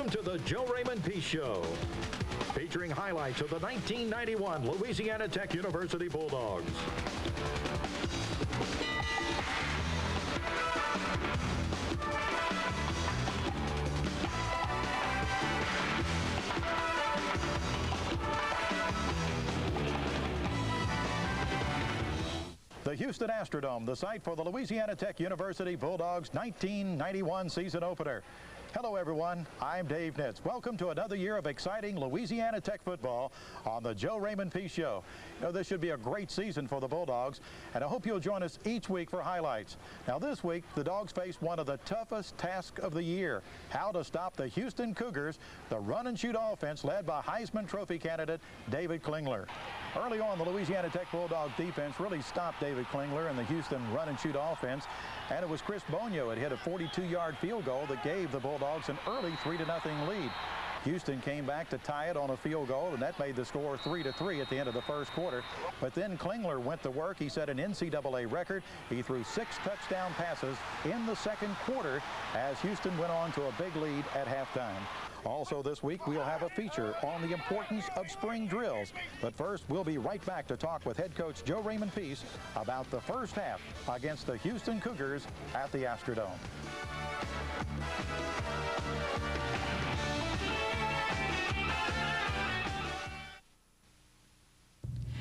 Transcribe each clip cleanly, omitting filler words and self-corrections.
Welcome to the Joe Raymond Peace Show, featuring highlights of the 1991 Louisiana Tech University Bulldogs. The Houston Astrodome, the site for the Louisiana Tech University Bulldogs 1991 season opener. Hello everyone, I'm Dave Nitz. Welcome to another year of exciting Louisiana Tech football on the Joe Raymond Peace Show. You know, this should be a great season for the Bulldogs, and I hope you'll join us each week for highlights. Now this week, the Dogs face one of the toughest tasks of the year, how to stop the Houston Cougars, the run-and-shoot offense led by Heisman Trophy candidate David Klingler. Early on, the Louisiana Tech Bulldog defense really stopped David Klingler and the Houston run-and-shoot offense, and it was Chris Bonio had hit a 42-yard field goal that gave the Bulldogs an early 3-0 lead. Houston came back to tie it on a field goal, and that made the score 3-3 at the end of the first quarter. But then Klingler went to work. He set an NCAA record. He threw 6 touchdown passes in the second quarter as Houston went on to a big lead at halftime. Also this week, we'll have a feature on the importance of spring drills. But first, we'll be right back to talk with head coach Joe Raymond Peace about the first half against the Houston Cougars at the Astrodome.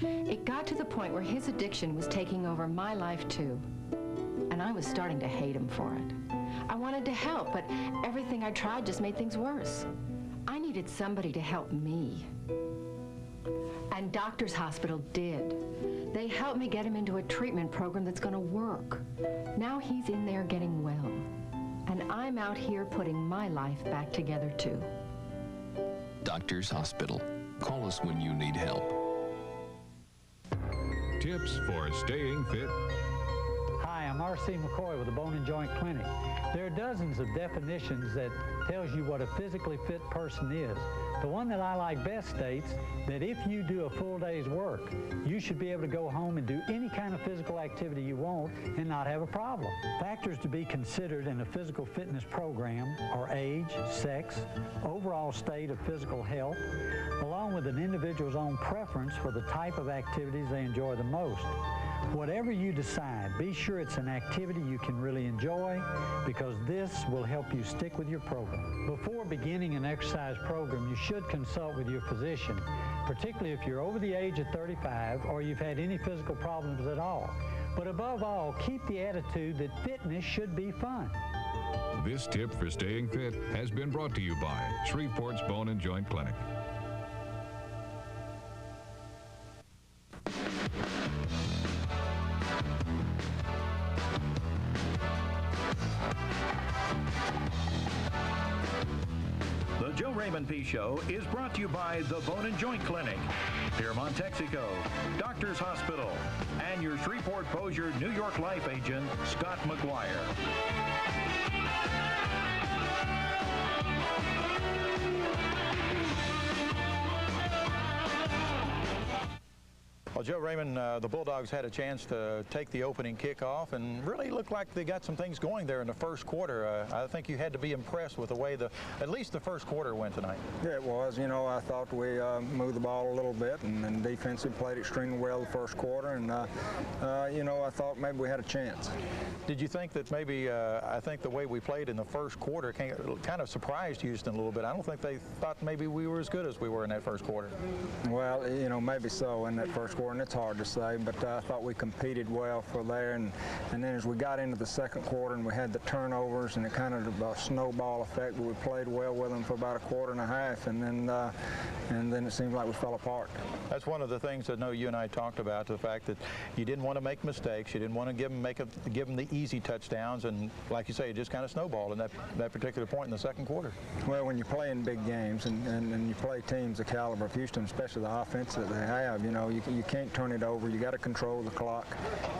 It got to the point where his addiction was taking over my life too, and I was starting to hate him for it. I wanted to help, but everything I tried just made things worse. I needed somebody to help me. And Doctors Hospital did. They helped me get him into a treatment program that's going to work. Now he's in there getting well, and I'm out here putting my life back together too. Doctors Hospital. Call us when you need help. Tips for staying fit. Hi, I'm R.C. McCoy with the Bone and Joint Clinic. There are dozens of definitions that tells you what a physically fit person is. The one that I like best states that if you do a full day's work, you should be able to go home and do any kind of physical activity you want and not have a problem. Factors to be considered in a physical fitness program are age, sex, overall state of physical health, along with an individual's own preference for the type of activities they enjoy the most. Whatever you decide, be sure it's an activity you can really enjoy, because this will help you stick with your program. Before beginning an exercise program, you should consult with your physician, particularly if you're over the age of 35 or you've had any physical problems at all. But above all, keep the attitude that fitness should be fun. This tip for staying fit has been brought to you by Shreveport's Bone and Joint Clinic. The Joe Raymond Peace Show is brought to you by the Bone and Joint Clinic, Piermont, Texaco, Doctors Hospital, and your Shreveport-Bossier, New York Life agent, Scott McGuire. Well, Joe Raymond, the Bulldogs had a chance to take the opening kickoff and really looked like they got some things going there in the first quarter. I think you had to be impressed with the way at least the first quarter went tonight. Yeah, it was. You know, I thought we moved the ball a little bit, and defensive played extremely well the first quarter, and, you know, I thought maybe we had a chance. Did you think that maybe, I think the way we played in the first quarter kind of surprised Houston a little bit? I don't think they thought maybe we were as good as we were in that first quarter. Well, you know, maybe so in that first quarter, and it's hard to say, but I thought we competed well for there, and then as we got into the second quarter and we had the turnovers and it kind of a snowball effect, we played well with them for about a quarter and a half, and then it seemed like we fell apart. That's one of the things that I know you and I talked about, the fact that you didn't want to make mistakes, you didn't want to give them the easy touchdowns, and like you say, it just kind of snowballed in that particular point in the second quarter. Well, when you play in big games and you play teams the caliber of Houston, especially the offense that they have, you know, you can't turn it over. You got to control the clock,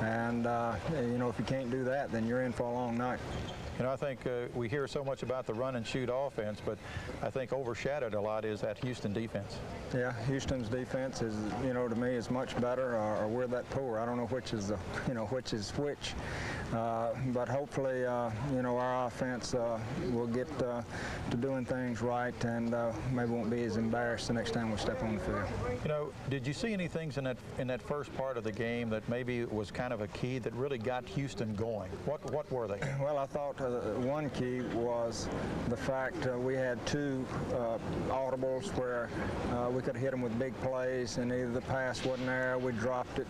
and you know, if you can't do that, then you're in for a long night. You know, I think we hear so much about the run and shoot offense, but I think overshadowed a lot is that Houston defense. Yeah, Houston's defense is, you know, to me is much better, or we're that poor. I don't know which is, which is which. But hopefully, you know, our offense will get to doing things right, and maybe won't be as embarrassed the next time we step on the field. You know, did you see any things in that first part of the game that maybe was kind of a key that really got Houston going? What were they? Well, I thought one key was the fact we had two audibles where we could hit them with big plays, and either the pass wasn't there, we dropped it.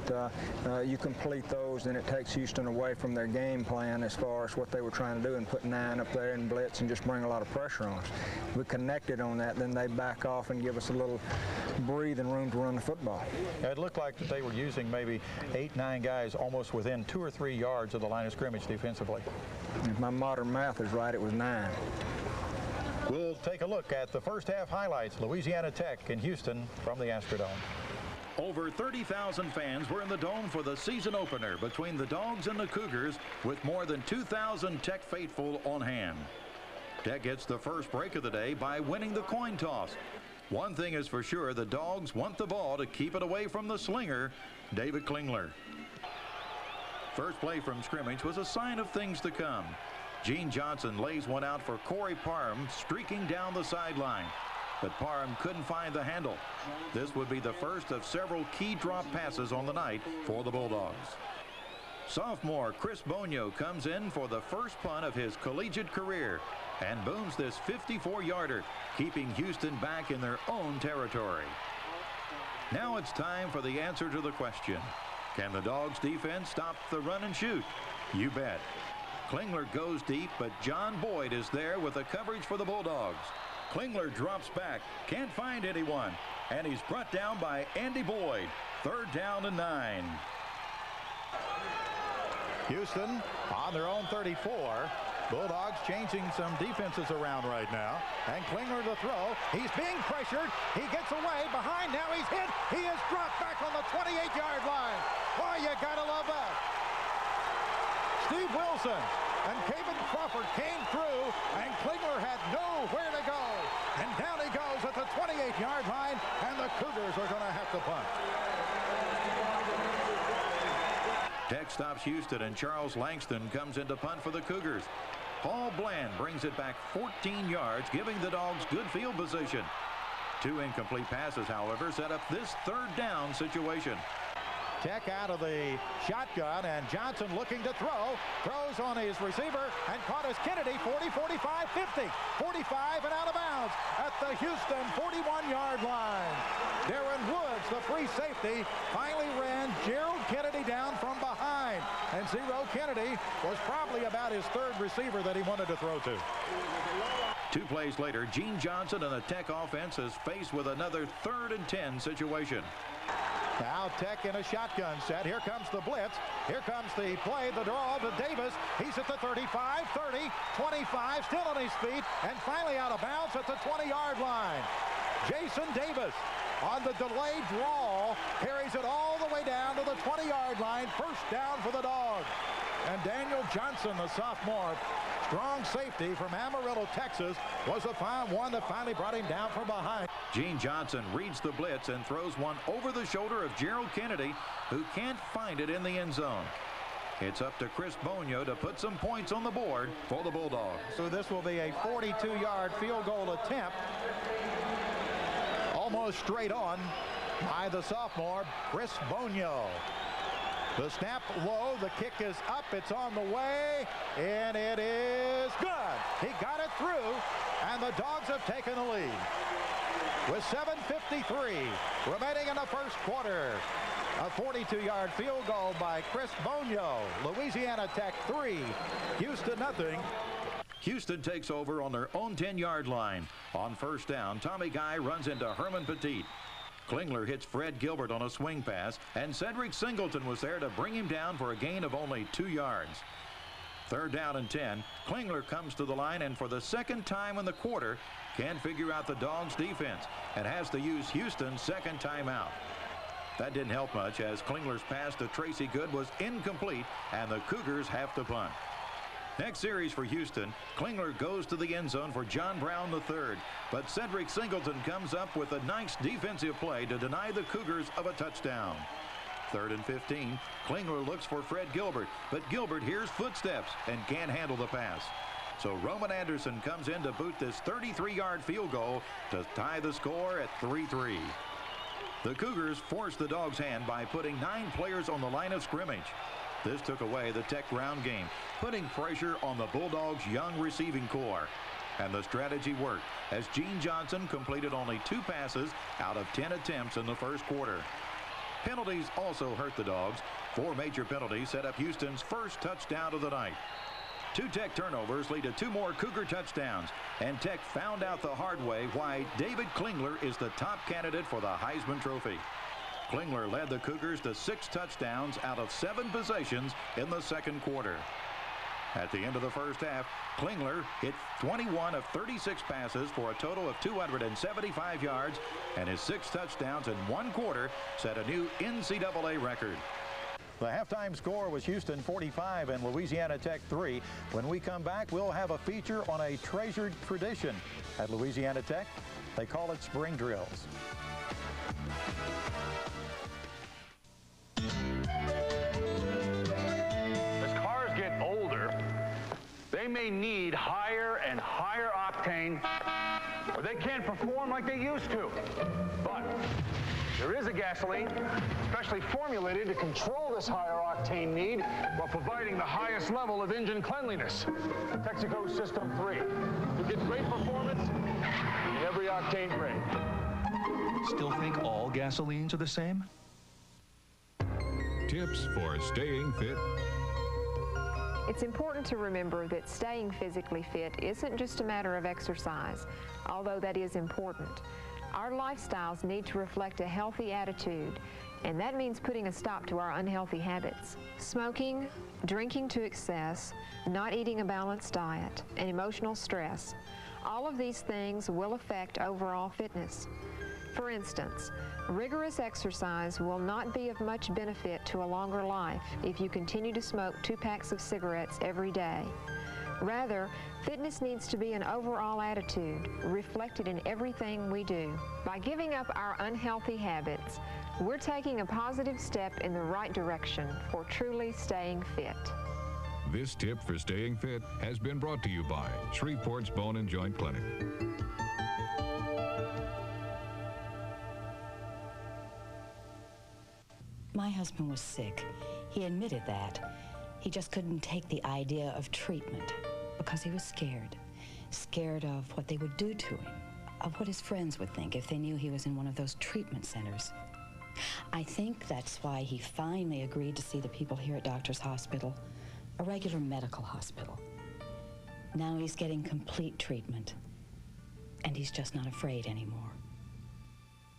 You complete those, and it takes Houston away from their game plan as far as what they were trying to do and put 9 up there and blitz and just bring a lot of pressure on us. We connected on that, then they back off and give us a little breathing room to run the football. It looked like that they were using maybe 8, 9 guys almost within 2 or 3 yards of the line of scrimmage defensively. If my modern math is right, it was 9. We'll take a look at the first half highlights. Louisiana Tech in Houston from the Astrodome. Over 30,000 fans were in the Dome for the season opener between the Dogs and the Cougars, with more than 2,000 Tech faithful on hand. Tech gets the first break of the day by winning the coin toss. One thing is for sure, the Dogs want the ball to keep it away from the slinger, David Klingler. First play from scrimmage was a sign of things to come. Gene Johnson lays one out for Corey Parham, streaking down the sideline. But Parham couldn't find the handle. This would be the first of several key drop passes on the night for the Bulldogs. Sophomore Chris Bonio comes in for the first punt of his collegiate career and booms this 54-yarder, keeping Houston back in their own territory. Now it's time for the answer to the question. Can the Dogs defense stop the run and shoot? You bet. Klingler goes deep, but John Boyd is there with the coverage for the Bulldogs. Klingler drops back, can't find anyone, and he's brought down by Andy Boyd. 3rd down and 9. Houston on their own 34. Bulldogs changing some defenses around right now. And Klingler to throw. He's being pressured. He gets away. Behind now. He's hit. He is dropped back on the 28-yard line. Boy, you gotta love that. Steve Wilson and Kevin Crawford came through, and Klingler had nowhere to go. And down he goes at the 28-yard line, and the Cougars are going to have to punt. Tech stops Houston, and Charles Langston comes in to punt for the Cougars. Paul Bland brings it back 14 yards, giving the Dogs good field position. 2 incomplete passes, however, set up this 3rd down situation. Tech out of the shotgun, and Johnson looking to throw. Throws on his receiver and caught his Kennedy. 40, 45, 50. 45 and out of bounds at the Houston 41-yard line. Darren Woods, the free safety, finally ran Gerald Kennedy down from behind. And Zero Kennedy was probably about his 3rd receiver that he wanted to throw to. 2 plays later, Gene Johnson and the Tech offense is faced with another 3rd and 10 situation. Now Tech in a shotgun set. Here comes the blitz. Here comes the play, the draw to Davis. He's at the 35, 30, 25, still on his feet, and finally out of bounds at the 20-yard line. Jason Davis on the delayed draw carries it all the way down to the 20-yard line. First down for the Dogs. And Daniel Johnson, the sophomore, strong safety from Amarillo, Texas, was the one that finally brought him down from behind. Gene Johnson reads the blitz and throws one over the shoulder of Gerald Kennedy, who can't find it in the end zone. It's up to Chris Bonio to put some points on the board for the Bulldogs. So this will be a 42-yard field goal attempt. Almost straight on by the sophomore, Chris Bonio. The snap low, the kick is up, it's on the way, and it is good. He got it through, and the Dogs have taken the lead. With 7:53 remaining in the first quarter, a 42-yard field goal by Chris Bonio. Louisiana Tech 3, Houston nothing. Houston takes over on their own 10-yard line. On first down, Tommy Guy runs into Herman Petit. Klingler hits Fred Gilbert on a swing pass, and Cedric Singleton was there to bring him down for a gain of only 2 yards. 3rd down and 10. Klingler comes to the line, and for the 2nd time in the quarter, can't figure out the Dogs' defense and has to use Houston's 2nd timeout. That didn't help much, as Klingler's pass to Tracy Good was incomplete, and the Cougars have to punt. Next series for Houston, Klingler goes to the end zone for John Brown III, but Cedric Singleton comes up with a nice defensive play to deny the Cougars of a touchdown. 3rd and 15, Klingler looks for Fred Gilbert, but Gilbert hears footsteps and can't handle the pass. So Roman Anderson comes in to boot this 33-yard field goal to tie the score at 3-3. The Cougars forced the Dogs' hand by putting 9 players on the line of scrimmage. This took away the Tech ground game, putting pressure on the Bulldogs' young receiving corps. And the strategy worked as Gene Johnson completed only 2 passes out of 10 attempts in the first quarter. Penalties also hurt the Dogs. 4 major penalties set up Houston's first touchdown of the night. 2 Tech turnovers lead to 2 more Cougar touchdowns, and Tech found out the hard way why David Klingler is the top candidate for the Heisman Trophy. Klingler led the Cougars to 6 touchdowns out of 7 possessions in the second quarter. At the end of the first half, Klingler hit 21 of 36 passes for a total of 275 yards, and his 6 touchdowns in 1 quarter set a new NCAA record. The halftime score was Houston 45 and Louisiana Tech 3. When we come back, we'll have a feature on a treasured tradition at Louisiana Tech. They call it spring drills. As cars get older, they may need higher and higher octane, or they can't perform like they used to. But there is a gasoline specially formulated to control this higher octane need while providing the highest level of engine cleanliness. Texaco System 3. You get great performance in every octane grade. Still think all gasolines are the same? Tips for staying fit. It's important to remember that staying physically fit isn't just a matter of exercise, although that is important. Our lifestyles need to reflect a healthy attitude, and that means putting a stop to our unhealthy habits. Smoking, drinking to excess, not eating a balanced diet, and emotional stress. All of these things will affect overall fitness. For instance, rigorous exercise will not be of much benefit to a longer life if you continue to smoke 2 packs of cigarettes every day. Rather, fitness needs to be an overall attitude, reflected in everything we do. By giving up our unhealthy habits, we're taking a positive step in the right direction for truly staying fit. This tip for staying fit has been brought to you by Shreveport's Bone and Joint Clinic. My husband was sick. He admitted that. He just couldn't take the idea of treatment because he was scared. Scared of what they would do to him, of what his friends would think if they knew he was in one of those treatment centers. I think that's why he finally agreed to see the people here at Doctor's Hospital, a regular medical hospital. Now he's getting complete treatment, and he's just not afraid anymore.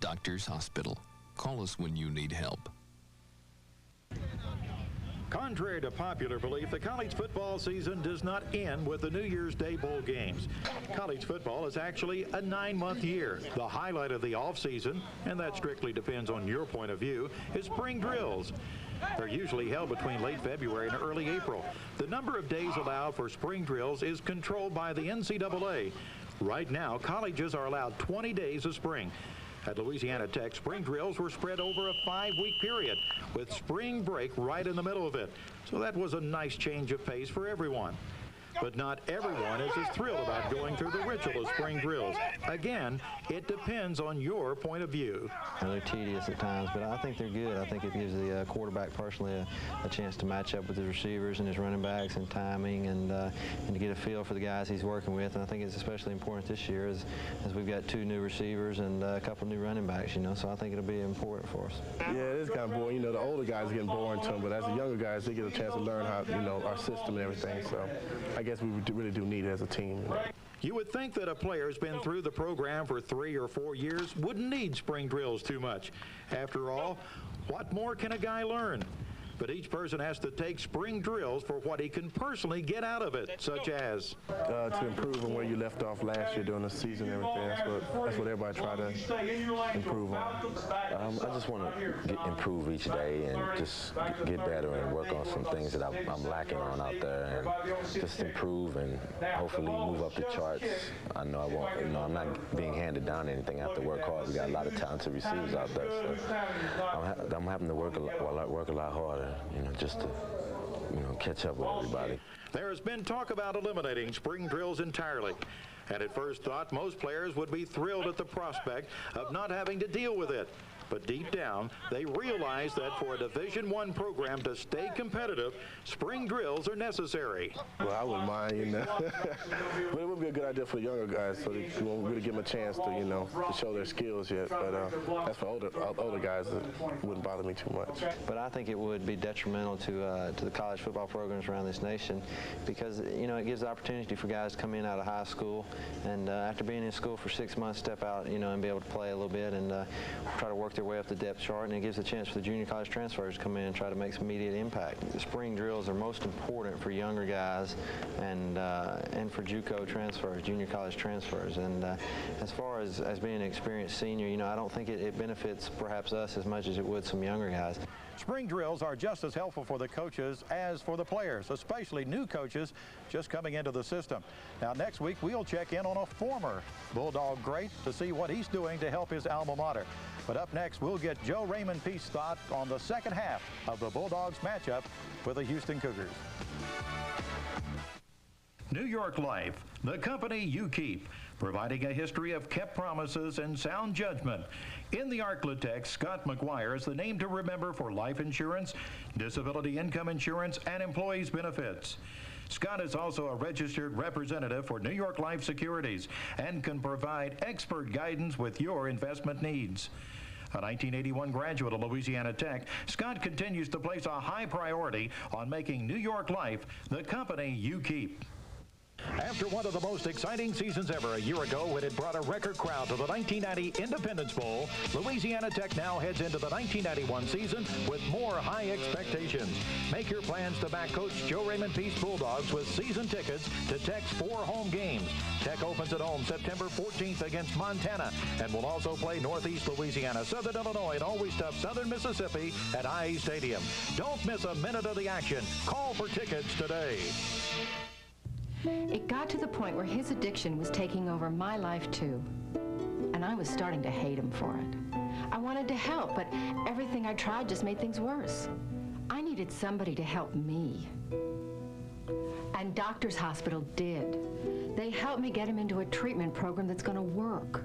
Doctor's Hospital. Call us when you need help. Contrary to popular belief, the college football season does not end with the New Year's Day bowl games. College football is actually a 9-month year. The highlight of the offseason, and that strictly depends on your point of view, is spring drills. They're usually held between late February and early April. The number of days allowed for spring drills is controlled by the NCAA. Right now, colleges are allowed 20 days of spring. At Louisiana Tech, spring drills were spread over a 5-week period, with spring break right in the middle of it. So that was a nice change of pace for everyone. But not everyone is as thrilled about going through the ritual of spring drills. Again, it depends on your point of view. They're tedious at times, but I think they're good. I think it gives the quarterback personally a chance to match up with his receivers and his running backs and timing and to get a feel for the guys he's working with. And I think it's especially important this year as we've got 2 new receivers and a couple new running backs, you know, so I think it'll be important for us. Yeah, it is kind of boring. You know, the older guys are getting boring to them, but as the younger guys, they get a chance to learn how, you know, our system and everything. So I guess we really do need it as a team. You would think that a player who's been through the program for 3 or 4 years wouldn't need spring drills too much. After all, what more can a guy learn? but each person has to take spring drills for what he can personally get out of it, such as to improve on where you left off last year during the season and everything. That's what everybody try to improve on. I just want to improve each day and just get better and work on some things that I'm lacking on out there, and just improve and hopefully move up the charts. I know I won't. You know, I'm not being handed down anything. I have to work hard. We got a lot of talented receivers out there, so I'm having to work a lot harder, you know, just to, you know, catch up with everybody. There has been talk about eliminating spring drills entirely. And at first thought, most players would be thrilled at the prospect of not having to deal with it. But deep down, they realize that for a Division I program to stay competitive, spring drills are necessary. Well, I wouldn't mind, you know. But it would be a good idea for the younger guys, so that you won't really give them a chance to, you know, to show their skills yet. But as for older guys, it wouldn't bother me too much. But I think it would be detrimental to the college football programs around this nation, because, you know, it gives the opportunity for guys to come in out of high school and after being in school for 6 months, step out, you know, and be able to play a little bit and try to work their way up the depth chart, and it gives a chance for the junior college transfers to come in and try to make some immediate impact. The spring drills are most important for younger guys and for JUCO transfers, junior college transfers. And as far as being an experienced senior, you know, I don't think it benefits perhaps us as much as it would some younger guys. Spring drills are just as helpful for the coaches as for the players, especially new coaches just coming into the system. Now, next week, we'll check in on a former Bulldog great to see what he's doing to help his alma mater. But up next, we'll get Joe Raymond Peace's thought on the second half of the Bulldogs matchup with the Houston Cougars. New York Life, the company you keep, providing a history of kept promises and sound judgment. In the LaTech, Scott McGuire is the name to remember for life insurance, disability income insurance, and employees' benefits. Scott is also a registered representative for New York Life Securities and can provide expert guidance with your investment needs. A 1981 graduate of Louisiana Tech, Scott continues to place a high priority on making New York Life the company you keep. After one of the most exciting seasons ever a year ago when it brought a record crowd to the 1990 Independence Bowl, Louisiana Tech now heads into the 1991 season with more high expectations. Make your plans to back Coach Joe Raymond Peace Bulldogs with season tickets to Tech's 4 home games. Tech opens at home September 14th against Montana and will also play Northeast Louisiana, Southern Illinois, and always tough Southern Mississippi at IE Stadium. Don't miss a minute of the action. Call for tickets today. It got to the point where his addiction was taking over my life too, and I was starting to hate him for it. I wanted to help, but everything I tried just made things worse. I needed somebody to help me. And Doctors Hospital did. They helped me get him into a treatment program that's going to work.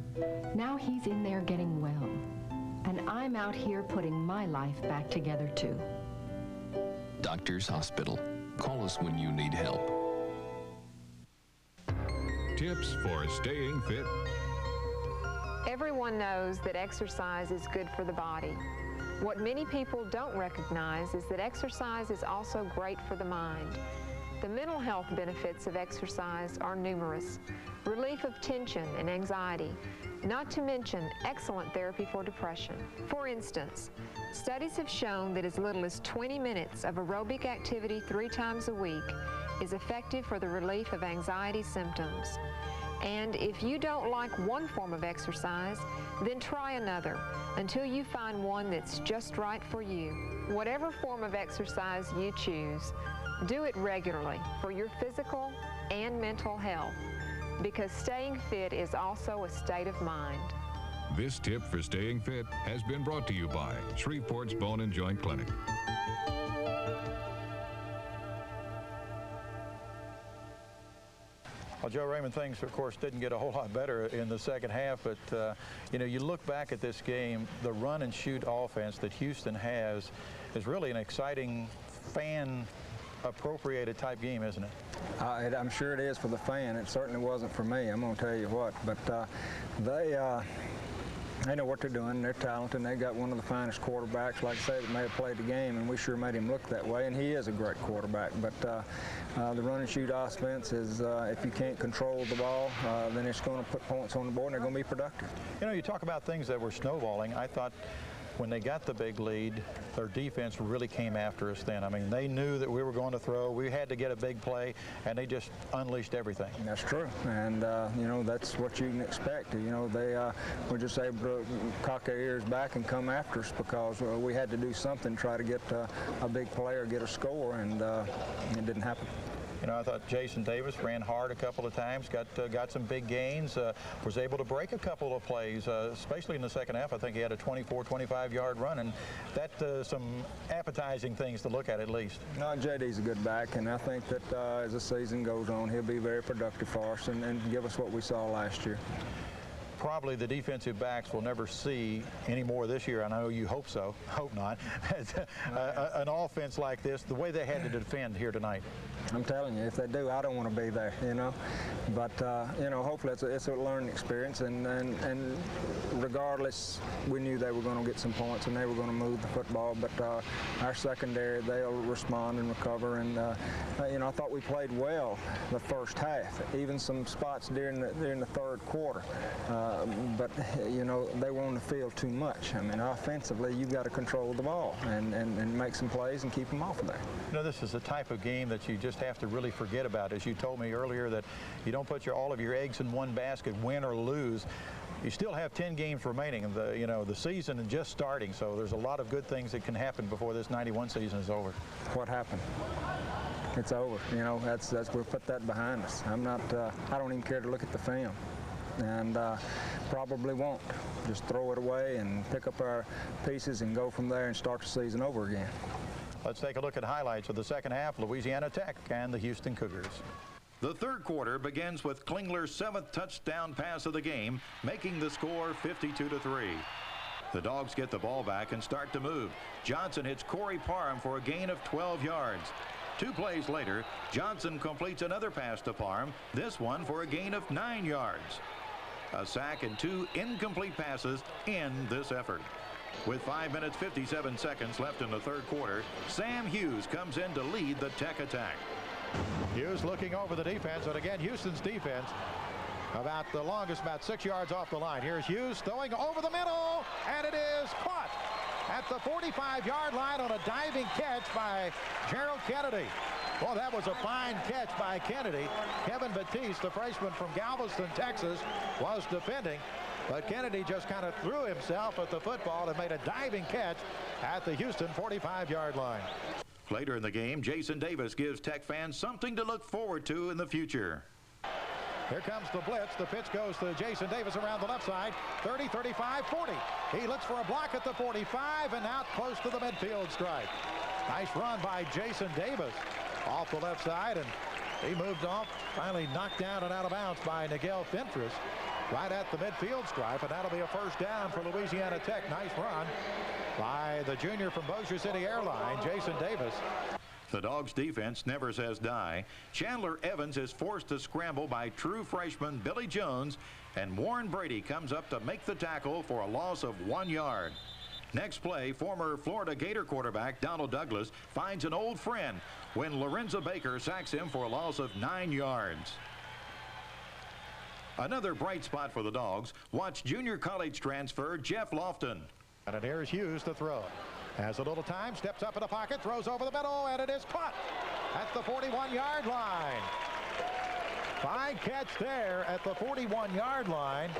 Now he's in there getting well, and I'm out here putting my life back together too. Doctors Hospital. Call us when you need help. Tips for staying fit. Everyone knows that exercise is good for the body. What many people don't recognize is that exercise is also great for the mind. The mental health benefits of exercise are numerous. Relief of tension and anxiety, not to mention excellent therapy for depression. For instance, studies have shown that as little as 20 minutes of aerobic activity 3 times a week is effective for the relief of anxiety symptoms. And if you don't like one form of exercise, then try another until you find one that's just right for you. Whatever form of exercise you choose, do it regularly for your physical and mental health, because staying fit is also a state of mind. This tip for staying fit has been brought to you by Shreveport's Bone and Joint Clinic. Well, Joe Raymond, things, of course, didn't get a whole lot better in the second half, but, you know, you look back at this game, the run-and-shoot offense that Houston has is really an exciting, fan-appropriated type game, isn't it? I'm sure it is for the fan. It certainly wasn't for me, I'm going to tell you what. But they know what they're doing. They're talented, and they got one of the finest quarterbacks, like I say, that may have played the game, and we sure made him look that way, and he is a great quarterback. But the run-and-shoot offense is, if you can't control the ball, then it's going to put points on the board, and they're going to be productive. You know, you talk about things that were snowballing. I thought when they got the big lead, their defense really came after us then. I mean, they knew that we were going to throw. We had to get a big play, and they just unleashed everything. That's true, and you know, that's what you can expect. You know, they were just able to cock their ears back and come after us because we had to do something, try to get a big play or get a score, and it didn't happen. You know, I thought Jason Davis ran hard a couple of times, got some big gains, was able to break a couple of plays, especially in the second half. I think he had a 24, 25-yard run, and that's some appetizing things to look at least. No, JD's a good back, and I think that as the season goes on, he'll be very productive for us and give us what we saw last year. Probably the defensive backs will never see any more this year. I know you hope so. Hope not. An offense like this, the way they had to defend here tonight. I'm telling you, if they do, I don't want to be there, you know. But, you know, hopefully it's a learning experience. And regardless, we knew they were going to get some points and they were going to move the football. But our secondary, they'll respond and recover. And, you know, I thought we played well the first half, even some spots during the third quarter. But, you know, they were on the field too much. I mean, offensively, you've got to control the ball and make some plays and keep them off of there. You know, this is the type of game that you just have to really forget about. As you told me earlier, that you don't put all of your eggs in one basket, win or lose. You still have 10 games remaining, and the season is just starting. So there's a lot of good things that can happen before this 91 season is over. What happened? It's over. You know, that's we'll put that behind us. I don't even care to look at the film, and probably won't. Just throw it away and pick up our pieces and go from there and start the season over again. Let's take a look at highlights of the second half, Louisiana Tech and the Houston Cougars. The third quarter begins with Klingler's 7th touchdown pass of the game, making the score 52-3. The Dogs get the ball back and start to move. Johnson hits Corey Parham for a gain of 12 yards. 2 plays later, Johnson completes another pass to Parham, this one for a gain of 9 yards. A sack and 2 incomplete passes end this effort. With 5 minutes 57 seconds left in the third quarter, Sam Hughes comes in to lead the Tech attack. Hughes looking over the defense, and again Houston's defense about the longest, about 6 yards off the line. Here's Hughes throwing over the middle, and it is caught at the 45-yard line on a diving catch by Gerald Kennedy. Well, that was a fine catch by Kennedy. Kevin Batiste, the freshman from Galveston, Texas, was defending. But Kennedy just kind of threw himself at the football and made a diving catch at the Houston 45-yard line. Later in the game, Jason Davis gives Tech fans something to look forward to in the future. Here comes the blitz. The pitch goes to Jason Davis around the left side. 30, 35, 40. He looks for a block at the 45 and out close to the midfield stripe. Nice run by Jason Davis off the left side, and he moved off, finally knocked down and out of bounds by Nigel Fentress right at the midfield stripe, and that'll be a first down for Louisiana Tech. Nice run by the junior from Bossier City Airline, Jason Davis. The Dogs' defense never says die. Chandler Evans is forced to scramble by true freshman Billy Jones, and Warren Brady comes up to make the tackle for a loss of 1 yard. Next play, former Florida Gator quarterback Donald Douglas finds an old friend when Lorenzo Baker sacks him for a loss of 9 yards. Another bright spot for the Dogs. Watch junior college transfer Jeff Lofton. And here's Hughes to throw. Has a little time, steps up in the pocket, throws over the middle, and it is caught at the 41-yard line. Fine catch there at the 41-yard line.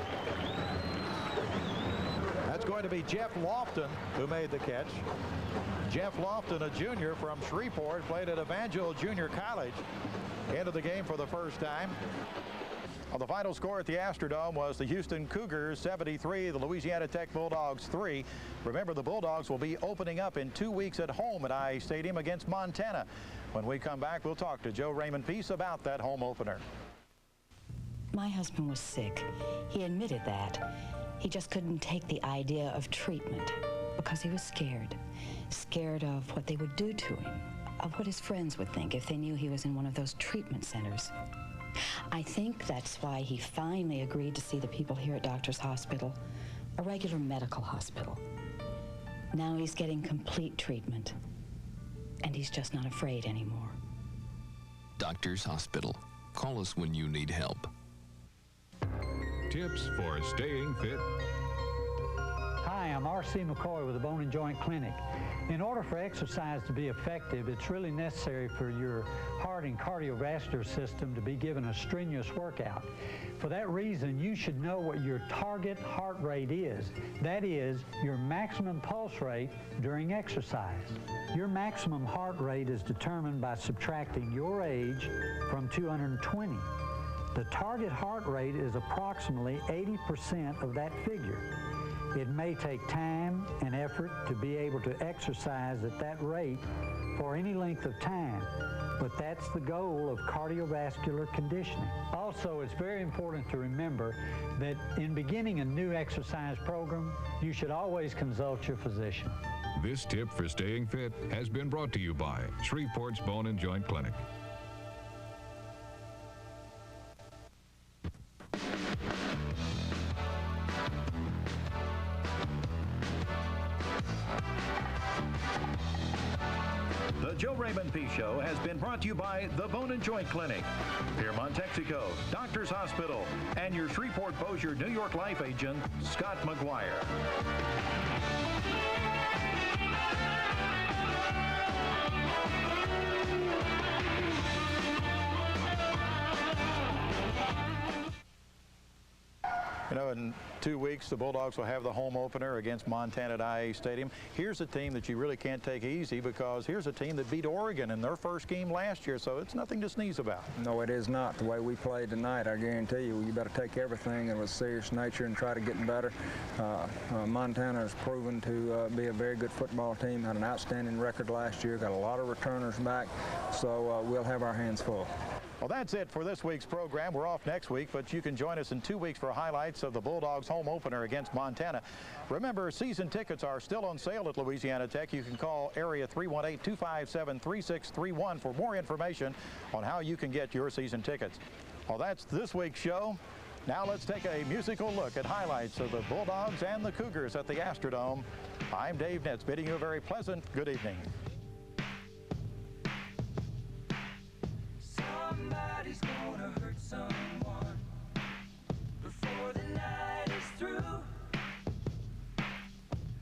That's going to be Jeff Lofton who made the catch. Jeff Lofton, a junior from Shreveport, played at Evangel Junior College. Into the game for the first time. Well, the final score at the Astrodome was the Houston Cougars 73, the Louisiana Tech Bulldogs 3. Remember, the Bulldogs will be opening up in 2 weeks at home at IE Stadium against Montana. When we come back, we'll talk to Joe Raymond Peace about that home opener. My husband was sick. He admitted that. He just couldn't take the idea of treatment because he was scared. Scared of what they would do to him, of what his friends would think if they knew he was in one of those treatment centers. I think that's why he finally agreed to see the people here at Doctor's Hospital, a regular medical hospital. Now he's getting complete treatment, and he's just not afraid anymore. Doctor's Hospital. Call us when you need help. Tips for staying fit. Hi, Hi, I'm R.C. McCoy with the Bone and Joint Clinic. In order for exercise to be effective, it's really necessary for your heart and cardiovascular system to be given a strenuous workout. For that reason, you should know what your target heart rate is. That is, your maximum pulse rate during exercise. Your maximum heart rate is determined by subtracting your age from 220. The target heart rate is approximately 80% of that figure. It may take time and effort to be able to exercise at that rate for any length of time, but that's the goal of cardiovascular conditioning. Also, it's very important to remember that in beginning a new exercise program, you should always consult your physician. This tip for staying fit has been brought to you by Shreveport's Bone and Joint Clinic. The Joe Raymond P. Show has been brought to you by the Bone and Joint Clinic, Piermont, Texaco, Doctors Hospital, and your Shreveport-Bossier, New York Life agent, Scott McGuire. You know, in 2 weeks, the Bulldogs will have the home opener against Montana at IA Stadium. Here's a team that you really can't take easy, because here's a team that beat Oregon in their first game last year, so it's nothing to sneeze about. No, it is not. The way we played tonight, I guarantee you, you better take everything in a serious nature and try to get better. Montana has proven to be a very good football team, had an outstanding record last year, got a lot of returners back, so we'll have our hands full. Well, that's it for this week's program. We're off next week, but you can join us in 2 weeks for highlights of the Bulldogs home opener against Montana. Remember, season tickets are still on sale at Louisiana Tech. You can call area 318-257-3631 for more information on how you can get your season tickets. Well, that's this week's show. Now let's take a musical look at highlights of the Bulldogs and the Cougars at the Astrodome. I'm Dave Nitz, bidding you a very pleasant good evening. Somebody's gonna hurt someone before the night is through.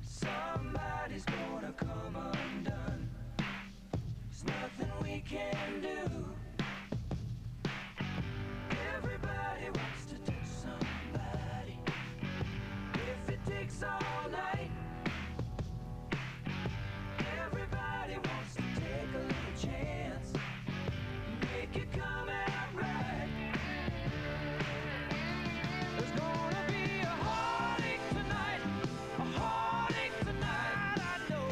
Somebody's gonna come undone. There's nothing we can do. Everybody wants to touch somebody. If it takes all night, everybody wants to take a little chance. Make it come out right. There's gonna be a heartache tonight, a heartache tonight, I know.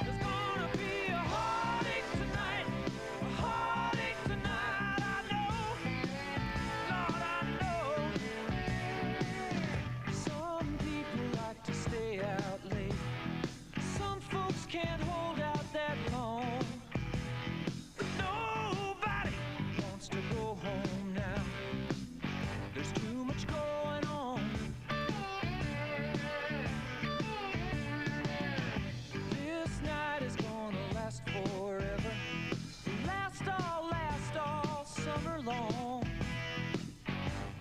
There's gonna be a heartache tonight, a heartache tonight, I know. Lord, I know. Some people like to stay out late. Some folks can't hold out that long. Nobody wants to go home now. There's too much going on. This night is gonna last forever. Last all summer long.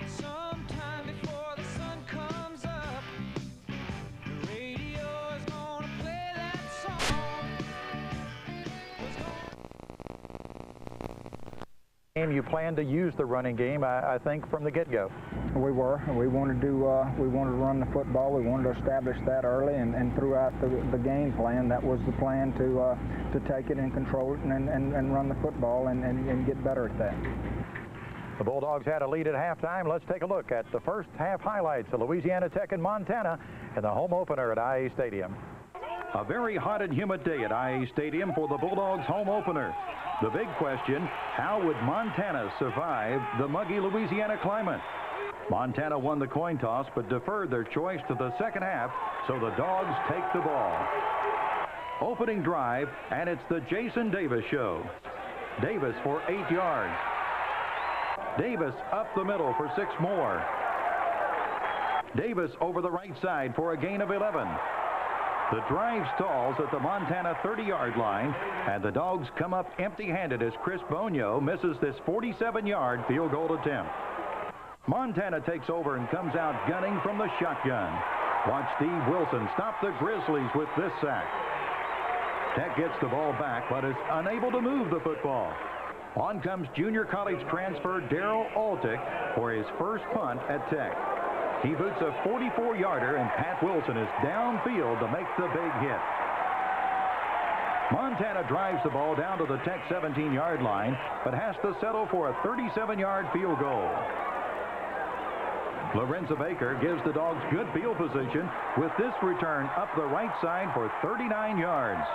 Sometime before the sun comes up, the radio is gonna play that song. You plan to use the running game, I think, from the get-go. We were. We wanted to run the football. We wanted to establish that early, and throughout the game plan, that was the plan to take it and control it and run the football and get better at that. The Bulldogs had a lead at halftime. Let's take a look at the first half highlights of Louisiana Tech and Montana in the home opener at IA Stadium. A very hot and humid day at IA Stadium for the Bulldogs home opener. The big question, how would Montana survive the muggy Louisiana climate? Montana won the coin toss but deferred their choice to the second half, so the Dogs take the ball. Opening drive, and it's the Jason Davis show. Davis for 8 yards. Davis up the middle for 6 more. Davis over the right side for a gain of 11. The drive stalls at the Montana 30-yard line, and the Dogs come up empty-handed as Chris Bonio misses this 47-yard field goal attempt. Montana takes over and comes out gunning from the shotgun. Watch Steve Wilson stop the Grizzlies with this sack. Tech gets the ball back, but is unable to move the football. On comes junior college transfer Darrell Altick for his first punt at Tech. He boots a 44-yarder, and Pat Wilson is downfield to make the big hit. Montana drives the ball down to the Tech 17-yard line, but has to settle for a 37-yard field goal. Lorenzo Baker gives the Dogs good field position with this return up the right side for 39 yards.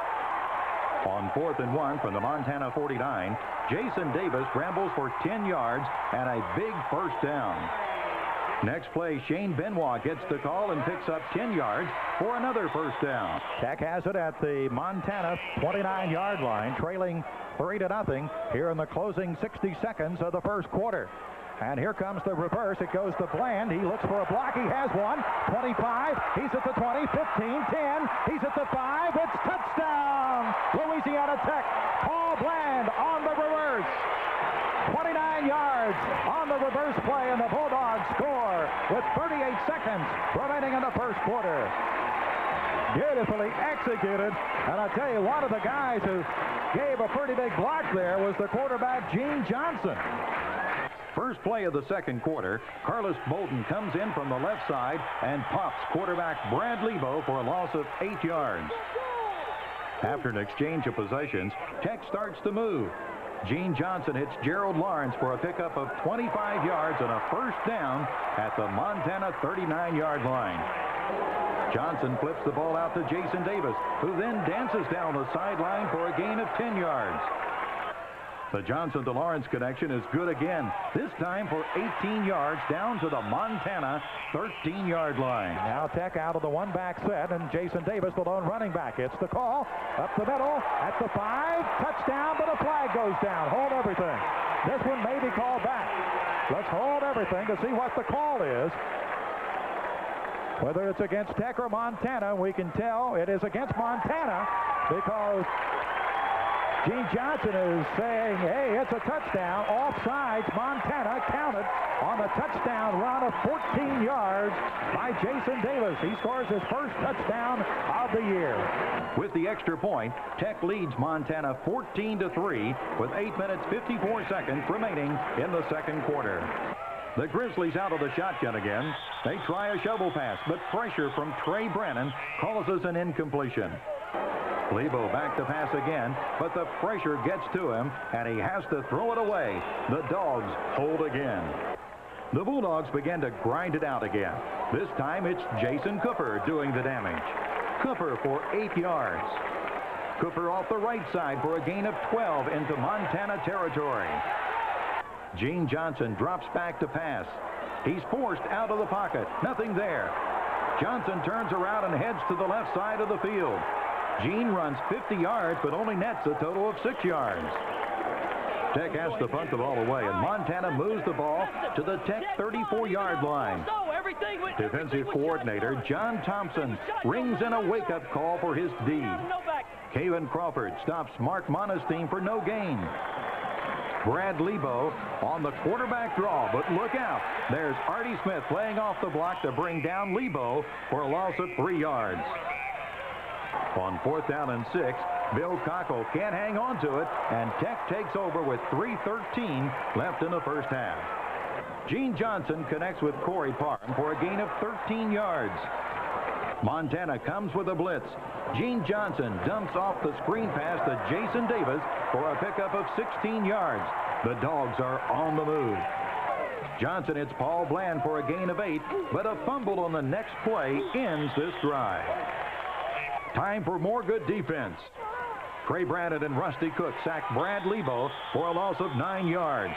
On 4th and 1 from the Montana 49, Jason Davis rambles for 10 yards and a big first down. Next play, Shane Benoit gets the call and picks up 10 yards for another first down. Tech has it at the Montana 29-yard line, trailing 3-0 here in the closing 60 seconds of the first quarter. And here comes the reverse. It goes to Bland. He looks for a block. He has one. 25. He's at the 20, 15, 10. He's at the 5. It's touchdown, Louisiana Tech. Paul Bland on the reverse. 29 yards on the reverse play, and the Bulldogs score with 38 seconds remaining in the first quarter. Beautifully executed. And I'll tell you, one of the guys who gave a pretty big block there was the quarterback, Gene Johnson. First play of the second quarter, Carlos Bolden comes in from the left side and pops quarterback Brad Lebo for a loss of 8 yards. After an exchange of possessions, Tech starts to move. Gene Johnson hits Gerald Lawrence for a pickup of 25 yards and a first down at the Montana 39-yard line. Johnson flips the ball out to Jason Davis, who then dances down the sideline for a gain of 10 yards. The Johnson to Lawrence connection is good again, this time for 18 yards down to the Montana 13-yard line. Now Tech out of the one-back set, and Jason Davis, the lone running back. It's the call up the middle at the 5. Touchdown, but a flag goes down. Hold everything. This one may be called back. Let's hold everything to see what the call is. Whether it's against Tech or Montana, we can tell it is against Montana because Gene Johnson is saying, hey, it's a touchdown. Offsides, Montana counted on the touchdown run of 14 yards by Jason Davis. He scores his first touchdown of the year. With the extra point, Tech leads Montana 14-3 with 8 minutes 54 seconds remaining in the second quarter. The Grizzlies out of the shotgun again. They try a shovel pass, but pressure from Trey Brennan causes an incompletion. Lebo back to pass again, but the pressure gets to him, and he has to throw it away. The Dogs hold again. The Bulldogs begin to grind it out again. This time it's Jason Cooper doing the damage. Cooper for 8 yards. Cooper off the right side for a gain of 12 into Montana territory. Gene Johnson drops back to pass. He's forced out of the pocket. Nothing there. Johnson turns around and heads to the left side of the field. Gene runs 50 yards, but only nets a total of 6 yards. Tech has to punt the ball away, and Montana moves the ball to the Tech 34-yard line. Defensive coordinator John Thompson rings in a wake-up call for his D. Kevin Crawford stops Mark Monestein for no gain. Brad Lebo on the quarterback draw, but look out. There's Artie Smith playing off the block to bring down Lebo for a loss of 3 yards. On 4th down and 6, Bill Cockle can't hang on to it, and Tech takes over with 3:13 left in the first half. Gene Johnson connects with Corey Parham for a gain of 13 yards. Montana comes with a blitz. Gene Johnson dumps off the screen pass to Jason Davis for a pickup of 16 yards. The Dogs are on the move. Johnson hits Paul Bland for a gain of 8, but a fumble on the next play ends this drive. Time for more good defense. Trey Brandon and Rusty Cook sack Brad Lebo for a loss of 9 yards.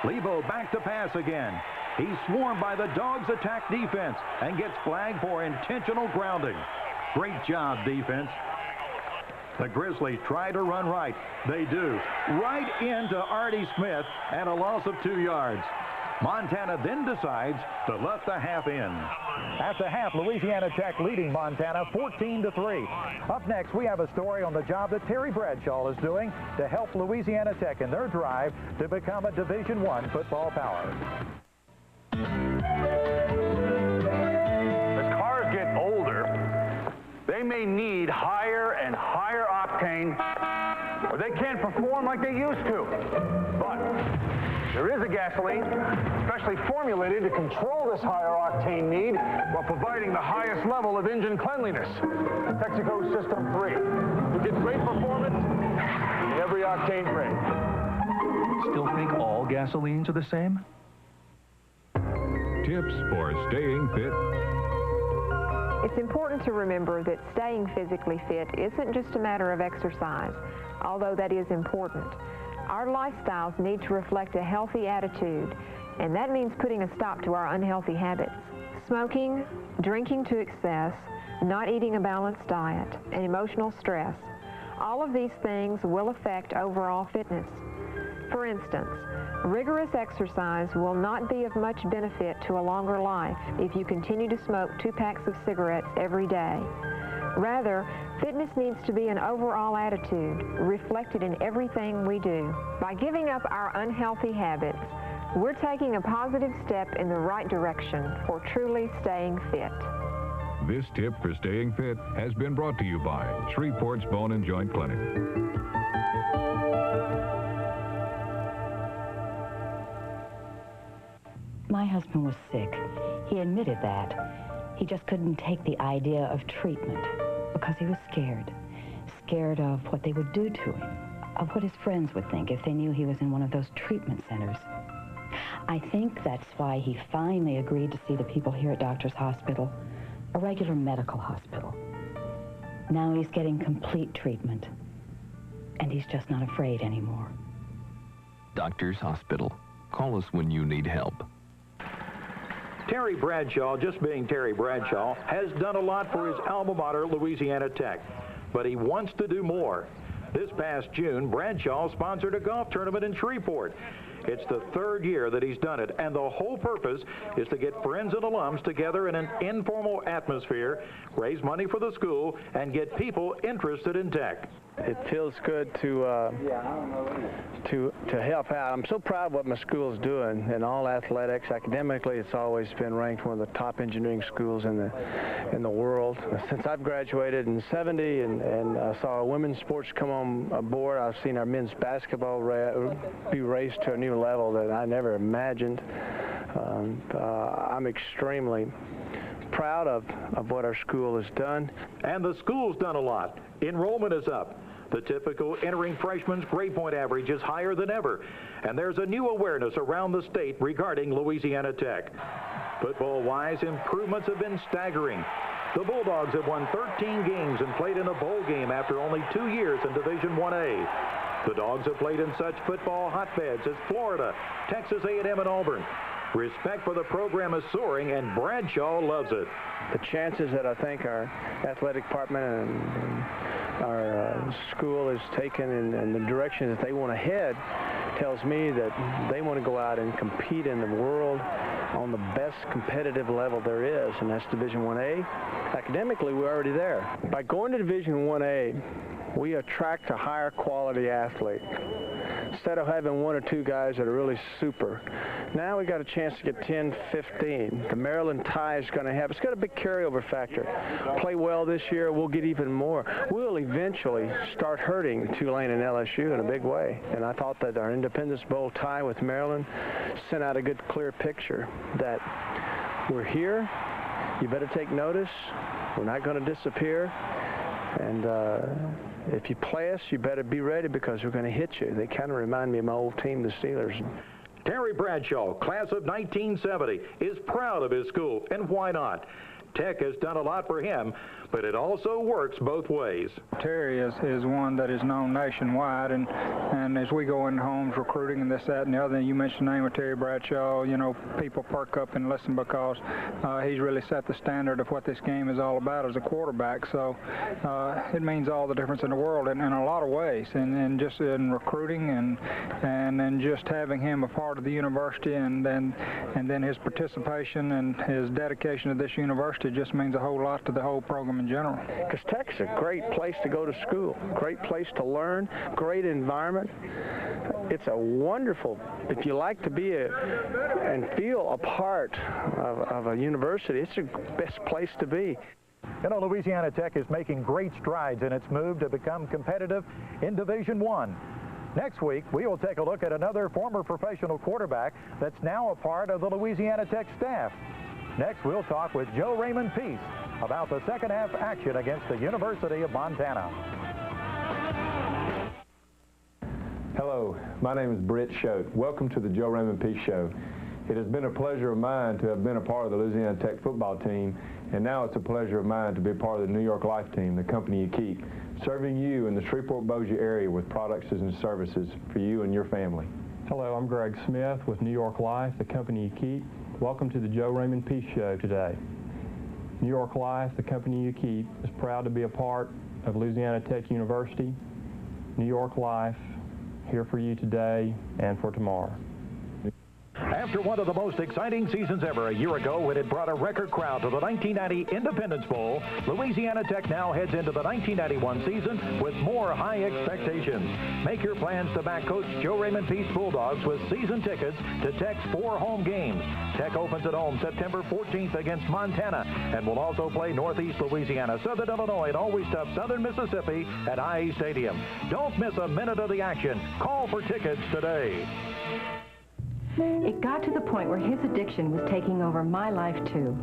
Lebo back to pass again. He's swarmed by the Dogs' attack defense and gets flagged for intentional grounding. Great job, defense. The Grizzlies try to run right. They do. Right into Artie Smith and a loss of 2 yards. Montana then decides to let the half in. At the half, Louisiana Tech leading Montana 14-3. Up next, we have a story on the job that Terry Bradshaw is doing to help Louisiana Tech in their drive to become a Division I football power. As cars get older, they may need higher and higher octane, or they can't perform like they used to. But there is a gasoline specially formulated to control this higher octane need while providing the highest level of engine cleanliness. Texaco System 3. You get great performance in every octane range. Still think all gasolines are the same? Tips for staying fit. It's important to remember that staying physically fit isn't just a matter of exercise, although that is important. Our lifestyles need to reflect a healthy attitude, and that means putting a stop to our unhealthy habits. Smoking, drinking to excess, not eating a balanced diet, and emotional stress. All of these things will affect overall fitness. For instance, rigorous exercise will not be of much benefit to a longer life if you continue to smoke 2 packs of cigarettes every day. Rather, fitness needs to be an overall attitude, reflected in everything we do. By giving up our unhealthy habits, we're taking a positive step in the right direction for truly staying fit. This tip for staying fit has been brought to you by Shreveport's Bone and Joint Clinic. My husband was sick. He admitted that. He just couldn't take the idea of treatment because he was scared. Scared of what they would do to him, of what his friends would think if they knew he was in one of those treatment centers. I think that's why he finally agreed to see the people here at Doctor's Hospital, a regular medical hospital. Now he's getting complete treatment, and he's just not afraid anymore. Doctor's Hospital. Call us when you need help. Terry Bradshaw, just being Terry Bradshaw, has done a lot for his alma mater, Louisiana Tech, but he wants to do more. This past June, Bradshaw sponsored a golf tournament in Shreveport. It's the 3rd year that he's done it, and the whole purpose is to get friends and alums together in an informal atmosphere, raise money for the school, and get people interested in tech. It feels good to help out. I'm so proud of what my school is doing in all athletics. Academically, it's always been ranked one of the top engineering schools in the world. Since I've graduated in '70 and saw women's sports come on board, I've seen our men's basketball be raised to a new level that I never imagined. I'm extremely proud of what our school has done. And the school's done a lot. Enrollment is up. The typical entering freshman's grade point average is higher than ever, and there's a new awareness around the state regarding Louisiana Tech. Football-wise, improvements have been staggering. The Bulldogs have won 13 games and played in a bowl game after only 2 years in Division 1A. The Dogs have played in such football hotbeds as Florida, Texas A&M, and Auburn. Respect for the program is soaring, and Bradshaw loves it. The chances that I think our athletic department and our school is taken in the direction that they want to head tells me that they want to go out and compete in the world on the best competitive level there is, and that's Division 1A. Academically, we're already there. By going to Division 1A, we attract a higher quality athlete. Instead of having 1 or 2 guys that are really super, now we got a chance to get 10, 15. The Maryland tie is going to have, it's got a big carryover factor. Play well this year, we'll get even more. We'll eventually start hurting Tulane and LSU in a big way. And I thought that our Independence Bowl tie with Maryland sent out a good, clear picture that we're here, you better take notice, we're not going to disappear, and if you play us, you better be ready because we're going to hit you. They kind of remind me of my old team, the Steelers. Terry Bradshaw, class of 1970, is proud of his school, and why not? Tech has done a lot for him, but it also works both ways. Terry is one that is known nationwide, and as we go into homes recruiting and this, that, and the other, you mentioned the name of Terry Bradshaw, you know, people perk up and listen because he's really set the standard of what this game is all about as a quarterback. So it means all the difference in the world in a lot of ways, and just in recruiting and then just having him a part of the university, and then his participation and his dedication to this university It just means a whole lot to the whole program in general. Because Tech's a great place to go to school, great place to learn, great environment. It's a wonderful, if you like to be and feel a part of a university, it's the best place to be. You know, Louisiana Tech is making great strides in its move to become competitive in Division I. Next week, we will take a look at another former professional quarterback that's now a part of the Louisiana Tech staff. Next, we'll talk with Joe Raymond Peace about the second half action against the University of Montana. Hello, my name is Britt Schote. Welcome to the Joe Raymond Peace Show. It has been a pleasure of mine to have been a part of the Louisiana Tech football team, and now it's a pleasure of mine to be a part of the New York Life team, the company you keep, serving you in the Shreveport-Bossier area with products and services for you and your family. Hello, I'm Greg Smith with New York Life, the company you keep. Welcome to the Joe Raymond Peace Show today. New York Life, the company you keep, is proud to be a part of Louisiana Tech University. New York Life, here for you today and for tomorrow. After one of the most exciting seasons ever a year ago when it brought a record crowd to the 1990 Independence Bowl, Louisiana Tech now heads into the 1991 season with more high expectations. Make your plans to back Coach Joe Raymond Peace Bulldogs with season tickets to Tech's 4 home games. Tech opens at home September 14th against Montana and will also play Northeast Louisiana, Southern Illinois, and always tough Southern Mississippi at IE Stadium. Don't miss a minute of the action. Call for tickets today. It got to the point where his addiction was taking over my life, too.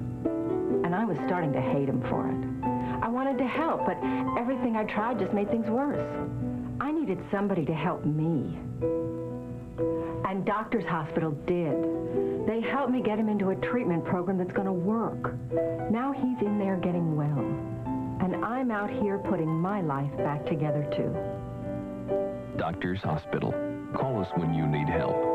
And I was starting to hate him for it. I wanted to help, but everything I tried just made things worse. I needed somebody to help me. And Doctors Hospital did. They helped me get him into a treatment program that's going to work. Now he's in there getting well. And I'm out here putting my life back together, too. Doctors Hospital. Call us when you need help.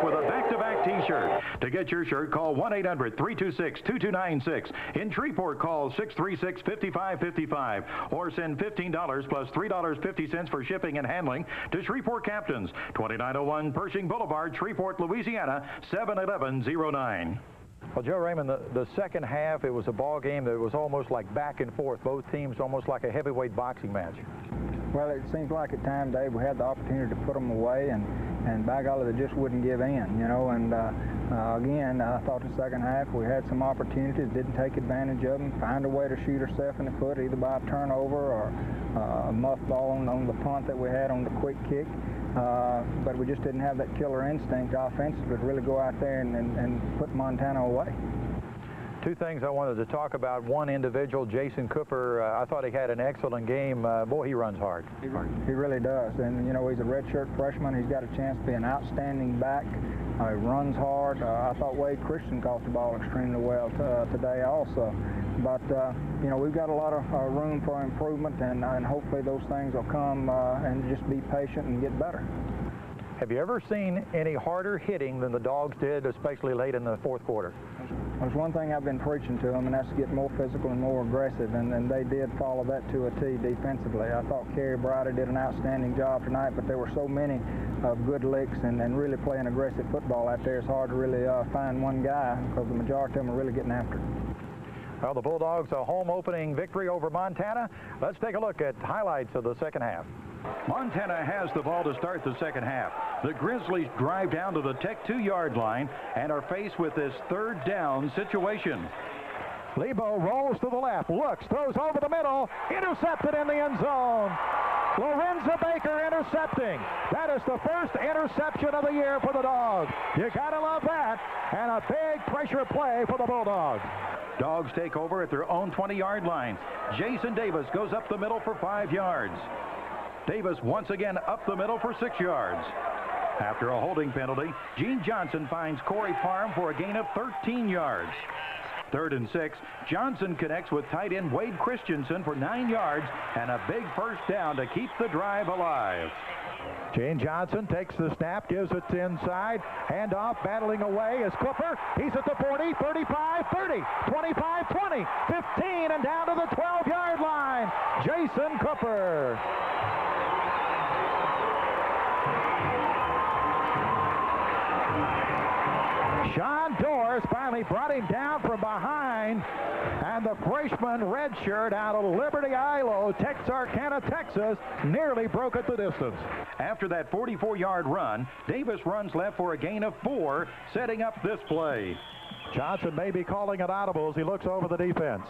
With a back-to-back T-shirt. To get your shirt, call 1-800-326-2296. In Shreveport, call 636-5555 or send $15 plus $3.50 for shipping and handling to Shreveport Captains, 2901 Pershing Boulevard, Shreveport, Louisiana, 71109. Well, Joe Raymond, the second half, it was a ball game that was almost like back and forth. Both teams almost like a heavyweight boxing match. Well, it seems like at times, Dave, we had the opportunity to put them away, and by golly, they just wouldn't give in, you know. And again, I thought the second half we had some opportunities, didn't take advantage of them, find a way to shoot ourselves in the foot, either by a turnover or a muff ball on the punt that we had on the quick kick. But we just didn't have that killer instinct offensively to really go out there and put Montana away. Two things I wanted to talk about. One individual, Jason Cooper, I thought he had an excellent game. Boy, he runs hard. He really does. And, you know, he's a redshirt freshman. He's got a chance to be an outstanding back. He runs hard. I thought Wade Christian caught the ball extremely well today also. But, you know, we've got a lot of room for improvement, and hopefully those things will come and just be patient and get better. Have you ever seen any harder hitting than the Dogs did, especially late in the fourth quarter? There's one thing I've been preaching to them, and that's to get more physical and more aggressive, and they did follow that to a T defensively. I thought Kerry Brighter did an outstanding job tonight, but there were so many good licks and really playing aggressive football out there. It's hard to really find one guy because the majority of them are really getting after it. Well, the Bulldogs, a home opening victory over Montana. Let's take a look at highlights of the second half. Montana has the ball to start the second half. The Grizzlies drive down to the Tech 2-yard line and are faced with this third down situation. Lebo rolls to the left, looks, throws over the middle, intercepted in the end zone. Lorenzo Baker intercepting. That is the first interception of the year for the Dogs. You gotta love that. And a big pressure play for the Bulldogs. Dogs take over at their own 20-yard line. Jason Davis goes up the middle for 5 yards. Davis once again up the middle for 6 yards. After a holding penalty, Gene Johnson finds Corey Farm for a gain of 13 yards. 3rd and 6, Johnson connects with tight end Wade Christensen for 9 yards and a big first down to keep the drive alive. Gene Johnson takes the snap, gives it inside, handoff, battling away is Cooper. He's at the 40, 35, 30, 25, 20, 15, and down to the 12-yard line. Jason Cooper. Sean Doors finally brought him down from behind, and the freshman redshirt out of Liberty Ilo, Texarkana, Texas, nearly broke it the distance. After that 44-yard run, Davis runs left for a gain of 4, setting up this play. Johnson may be calling it audibles. He looks over the defense.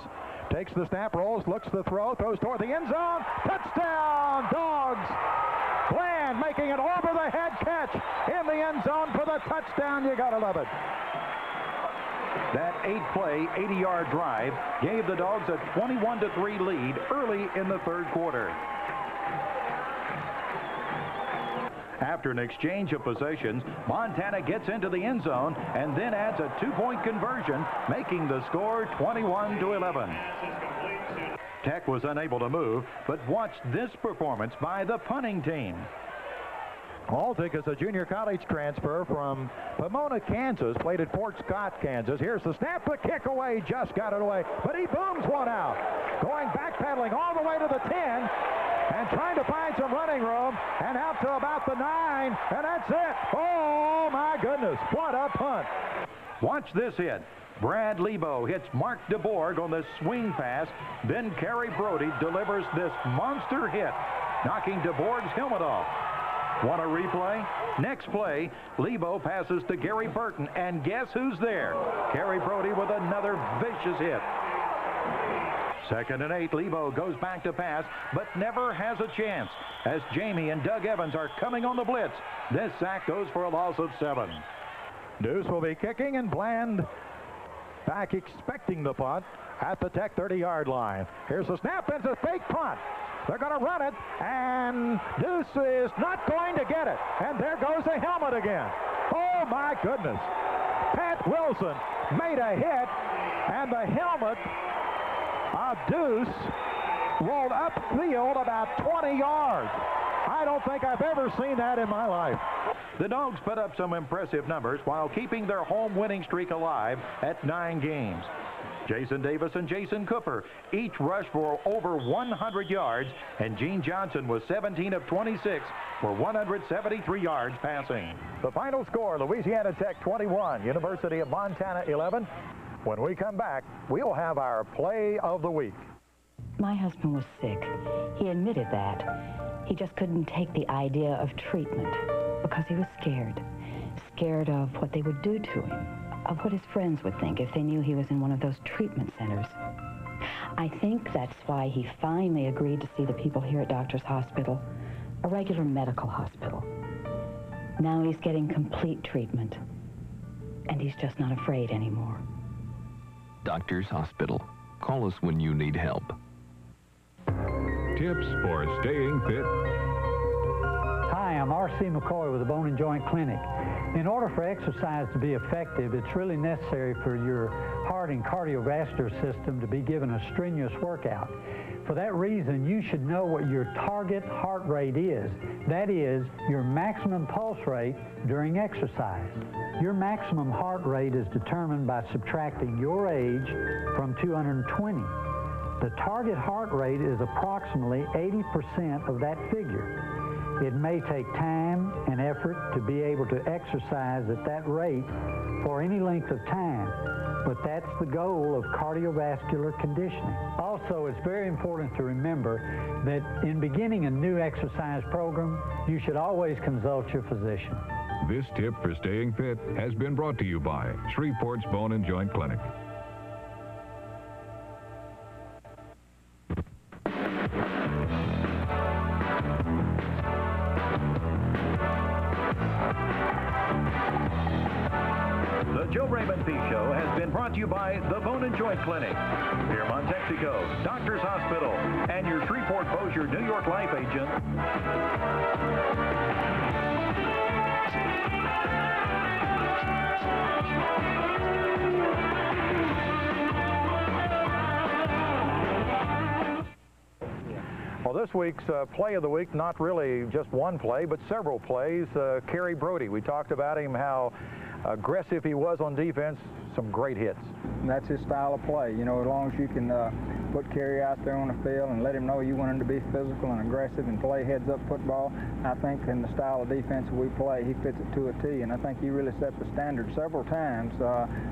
Takes the snap, rolls, looks the throw, throws toward the end zone. Touchdown, Dogs! Bland making an over-the-head catch in the end zone for the touchdown. You gotta love it. That 8-play, 80-yard drive gave the Dogs a 21-3 lead early in the third quarter. After an exchange of possessions, Montana gets into the end zone and then adds a 2-point conversion, making the score 21-11. Tech was unable to move, but watch this performance by the punting team. Aldick is a junior college transfer from Pomona, Kansas, played at Fort Scott, Kansas. Here's the snap, the kick away, just got it away, but he booms one out. Going backpedaling all the way to the 10 and trying to find some running room and out to about the 9, and that's it. Oh, my goodness, what a punt. Watch this hit. Brad Lebo hits Mark DeBorg on the swing pass. Then Kerry Brody delivers this monster hit, knocking DeBorg's helmet off. Want a replay? Next play, Lebo passes to Gary Burton, and guess who's there? Kerry Brody with another vicious hit. 2nd and 8, Lebo goes back to pass, but never has a chance as Jamie and Doug Evans are coming on the blitz. This sack goes for a loss of 7. Deuce will be kicking, and Bland back expecting the punt at the Tech 30-yard line. Here's the snap, and it's a fake punt. They're going to run it, and Deuce is not going to get it. And there goes the helmet again. Oh, my goodness. Pat Wilson made a hit, and the helmet of Deuce rolled upfield about 20 yards. I don't think I've ever seen that in my life. The Dogs put up some impressive numbers while keeping their home winning streak alive at 9 games. Jason Davis and Jason Cooper each rushed for over 100 yards, and Gene Johnson was 17 of 26 for 173 yards passing. The final score, Louisiana Tech 21, University of Montana 11. When we come back, we'll have our play of the week. My husband was sick. He admitted that. He just couldn't take the idea of treatment because he was scared. Scared of what they would do to him, of what his friends would think if they knew he was in one of those treatment centers. I think that's why he finally agreed to see the people here at Doctor's Hospital, a regular medical hospital. Now he's getting complete treatment, and he's just not afraid anymore. Doctor's Hospital. Call us when you need help. Tips for staying fit. Hi, I'm R.C. McCoy with the Bone and Joint Clinic. In order for exercise to be effective, it's really necessary for your heart and cardiovascular system to be given a strenuous workout. For that reason, you should know what your target heart rate is. That is, your maximum pulse rate during exercise. Your maximum heart rate is determined by subtracting your age from 220. The target heart rate is approximately 80% of that figure. It may take time and effort to be able to exercise at that rate for any length of time, but that's the goal of cardiovascular conditioning. Also, it's very important to remember that in beginning a new exercise program, you should always consult your physician. This tip for staying fit has been brought to you by Shreveport's Bone and Joint Clinic. The Joe Raymond Peace Show has been brought to you by the Bone and Joint Clinic, Piermont, Texaco, Doctor's Hospital, and your Shreveport-Bossier, New York Life agent. Well, this week's play of the week, not really just one play, but several plays. Kerry Brody, we talked about him, how aggressive he was on defense, some great hits. And that's his style of play. You know, as long as you can put Kerry out there on the field and let him know you want him to be physical and aggressive and play heads-up football, I think in the style of defense we play, he fits it to a T. And I think he really set the standard several times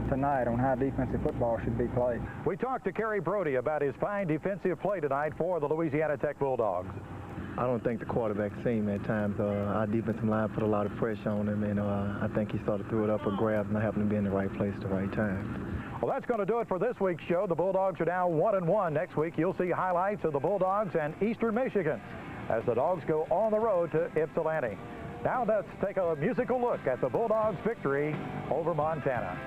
tonight on how defensive football should be played. We talked to Kerry Brody about his fine defensive play tonight for the Louisiana Tech Bulldogs. I don't think the quarterback seen at times. Our defensive line put a lot of pressure on him, and I think he started to throw it up or grab, not happened to be in the right place at the right time. Well, that's going to do it for this week's show. The Bulldogs are now 1-1. Next week, you'll see highlights of the Bulldogs and Eastern Michigan as the Dogs go on the road to Ypsilanti. Now let's take a musical look at the Bulldogs' victory over Montana.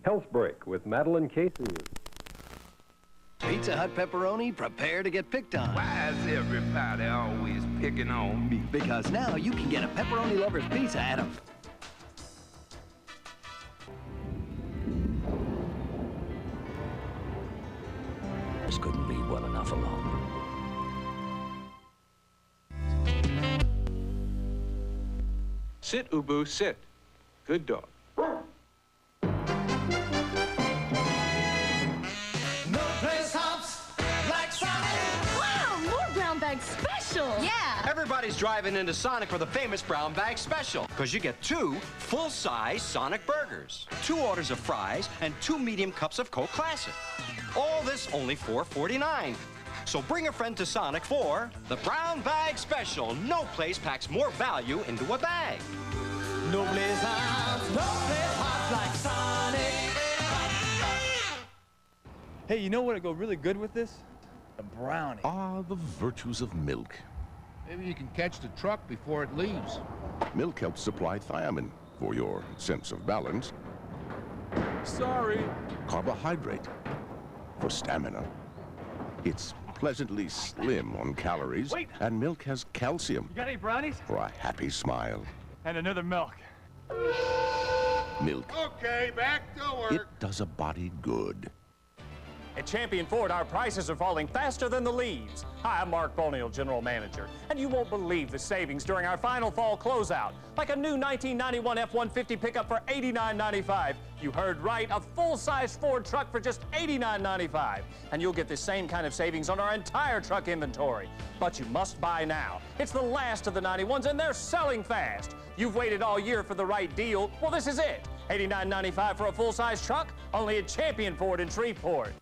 Health Break with Madeline Casey. Pizza Hut pepperoni, prepare to get picked on. Why is everybody always picking on me? Because now you can get a pepperoni lover's pizza at a... This couldn't leave well enough alone. Sit, Ubu, sit. Good dog. No place hops like Sonic. Wow, more brown bag special. Yeah. Everybody's driving into Sonic for the famous brown bag special, because you get 2 full-size Sonic burgers, 2 orders of fries, and 2 medium cups of Coke Classic. All this only $4.49. So bring a friend to Sonic for the brown bag special. No place packs more value into a bag. No place hops like Sonic. Hey, you know what would go really good with this? A brownie. Ah, the virtues of milk. Maybe you can catch the truck before it leaves. Milk helps supply thiamine for your sense of balance. Sorry. Carbohydrate for stamina. It's pleasantly slim on calories. Wait. And milk has calcium You got any brownies? for a happy smile. And another milk. Milk. Okay, back to work. It does a body good. At Champion Ford, our prices are falling faster than the leaves. Hi, I'm Mark Boniel, General Manager, and you won't believe the savings during our final fall closeout. Like a new 1991 F-150 pickup for $89.95. You heard right, a full-size Ford truck for just $89.95. And you'll get the same kind of savings on our entire truck inventory. But you must buy now. It's the last of the 91s, and they're selling fast. You've waited all year for the right deal. Well, this is it. $89.95 for a full-size truck, only at Champion Ford in Shreveport.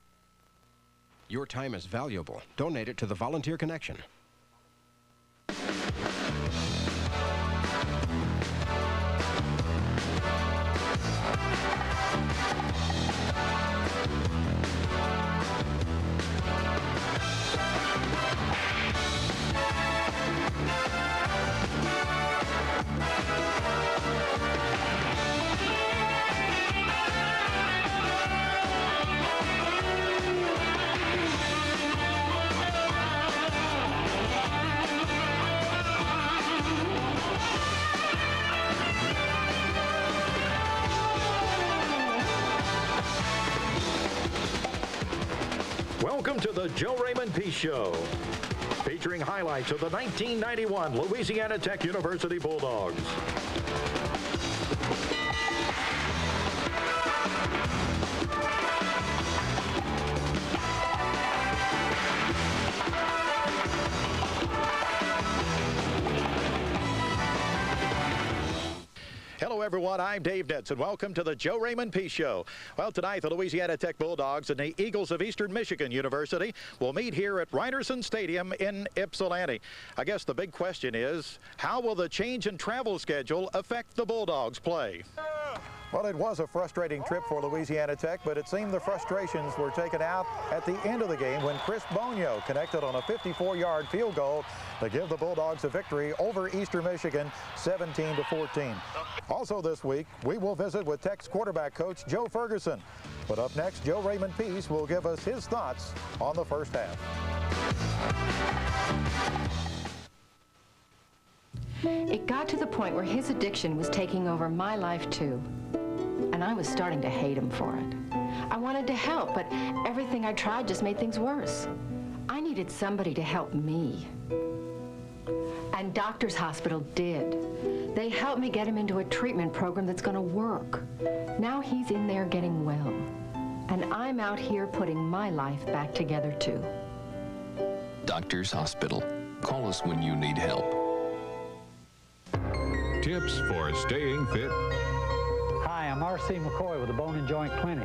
Your time is valuable. Donate it to the Volunteer Connection. Welcome to the Joe Raymond Peace Show, featuring highlights of the 1991 Louisiana Tech University Bulldogs. Hello, everyone. I'm Dave Nitz, and welcome to the Joe Raymond Peace Show. Well, tonight, the Louisiana Tech Bulldogs and the Eagles of Eastern Michigan University will meet here at Rynerson Stadium in Ypsilanti. I guess the big question is, how will the change in travel schedule affect the Bulldogs' play? Well, it was a frustrating trip for Louisiana Tech, but it seemed the frustrations were taken out at the end of the game when Chris Bonio connected on a 54-yard field goal to give the Bulldogs a victory over Eastern Michigan 17-14. Also this week, we will visit with Tech's quarterback coach Joe Ferguson. But up next, Joe Raymond Peace will give us his thoughts on the first half. It got to the point where his addiction was taking over my life too. And I was starting to hate him for it. I wanted to help, but everything I tried just made things worse. I needed somebody to help me. And Doctors Hospital did. They helped me get him into a treatment program that's going to work. Now he's in there getting well. And I'm out here putting my life back together too. Doctors Hospital. Call us when you need help. Tips for staying fit. Hi, I'm R.C. McCoy with the Bone and Joint Clinic.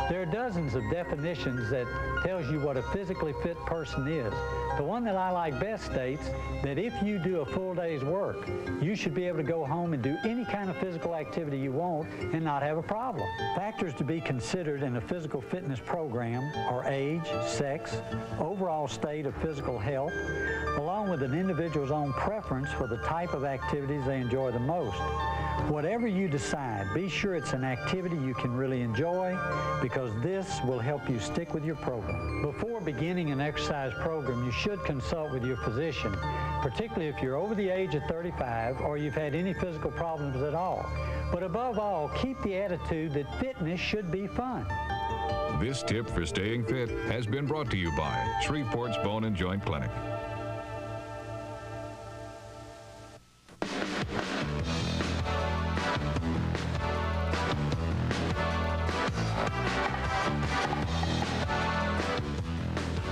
There are dozens of definitions that tells you what a physically fit person is. The one that I like best states that if you do a full day's work, you should be able to go home and do any kind of physical activity you want and not have a problem. Factors to be considered in a physical fitness program are age, sex, overall state of physical health, along with an individual's own preference for the type of activities they enjoy the most. Whatever you decide, be sure it's an activity you can really enjoy, because this will help you stick with your program. Before beginning an exercise program, you should consult with your physician, particularly if you're over the age of 35 or you've had any physical problems at all. But above all, keep the attitude that fitness should be fun. This tip for staying fit has been brought to you by Shreveport's Bone and Joint Clinic.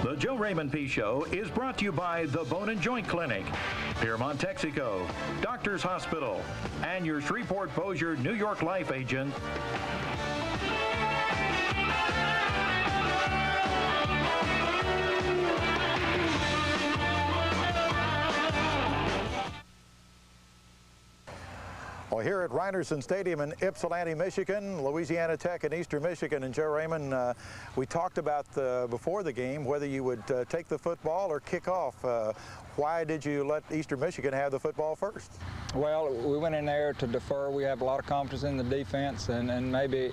The Joe Raymond Peace Show is brought to you by the Bone and Joint Clinic, Piermont, Texaco, Doctors Hospital, and your Shreveport-Bossier New York Life agent. Well, here at Rynerson Stadium in Ypsilanti, Michigan, Louisiana Tech and Eastern Michigan, and Joe Raymond, we talked about before the game whether you would take the football or kick off. Why did you let Eastern Michigan have the football first? Well, we went in there to defer. We have a lot of confidence in the defense, and maybe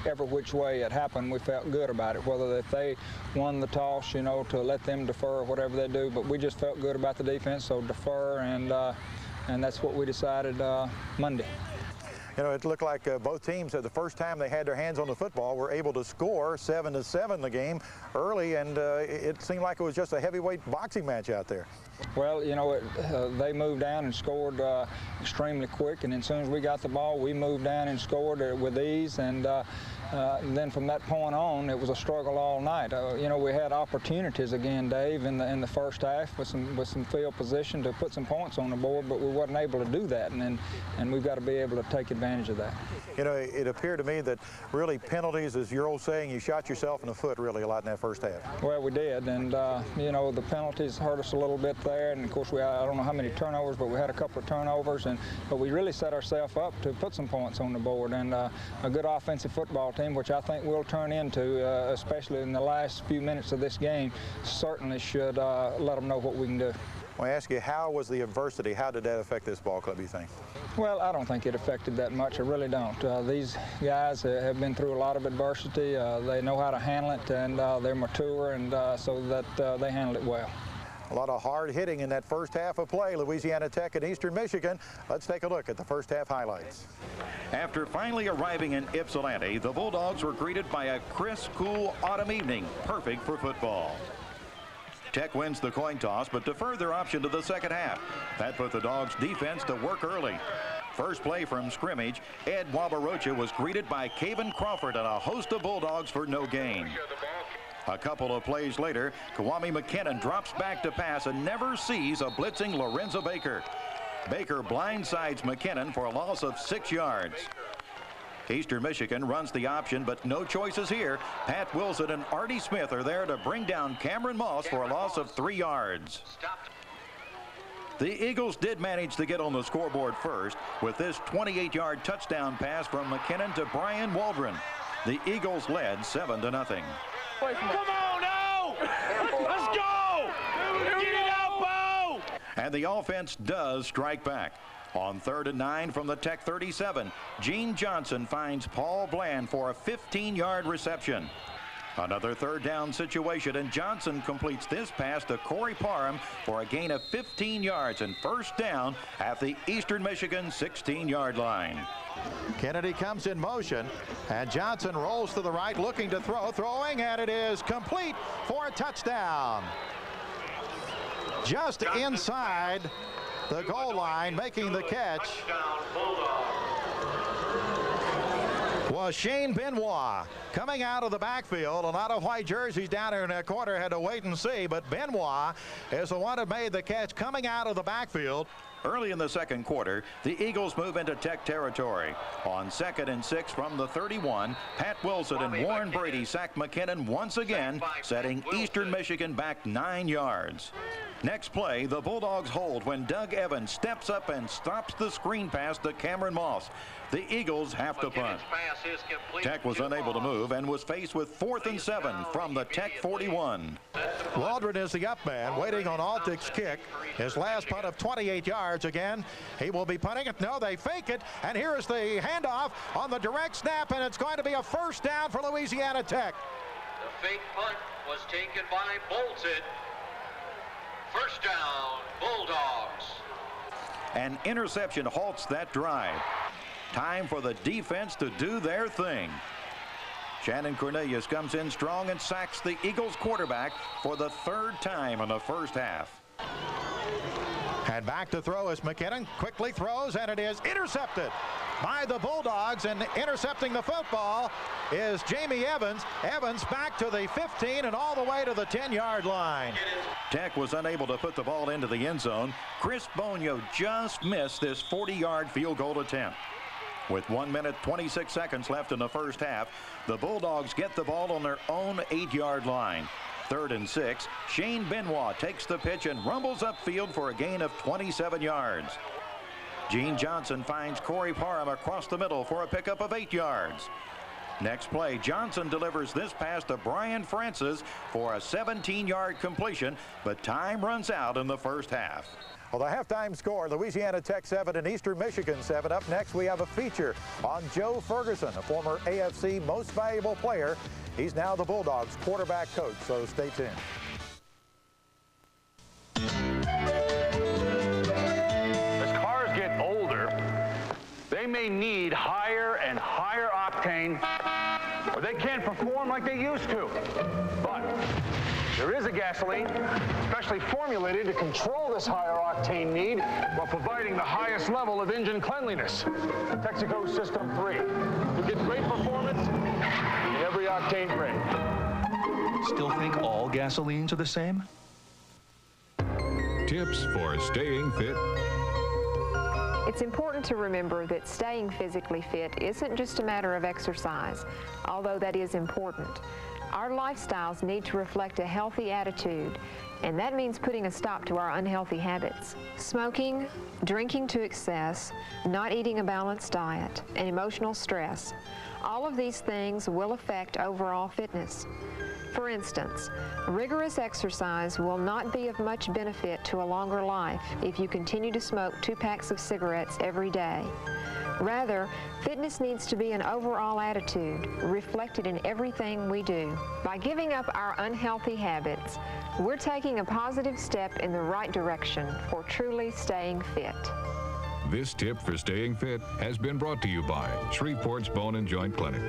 every which way it happened, we felt good about it, whether if they won the toss, you know, to let them defer or whatever they do. But we just felt good about the defense, so defer, and that's what we decided Monday. You know, it looked like both teams, the first time they had their hands on the football, were able to score 7-7 the game early, and it seemed like it was just a heavyweight boxing match out there. Well, you know, they moved down and scored extremely quick, and as soon as we got the ball, we moved down and scored with ease, and then from that point on, it was a struggle all night. You know, we had opportunities again, Dave, in the first half with some field position to put some points on the board, but we wasn't able to do that, and we've got to be able to take advantage of that. You know, it appeared to me that really penalties, as your old saying, you shot yourself in the foot really a lot in that first half. Well, we did, and you know, the penalties hurt us a little bit there, and of course I don't know how many turnovers, but we had a couple of turnovers, but we really set ourselves up to put some points on the board, and a good offensive football team, which I think we'll turn into, especially in the last few minutes of this game, certainly should let them know what we can do. I want to ask you, how was the adversity? How did that affect this ball club, you think? Well, I don't think it affected that much. I really don't. These guys have been through a lot of adversity. They know how to handle it, and they're mature, and so that they handled it well. A lot of hard hitting in that first half of play. Louisiana Tech and Eastern Michigan. Let's take a look at the first half highlights. After finally arriving in Ypsilanti, the Bulldogs were greeted by a crisp, cool autumn evening, perfect for football. Tech wins the coin toss, but deferred their option to the second half. That put the Dogs' defense to work early. First play from scrimmage, Ed Wabarocha was greeted by Caven Crawford and a host of Bulldogs for no gain. A couple of plays later, Kwame McKinnon drops back to pass and never sees a blitzing Lorenzo Baker. Baker blindsides McKinnon for a loss of 6 yards. Eastern Michigan runs the option, but no choices here. Pat Wilson and Artie Smith are there to bring down Cameron Moss for a loss of 3 yards. The Eagles did manage to get on the scoreboard first with this 28-yard touchdown pass from McKinnon to Brian Waldron. The Eagles led 7-0. Come on, no! Let's go! Get it out, Bo! And the offense does strike back. On 3rd and 9 from the Tech 37, Gene Johnson finds Paul Bland for a 15-yard reception. Another third down situation, and Johnson completes this pass to Corey Parham for a gain of 15 yards and first down at the Eastern Michigan 16-yard line. Kennedy comes in motion, and Johnson rolls to the right looking to throw, throwing, and it is complete for a touchdown. Just inside the goal line, making the catch was Shane Benoit. Coming out of the backfield. A lot of white jerseys down here in that corner had to wait and see, but Benoit is the one that made the catch coming out of the backfield. Early in the second quarter, the Eagles move into Tech territory. On 2nd and 6 from the 31, Pat Wilson and Warren Brady sack McKinnon once again, setting Eastern Michigan back 9 yards. Next play, the Bulldogs hold when Doug Evans steps up and stops the screen pass to Cameron Moss. The Eagles have to punt. Tech was unable to move and was faced with 4th and 7 from the Tech 41. Waldron is the up man, waiting on Altick's kick. His last punt of 28 yards again. He will be punting it. No, they fake it. And here is the handoff on the direct snap, and it's going to be a first down for Louisiana Tech. The fake punt was taken by Bolton. First down, Bulldogs. An interception halts that drive. Time for the defense to do their thing. Shannon Cornelius comes in strong and sacks the Eagles quarterback for the 3rd time in the first half. And back to throw as McKinnon quickly throws, and it is intercepted by the Bulldogs, and intercepting the football is Jamie Evans. Evans back to the 15 and all the way to the 10-yard line. Tech was unable to put the ball into the end zone. Chris Bonio just missed this 40-yard field goal attempt. With 1 minute 26 seconds left in the first half, the Bulldogs get the ball on their own 8-yard line. 3rd and 6, Shane Benoit takes the pitch and rumbles upfield for a gain of 27 yards. Gene Johnson finds Corey Parham across the middle for a pickup of 8 yards. Next play, Johnson delivers this pass to Brian Francis for a 17-yard completion, but time runs out in the first half. Well, the halftime score, Louisiana Tech 7 and Eastern Michigan 7. Up next, we have a feature on Joe Ferguson, a former AFC Most Valuable Player. He's now the Bulldogs quarterback coach, so stay tuned. As cars get older, they may need higher and higher octane, or they can't perform like they used to. But there is a gasoline specially formulated to control this higher octane need while providing the highest level of engine cleanliness. Texaco System 3. You get great performance in every octane grade. Still think all gasolines are the same? Tips for staying fit. It's important to remember that staying physically fit isn't just a matter of exercise, although that is important. Our lifestyles need to reflect a healthy attitude, and that means putting a stop to our unhealthy habits. Smoking, drinking to excess, not eating a balanced diet, and emotional stress All of these things will affect overall fitness. For instance, rigorous exercise will not be of much benefit to a longer life if you continue to smoke 2 packs of cigarettes every day. Rather, fitness needs to be an overall attitude, reflected in everything we do. By giving up our unhealthy habits, we're taking a positive step in the right direction for truly staying fit. This tip for staying fit has been brought to you by Shreveport's Bone and Joint Clinic.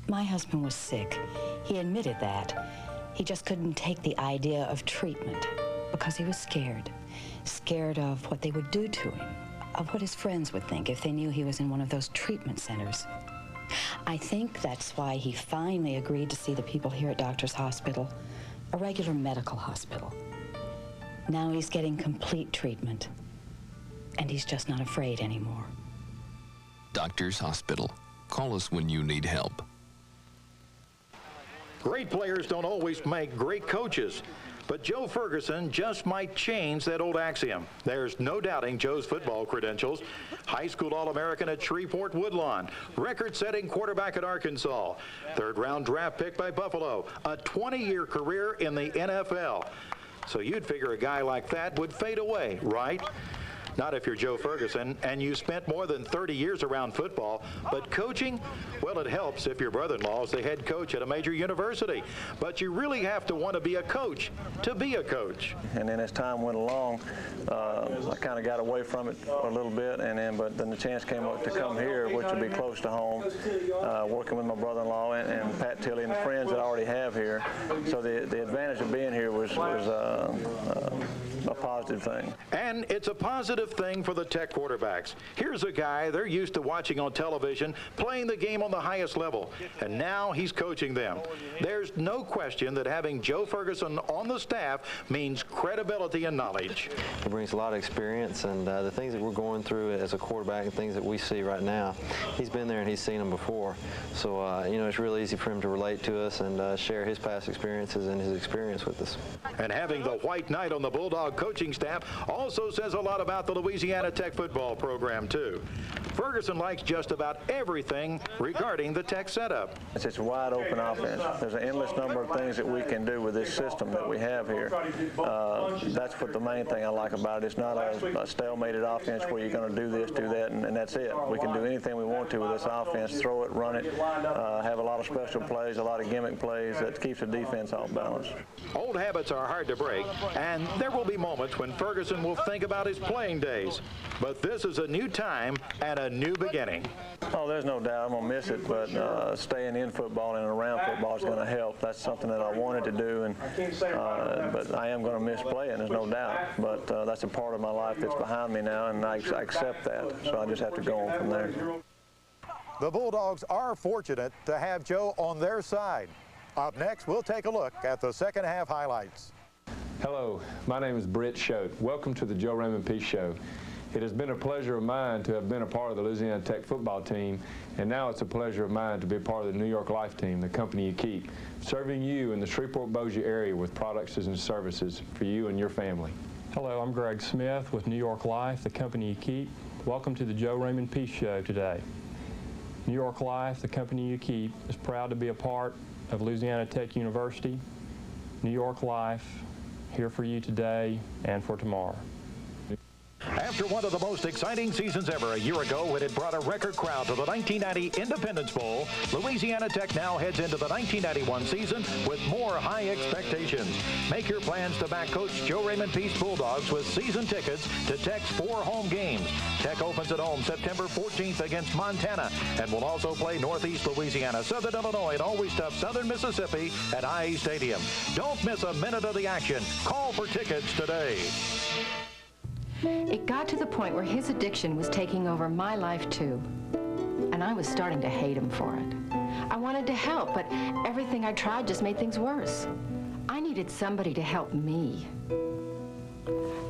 My husband was sick. He admitted that. He just couldn't take the idea of treatment because he was scared. Scared of what they would do to him, of what his friends would think if they knew he was in one of those treatment centers. I think that's why he finally agreed to see the people here at Doctor's Hospital, a regular medical hospital. Now he's getting complete treatment, and he's just not afraid anymore. Doctor's Hospital. Call us when you need help. Great players don't always make great coaches, but Joe Ferguson just might change that old axiom. There's no doubting Joe's football credentials. High school All-American at Shreveport Woodlawn, record-setting quarterback at Arkansas, third-round draft pick by Buffalo, a 20-year career in the NFL. So you'd figure a guy like that would fade away, right? Not if you're Joe Ferguson and you spent more than 30 years around football. But coaching, well, it helps if your brother-in-law is the head coach at a major university. But you really have to want to be a coach to be a coach. And then as time went along, I kind of got away from it a little bit, but then the chance came up to come here, which would be close to home, working with my brother-in-law and Pat Tilley and the friends that I already have here. So the advantage of being here was a positive thing. And it's a positive thing for the Tech quarterbacks. Here's a guy they're used to watching on television, playing the game on the highest level, and now he's coaching them. There's no question that having Joe Ferguson on the staff means credibility and knowledge. He brings a lot of experience, and the things that we're going through as a quarterback and things that we see right now, he's been there and he's seen them before. So, it's really easy for him to relate to us and share his past experiences and his experience with us. And having the White Knight on the Bulldog coaching staff also says a lot about the Louisiana Tech football program, too. Ferguson likes just about everything regarding the Tech setup. It's a wide open offense. There's an endless number of things that we can do with this system that we have here. That's what the main thing I like about it. It's not a stalemated offense where you're going to do this, do that, and that's it. We can do anything we want to with this offense, throw it, run it, have a lot of special plays, a lot of gimmick plays that keeps the defense off balance. Old habits are hard to break, and there will be moments when Ferguson will think about his playing days. But this is a new time and a new beginning. Oh, there's no doubt I'm going to miss it, but staying in football and around football is going to help. That's something that I wanted to do, but I am going to miss playing, there's no doubt. But that's a part of my life that's behind me now, and I accept that, so I just have to go on from there. The Bulldogs are fortunate to have Joe on their side. Up next, we'll take a look at the second half highlights. Hello, my name is Britt Schote. Welcome to the Joe Raymond Peace Show. It has been a pleasure of mine to have been a part of the Louisiana Tech football team, and now it's a pleasure of mine to be a part of the New York Life team, the company you keep, serving you in the Shreveport-Bossier area with products and services for you and your family. Hello, I'm Greg Smith with New York Life, the company you keep. Welcome to the Joe Raymond Peace Show today. New York Life, the company you keep, is proud to be a part of Louisiana Tech University. New York Life, here for you today and for tomorrow. After one of the most exciting seasons ever a year ago when it brought a record crowd to the 1990 Independence Bowl, Louisiana Tech now heads into the 1991 season with more high expectations. Make your plans to back Coach Joe Raymond Peace Bulldogs with season tickets to Tech's 4 home games. Tech opens at home September 14th against Montana and will also play Northeast Louisiana, Southern Illinois, and always tough Southern Mississippi at IE Stadium. Don't miss a minute of the action. Call for tickets today. It got to the point where his addiction was taking over my life, too. And I was starting to hate him for it. I wanted to help, but everything I tried just made things worse. I needed somebody to help me.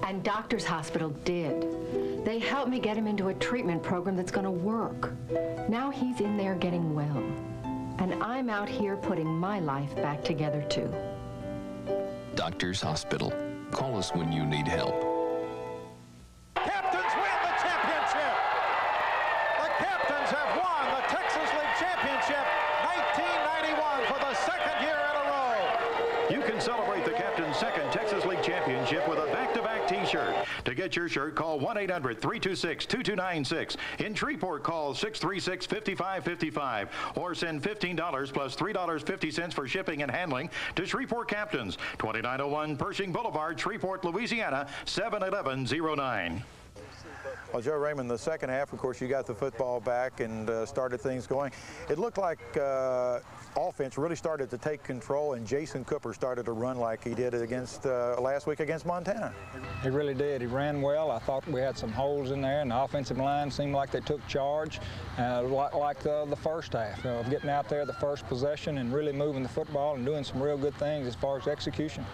And Doctor's Hospital did. They helped me get him into a treatment program that's going to work. Now he's in there getting well. And I'm out here putting my life back together, too. Doctor's Hospital. Call us when you need help. Bulldogs have won the Texas League Championship 1991 for the second year in a row. You can celebrate the captain's second Texas League Championship with a back-to-back t-shirt. To get your shirt, call 1-800-326-2296. In Shreveport, call 636-5555 or send $15 plus $3.50 for shipping and handling to Shreveport Captains, 2901 Pershing Boulevard, Shreveport, Louisiana, 71109. Well, Joe Raymond, the second half, of course, you got the football back and started things going. It looked like offense really started to take control, and Jason Cooper started to run like he did against last week against Montana. He really did. He ran well. I thought we had some holes in there, and the offensive line seemed like they took charge, like the first half, of getting out there the first possession and really moving the football and doing some real good things as far as execution.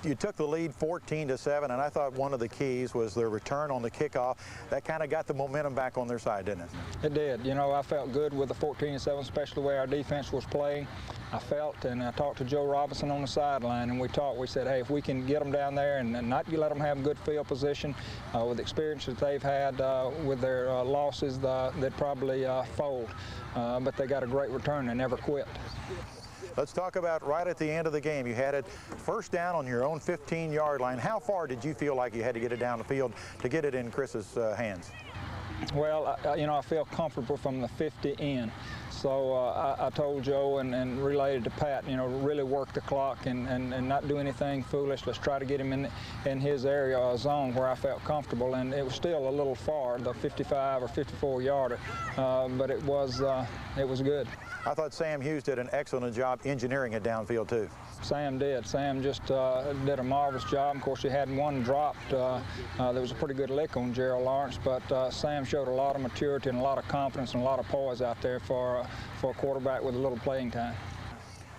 You took the lead 14-7, and I thought one of the keys was their return on the kickoff. That kind of got the momentum back on their side, didn't it? It did. You know, I felt good with the 14-7, especially the way our defense was playing. I felt, and I talked to Joe Robinson on the sideline, and we talked. We said, hey, if we can get them down there and not let them have good field position, with the experience that they've had with their losses, they'd probably fold. But they got a great return. They never quit. Let's talk about right at the end of the game. You had it first down on your own 15-yard line. How far did you feel like you had to get it down the field to get it in Chris's hands? Well, you know, I feel comfortable from the 50 in. So I told Joe and relayed to Pat, you know, really work the clock and not do anything foolish. Let's try to get him in his area zone where I felt comfortable. And it was still a little far, the 55 or 54-yarder, but it was good. I thought Sam Hughes did an excellent job engineering it downfield, too. Sam did. Sam just did a marvelous job. Of course, he had one dropped. There was a pretty good lick on Gerald Lawrence, but Sam showed a lot of maturity and a lot of confidence and a lot of poise out there for a quarterback with a little playing time.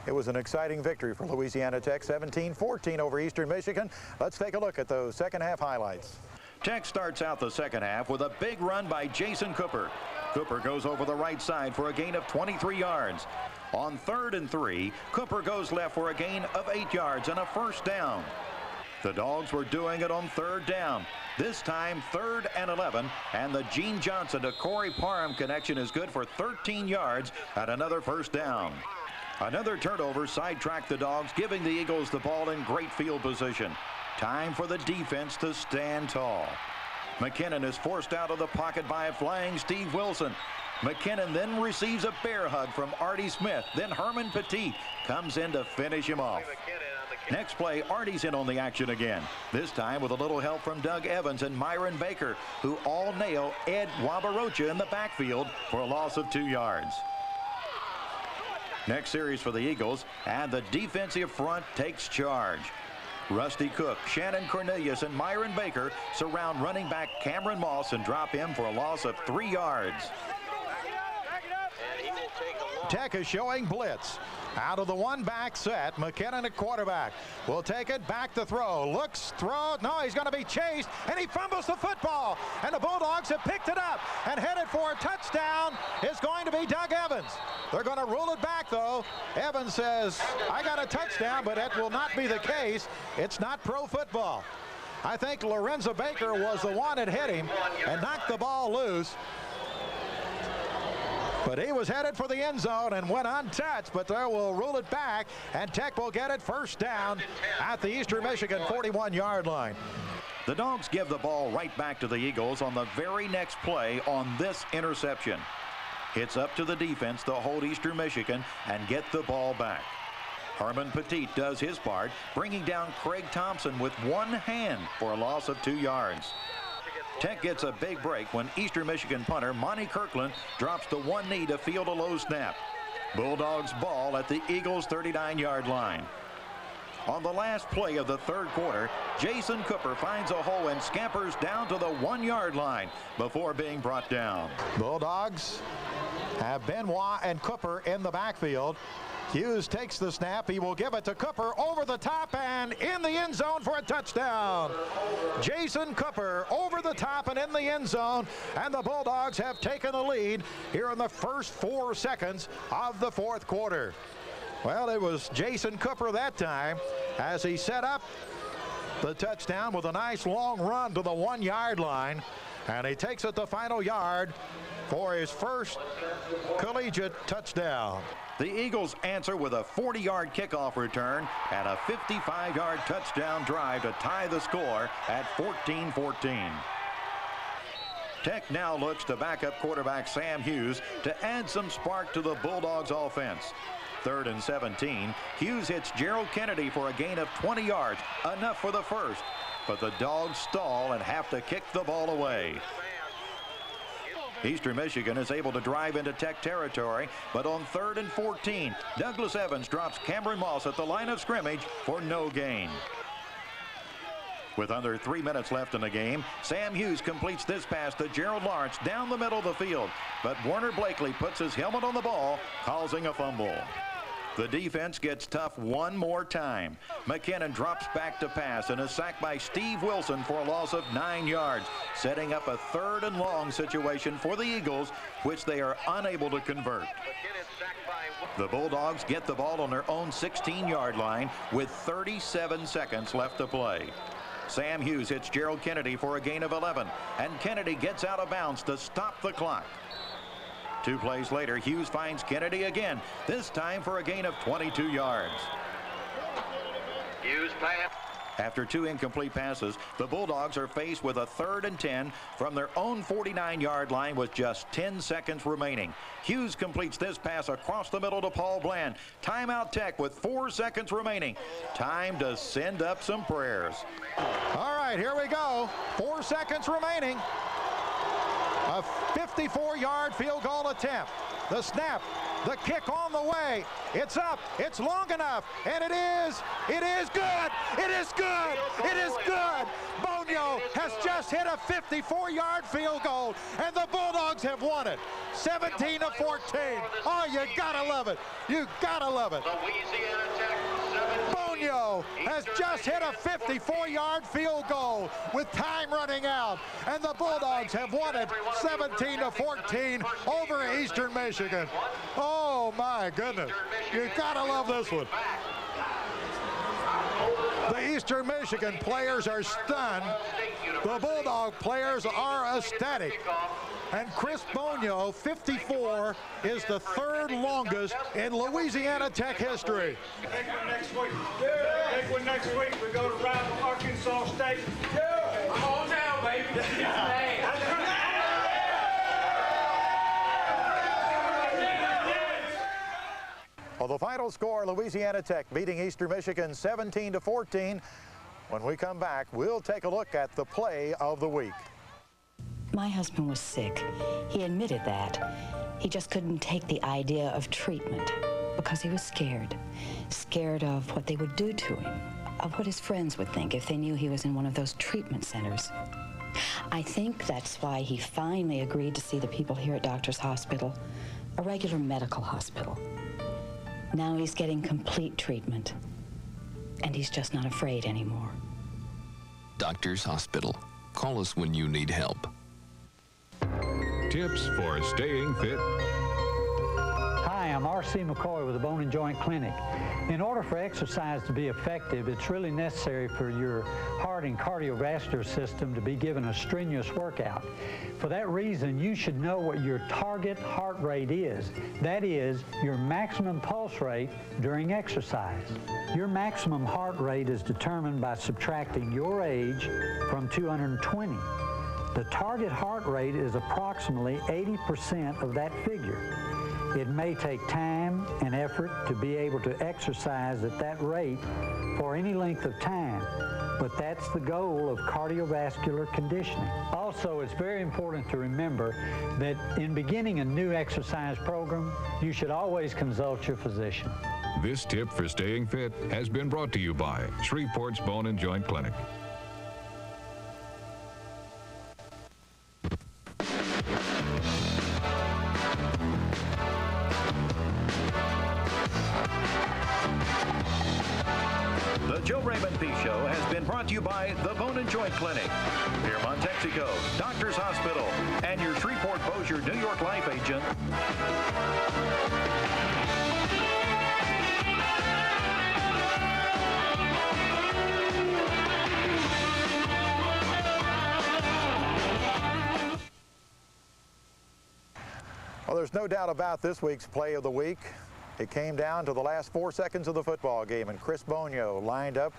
It was an exciting victory for Louisiana Tech, 17-14 over Eastern Michigan. Let's take a look at those second half highlights. Tech starts out the second half with a big run by Jason Cooper. Cooper goes over the right side for a gain of 23 yards. On 3rd and 3, Cooper goes left for a gain of 8 yards and a first down. The Dogs were doing it on 3rd down. This time 3rd and 11, and the Gene Johnson to Corey Parham connection is good for 13 yards and another first down. Another turnover sidetracked the Dogs, giving the Eagles the ball in great field position. Time for the defense to stand tall. McKinnon is forced out of the pocket by a flying Steve Wilson. McKinnon then receives a bear hug from Artie Smith. Then Herman Petit comes in to finish him off. Next play, Artie's in on the action again. This time with a little help from Doug Evans and Myron Baker, who all nail Ed Wabarocha in the backfield for a loss of 2 yards. Next series for the Eagles, and the defensive front takes charge. Rusty Cook, Shannon Cornelius, and Myron Baker surround running back Cameron Moss and drop him for a loss of 3 yards. Tech is showing blitz. Out of the one-back set, McKinnon at quarterback. Will take it, back to throw. Looks, throws, no, he's going to be chased, and he fumbles the football. And the Bulldogs have picked it up, and headed for a touchdown is going to be Doug Evans. They're going to rule it back, though. Evans says, I got a touchdown, but that will not be the case. It's not pro football. I think Lorenzo Baker was the one that hit him and knocked the ball loose. But he was headed for the end zone and went untouched, but they will rule it back, and Tech will get it first down at the Eastern Michigan 41-yard line. The Dogs give the ball right back to the Eagles on the very next play on this interception. It's up to the defense to hold Eastern Michigan and get the ball back. Herman Petit does his part, bringing down Craig Thompson with one hand for a loss of 2 yards. Tech gets a big break when Eastern Michigan punter Monty Kirkland drops to one knee to field a low snap. Bulldogs ball at the Eagles' 39-yard line. On the last play of the third quarter, Jason Cooper finds a hole and scampers down to the 1-yard line before being brought down. Bulldogs have Benoit and Cooper in the backfield. Hughes takes the snap. He will give it to Cooper over the top and in the end zone for a touchdown. Jason Cooper over the top and in the end zone, and the Bulldogs have taken the lead here in the first 4 seconds of the fourth quarter. Well, it was Jason Cooper that time as he set up the touchdown with a nice long run to the 1-yard line. And he takes it the final yard for his first collegiate touchdown. The Eagles answer with a 40-yard kickoff return and a 55-yard touchdown drive to tie the score at 14-14. Tech now looks to backup quarterback Sam Hughes to add some spark to the Bulldogs offense. 3rd and 17. Hughes hits Gerald Kennedy for a gain of 20 yards, enough for the first. But the Dogs stall and have to kick the ball away. Eastern Michigan is able to drive into Tech territory, but on 3rd and 14, Douglas Evans drops Cameron Moss at the line of scrimmage for no gain. With under 3 minutes left in the game, Sam Hughes completes this pass to Gerald Lawrence down the middle of the field, but Warner Blakely puts his helmet on the ball, causing a fumble. The defense gets tough one more time. McKinnon drops back to pass and is sacked by Steve Wilson for a loss of 9 yards, setting up a 3rd and long situation for the Eagles, which they are unable to convert. The Bulldogs get the ball on their own 16-yard line with 37 seconds left to play. Sam Hughes hits Gerald Kennedy for a gain of 11, and Kennedy gets out of bounds to stop the clock. 2 plays later, Hughes finds Kennedy again, this time for a gain of 22 yards. Hughes pass. After 2 incomplete passes, the Bulldogs are faced with a 3rd and 10 from their own 49-yard line with just 10 seconds remaining. Hughes completes this pass across the middle to Paul Bland. Timeout Tech with 4 seconds remaining. Time to send up some prayers. All right, here we go. 4 seconds remaining. A 54-yard field goal attempt. The snap, the kick on the way. It's up, it's long enough, and it is good. It is good. It is good. Bonio has just hit a 54-yard field goal, and the Bulldogs have won it. 17-14. Oh, you gotta love it. You gotta love it. Louisiana Tech. Bonio has just hit a 54-yard field goal with time running out, and the Bulldogs have won it 17-14 over Eastern Michigan. Oh my goodness, you gotta love this one. The Eastern Michigan players are stunned. The Bulldog players are ecstatic. And Chris Bonio, 54, is the 3rd longest in Louisiana Tech history. Take one next week. Take one next week. We go to rival Arkansas State. Come on down, baby. Well, the final score, Louisiana Tech beating Eastern Michigan 17-14. When we come back, we'll take a look at the play of the week. My husband was sick. He admitted that. He just couldn't take the idea of treatment because he was scared. Scared of what they would do to him, of what his friends would think if they knew he was in one of those treatment centers. I think that's why he finally agreed to see the people here at Doctor's Hospital, a regular medical hospital. Now he's getting complete treatment, and he's just not afraid anymore. Doctor's Hospital. Call us when you need help. Tips for staying fit. Hi, I'm R.C. McCoy with the Bone and Joint Clinic. In order for exercise to be effective, it's really necessary for your heart and cardiovascular system to be given a strenuous workout. For that reason, you should know what your target heart rate is. That is, your maximum pulse rate during exercise. Your maximum heart rate is determined by subtracting your age from 220. The target heart rate is approximately 80% of that figure. It may take time and effort to be able to exercise at that rate for any length of time, but that's the goal of cardiovascular conditioning. Also, it's very important to remember that in beginning a new exercise program, you should always consult your physician. This tip for staying fit has been brought to you by Shreveport's Bone and Joint Clinic. The Joe Raymond Peace Show has been brought to you by the Bone and Joint Clinic, Piermont, Texaco, Doctor's Hospital, and your Shreveport-Bossier, New York Life agent. Well, there's no doubt about this week's play of the week. It came down to the last 4 seconds of the football game, and Chris Bonio lined up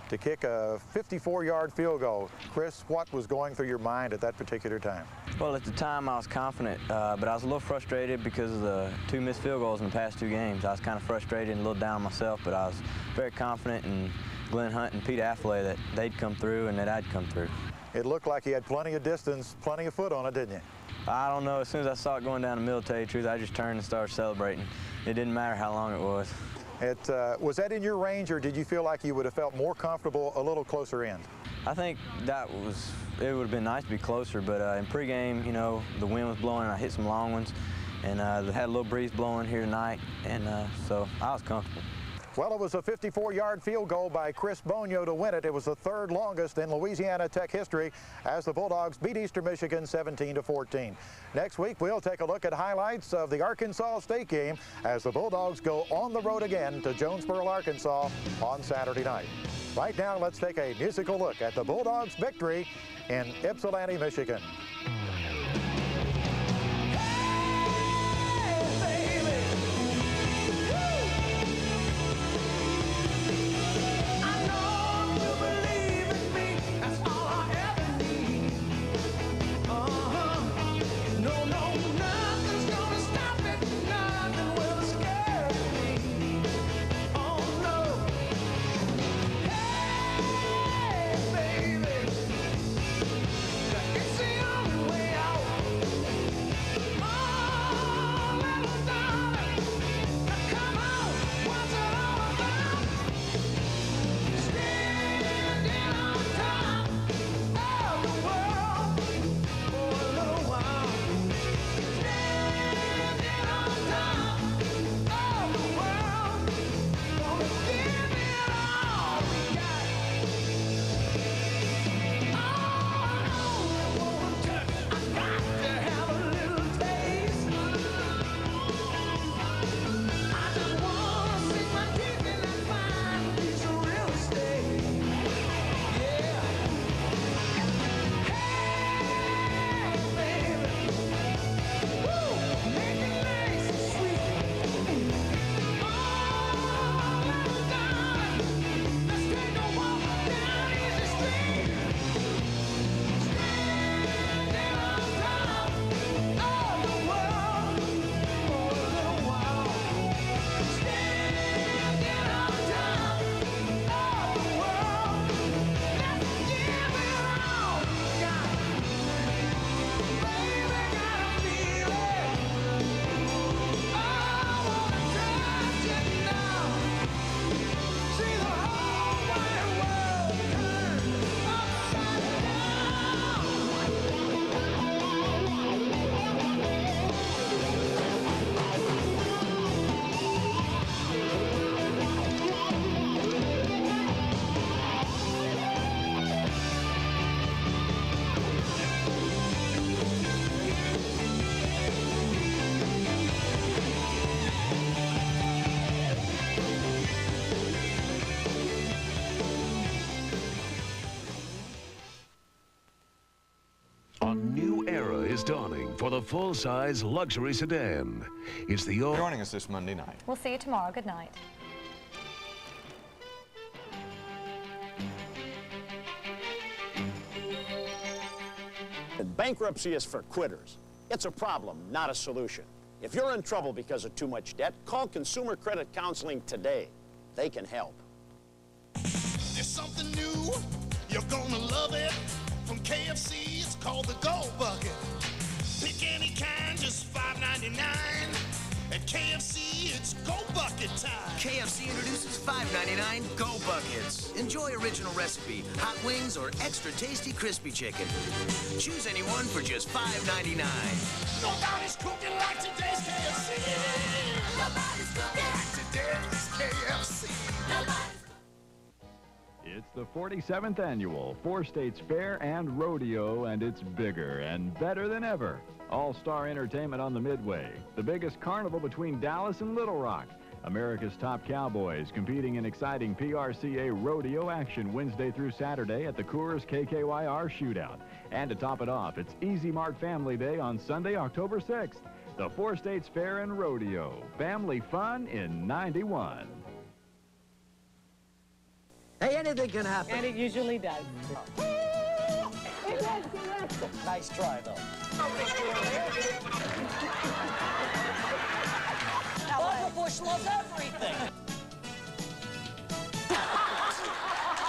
to kick a 54-yard field goal. Chris, what was going through your mind at that particular time? Well, at the time I was confident, but I was a little frustrated because of the 2 missed field goals in the past 2 games. I was kind of frustrated and a little down on myself, but I was very confident in Glenn Hunt and Pete Affley that they'd come through and that I'd come through. It looked like he had plenty of distance, plenty of foot on it, didn't you? I don't know. As soon as I saw it going down the middle, to tell you the truth, I just turned and started celebrating. It didn't matter how long it was. Was that in your range, or did you feel like you would have felt more comfortable a little closer in? I think it would have been nice to be closer, but in pregame, you know, the wind was blowing and I hit some long ones, and they had a little breeze blowing here tonight, and so I was comfortable. Well, it was a 54-yard field goal by Chris Bonio to win it. It was the 3rd longest in Louisiana Tech history as the Bulldogs beat Eastern Michigan 17-14. Next week, we'll take a look at highlights of the Arkansas State game as the Bulldogs go on the road again to Jonesboro, Arkansas on Saturday night. Right now, let's take a musical look at the Bulldogs' victory in Ypsilanti, Michigan. Dawning for the full-size luxury sedan. It's the joining us this Monday night. We'll see you tomorrow. Good night. Bankruptcy is for quitters. It's a problem, not a solution. If you're in trouble because of too much debt, call Consumer Credit Counseling today. They can help. There's something new, you're gonna love it. From KFC, it's called the Gold Bucket. Pick any kind, just $5.99. At KFC, it's Go Bucket time. KFC introduces $5.99 Go Buckets. Enjoy original recipe, hot wings, or extra tasty crispy chicken. Choose any one for just $5.99. Nobody's cooking like today's KFC. Nobody's cooking like today's KFC. It's the 47th annual Four States Fair and Rodeo, and it's bigger and better than ever. All-star entertainment on the Midway, the biggest carnival between Dallas and Little Rock. America's top cowboys competing in exciting PRCA rodeo action Wednesday through Saturday at the Coors KKYR Shootout. And to top it off, it's Easy Mart Family Day on Sunday, October 6th. The Four States Fair and Rodeo. Family fun in 91. Hey, anything can happen. And it usually does. Nice try, though. Barbara Bush loves everything.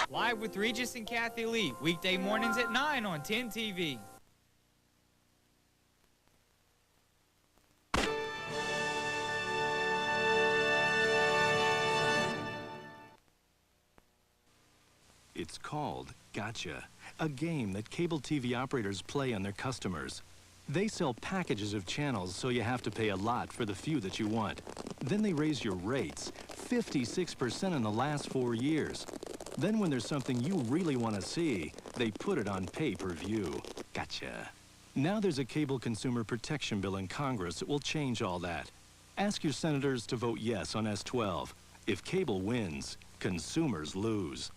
Live with Regis and Kathy Lee, weekday mornings at 9 on 10 TV. It's called Gotcha, a game that cable TV operators play on their customers. They sell packages of channels, so you have to pay a lot for the few that you want. Then they raise your rates, 56% in the last 4 years. Then when there's something you really want to see, they put it on pay-per-view. Gotcha. Now there's a cable consumer protection bill in Congress that will change all that. Ask your senators to vote yes on S12. If cable wins, consumers lose.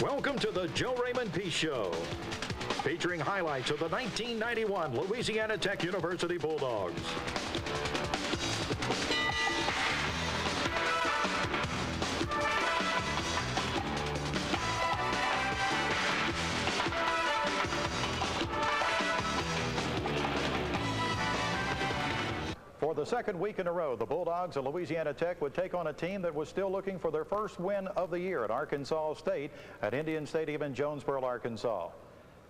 Welcome to the Joe Raymond Peace Show, featuring highlights of the 1991 Louisiana Tech University Bulldogs. For the second week in a row, the Bulldogs of Louisiana Tech would take on a team that was still looking for their first win of the year at Arkansas State at Indian Stadium in Jonesboro, Arkansas.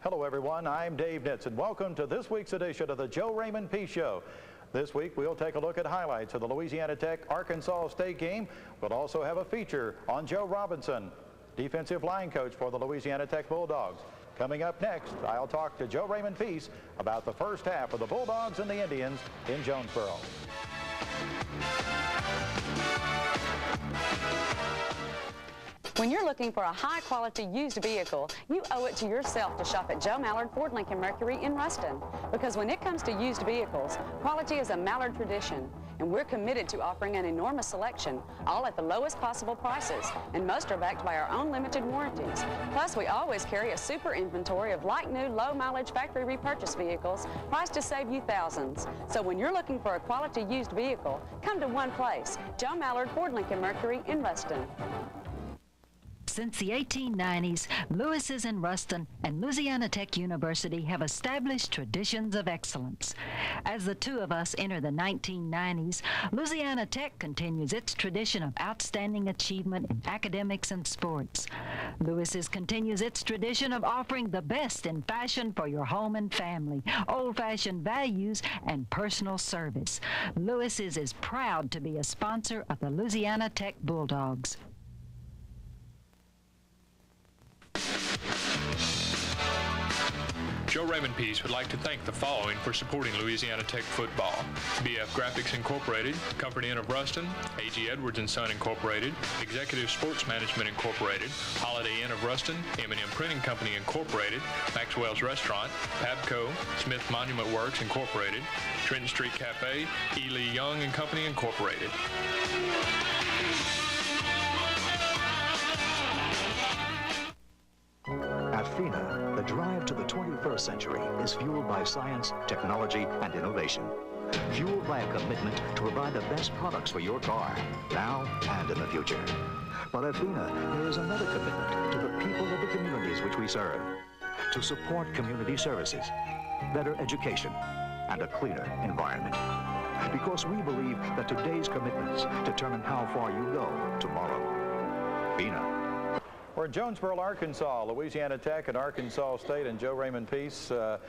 Hello, everyone. I'm Dave Nitz, and welcome to this week's edition of the Joe Raymond Peace Show. This week, we'll take a look at highlights of the Louisiana Tech-Arkansas State game. We'll also have a feature on Joe Robinson, defensive line coach for the Louisiana Tech Bulldogs. Coming up next, I'll talk to Joe Raymond Peace about the first half of the Bulldogs and the Indians in Jonesboro. When you're looking for a high-quality used vehicle, you owe it to yourself to shop at Joe Mallard Ford Lincoln Mercury in Ruston. Because when it comes to used vehicles, quality is a Mallard tradition, and we're committed to offering an enormous selection, all at the lowest possible prices, and most are backed by our own limited warranties. Plus, we always carry a super inventory of like-new, low-mileage factory repurchase vehicles priced to save you thousands. So when you're looking for a quality used vehicle, come to one place, Joe Mallard Ford Lincoln Mercury in Ruston. Since the 1890s, Lewis's in Ruston and Louisiana Tech University have established traditions of excellence. As the two of us enter the 1990s, Louisiana Tech continues its tradition of outstanding achievement in academics and sports. Lewis's continues its tradition of offering the best in fashion for your home and family, old-fashioned values, and personal service. Lewis's is proud to be a sponsor of the Louisiana Tech Bulldogs. Joe Raymond Peace would like to thank the following for supporting Louisiana Tech football: BF Graphics Incorporated, Company Inn of Ruston, A.G. Edwards & Son Incorporated, Executive Sports Management Incorporated, Holiday Inn of Ruston, M&M Printing Company Incorporated, Maxwell's Restaurant, Pabco, Smith Monument Works Incorporated, Trenton Street Cafe, E. Lee Young & Company Incorporated. At FINA, the drive to the 21st century is fueled by science, technology, and innovation. Fueled by a commitment to provide the best products for your car, now and in the future. But at FINA, there is another commitment to the people of the communities which we serve. To support community services, better education, and a cleaner environment. Because we believe that today's commitments determine how far you go tomorrow. FINA. We're in Jonesboro, Arkansas, Louisiana Tech and Arkansas State, and Joe Raymond Peace. A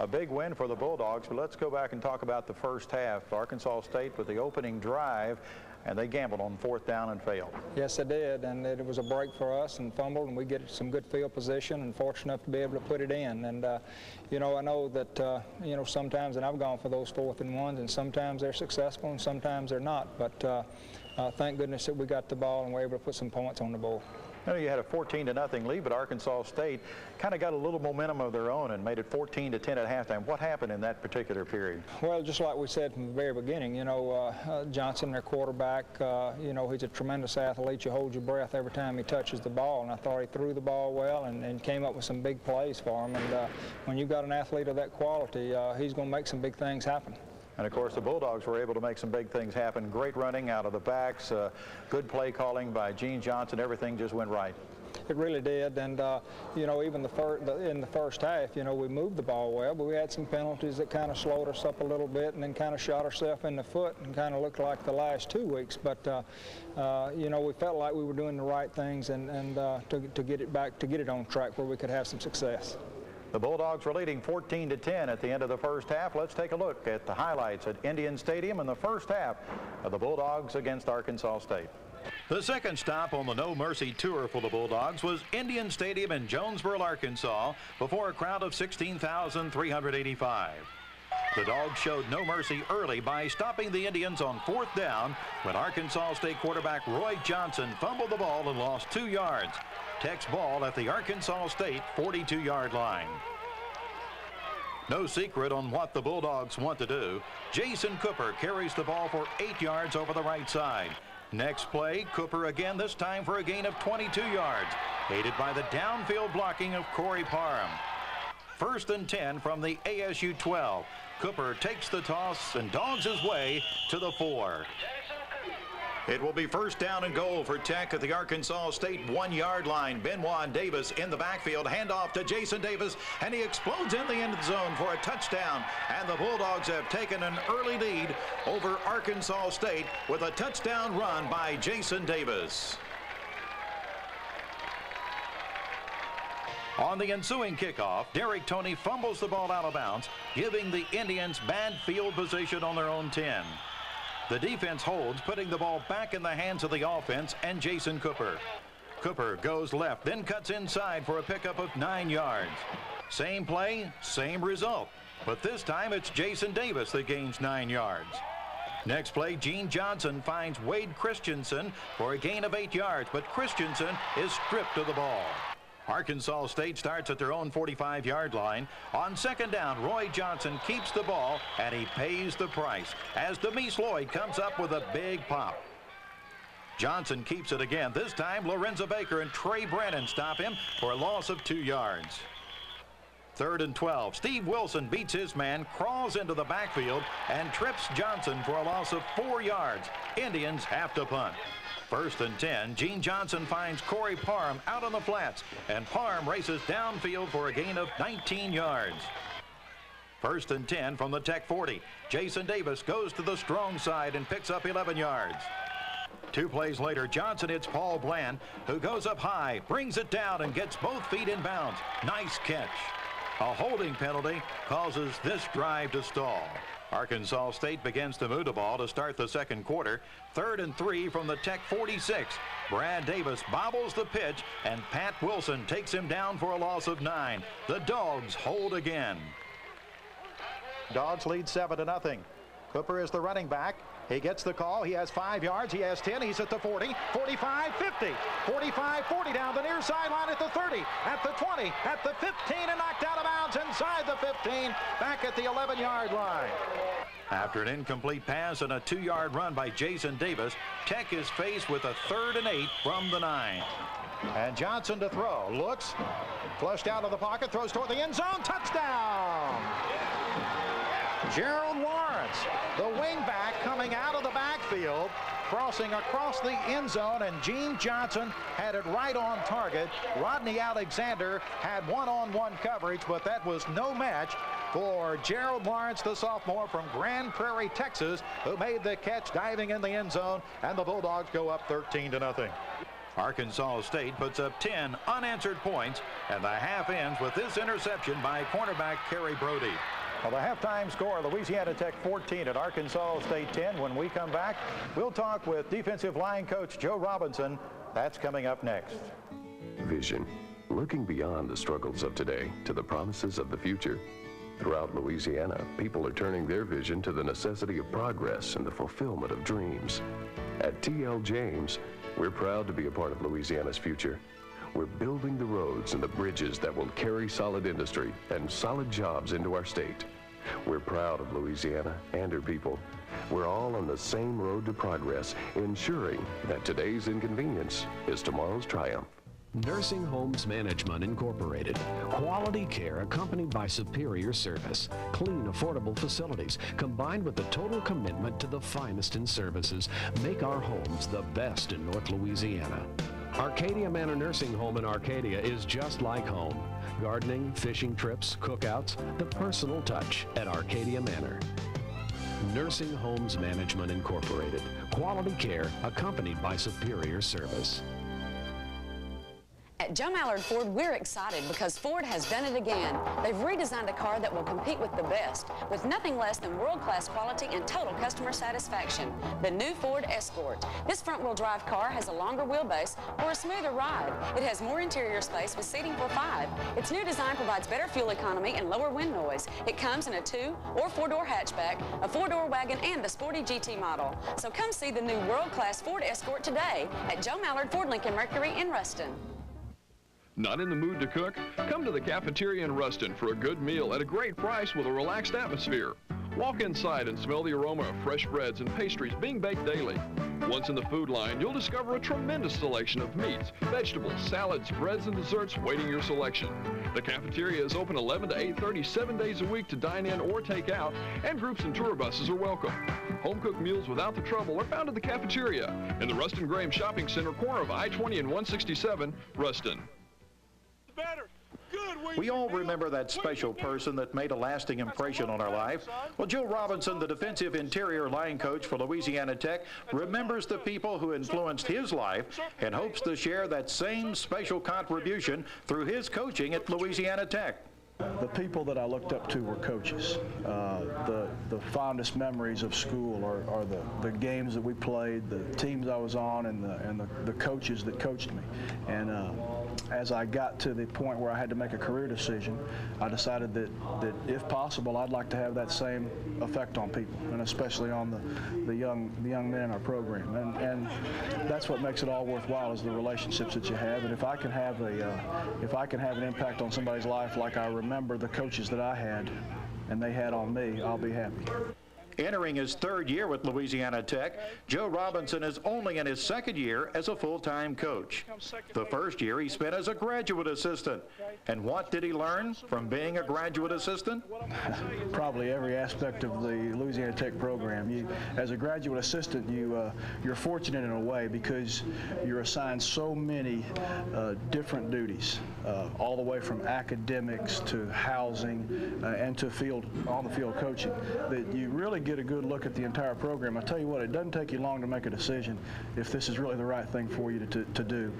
big win for the Bulldogs, but let's go back and talk about the first half. Arkansas State with the opening drive. and they gambled on 4th down and failed. Yes, they did, and it was a break for us and fumbled, and we get some good field position and fortunate enough to be able to put it in. And, you know, I know that, you know, sometimes, and I've gone for those 4th and 1s, and sometimes they're successful and sometimes they're not. But thank goodness that we got the ball and were able to put some points on the board. You know, you had a 14-0 lead, but Arkansas State kind of got a little momentum of their own and made it 14-10 at halftime. What happened in that particular period? Well, just like we said from the very beginning, you know, Johnson, their quarterback, you know, he's a tremendous athlete. You hold your breath every time he touches the ball, and I thought he threw the ball well and came up with some big plays for him. And when you've got an athlete of that quality, he's going to make some big things happen. And, of course, the Bulldogs were able to make some big things happen. Great running out of the backs, good play calling by Gene Johnson. Everything just went right. It really did, and you know, even in the first half, you know, we moved the ball well, but we had some penalties that kind of slowed us up a little bit and then kind of shot ourselves in the foot and kind of looked like the last 2 weeks. But you know, we felt like we were doing the right things and to get it on track where we could have some success. The Bulldogs were leading 14-10 at the end of the first half. Let's take a look at the highlights at Indian Stadium in the first half of the Bulldogs against Arkansas State. The second stop on the No Mercy tour for the Bulldogs was Indian Stadium in Jonesboro, Arkansas, before a crowd of 16,385. The Dogs showed no mercy early by stopping the Indians on 4th down when Arkansas State quarterback Roy Johnson fumbled the ball and lost 2 yards. Tech's ball at the Arkansas State 42-yard line. No secret on what the Bulldogs want to do. Jason Cooper carries the ball for 8 yards over the right side. Next play, Cooper again, this time for a gain of 22 yards, aided by the downfield blocking of Corey Parham. 1st and 10 from the ASU 12. Cooper takes the toss and dogs his way to the 4. It will be 1st down and goal for Tech at the Arkansas State 1-yard line. Benoit Davis in the backfield, handoff to Jason Davis, and he explodes in the end zone for a touchdown. And the Bulldogs have taken an early lead over Arkansas State with a touchdown run by Jason Davis. On the ensuing kickoff, Derek Toney fumbles the ball out of bounds, giving the Indians bad field position on their own 10. The defense holds, putting the ball back in the hands of the offense and Jason Cooper. Cooper goes left, then cuts inside for a pickup of 9 yards. Same play, same result, but this time it's Jason Davis that gains 9 yards. Next play, Gene Johnson finds Wade Christensen for a gain of 8 yards, but Christensen is stripped of the ball. Arkansas State starts at their own 45-yard line. On 2nd down, Roy Johnson keeps the ball, and he pays the price as Demise Lloyd comes up with a big pop. Johnson keeps it again. This time, Lorenzo Baker and Trey Brennan stop him for a loss of 2 yards. 3rd and 12. Steve Wilson beats his man, crawls into the backfield, and trips Johnson for a loss of 4 yards. Indians have to punt. 1st and 10, Gene Johnson finds Corey Parham out on the flats, and Parham races downfield for a gain of 19 yards. 1st and 10 from the Tech 40. Jason Davis goes to the strong side and picks up 11 yards. 2 plays later, Johnson hits Paul Bland, who goes up high, brings it down, and gets both feet in bounds. Nice catch. A holding penalty causes this drive to stall. Arkansas State begins to move the ball to start the second quarter. 3rd and 3 from the Tech 46. Brad Davis bobbles the pitch, and Pat Wilson takes him down for a loss of 9. The Dogs hold again. Dogs lead 7-0. Cooper is the running back. He gets the call. He has 5 yards. He has 10. He's at the 40, 45, 50, 45, 40 down the near sideline at the 30, at the 20, at the 15, and knocked out of bounds inside the 15, back at the 11-yard line. After an incomplete pass and a 2-yard run by Jason Davis, Tech is faced with a 3rd and 8 from the 9. And Johnson to throw. Looks, flushed out of the pocket, throws toward the end zone. Touchdown! Gerald Lawrence, the wingback, coming out of the backfield, crossing across the end zone, and Gene Johnson had it right on target. Rodney Alexander had one-on-one coverage, but that was no match for Gerald Lawrence, the sophomore from Grand Prairie, Texas, who made the catch diving in the end zone, and the Bulldogs go up 13-0. Arkansas State puts up 10 unanswered points, and the half ends with this interception by cornerback Kerry Brody. Well, the halftime score, Louisiana Tech 14 at Arkansas State 10. When we come back, we'll talk with defensive line coach Joe Robinson. That's coming up next. Vision, looking beyond the struggles of today to the promises of the future. Throughout Louisiana, people are turning their vision to the necessity of progress and the fulfillment of dreams. At TL James, we're proud to be a part of Louisiana's future. We're building the roads and the bridges that will carry solid industry and solid jobs into our state. We're proud of Louisiana and her people. We're all on the same road to progress, ensuring that today's inconvenience is tomorrow's triumph. Nursing Homes Management Incorporated. Quality care accompanied by superior service. Clean, affordable facilities combined with the total commitment to the finest in services make our homes the best in North Louisiana. Arcadia Manor Nursing Home in Arcadia is just like home. Gardening, fishing trips, cookouts, the personal touch at Arcadia Manor. Nursing Homes Management Incorporated. Quality care accompanied by superior service. At Joe Mallard Ford, we're excited because Ford has done it again. They've redesigned a car that will compete with the best, with nothing less than world-class quality and total customer satisfaction. The new Ford Escort. This front-wheel drive car has a longer wheelbase for a smoother ride. It has more interior space with seating for 5. Its new design provides better fuel economy and lower wind noise. It comes in a 2- or 4-door hatchback, a 4-door wagon, and the sporty GT model. So come see the new world-class Ford Escort today at Joe Mallard Ford Lincoln Mercury in Ruston. Not in the mood to cook? Come to the cafeteria in Ruston for a good meal at a great price with a relaxed atmosphere. Walk inside and smell the aroma of fresh breads and pastries being baked daily. Once in the food line, you'll discover a tremendous selection of meats, vegetables, salads, breads, and desserts waiting your selection. The cafeteria is open 11 to 8:30, 7 days a week to dine in or take out, and groups and tour buses are welcome. Home-cooked meals without the trouble are found at the cafeteria in the Ruston Graham Shopping Center, corner of I-20 and 167, Ruston. We all remember that special person that made a lasting impression on our life. Well, Joe Robinson, the defensive interior line coach for Louisiana Tech, remembers the people who influenced his life and hopes to share that same special contribution through his coaching at Louisiana Tech. The people that I looked up to were coaches. The fondest memories of school are the games that we played, the teams I was on, and the coaches that coached me. And as I got to the point where I had to make a career decision, I decided that if possible, I'd like to have that same effect on people, and especially on the young men in our program. And that's what makes it all worthwhile, is the relationships that you have. And if I can have an impact on somebody's life like I remember the coaches that I had and they had on me, I'll be happy. Entering his 3rd year with Louisiana Tech, Joe Robinson is only in his 2nd year as a full-time coach. The first year he spent as a graduate assistant. And what did he learn from being a graduate assistant? Probably every aspect of the Louisiana Tech program. As a graduate assistant, you're fortunate in a way because you're assigned so many different duties, all the way from academics to housing and to on-the-field coaching, that you really get a good look at the entire program. I tell you what, it doesn't take you long to make a decision if this is really the right thing for you to do.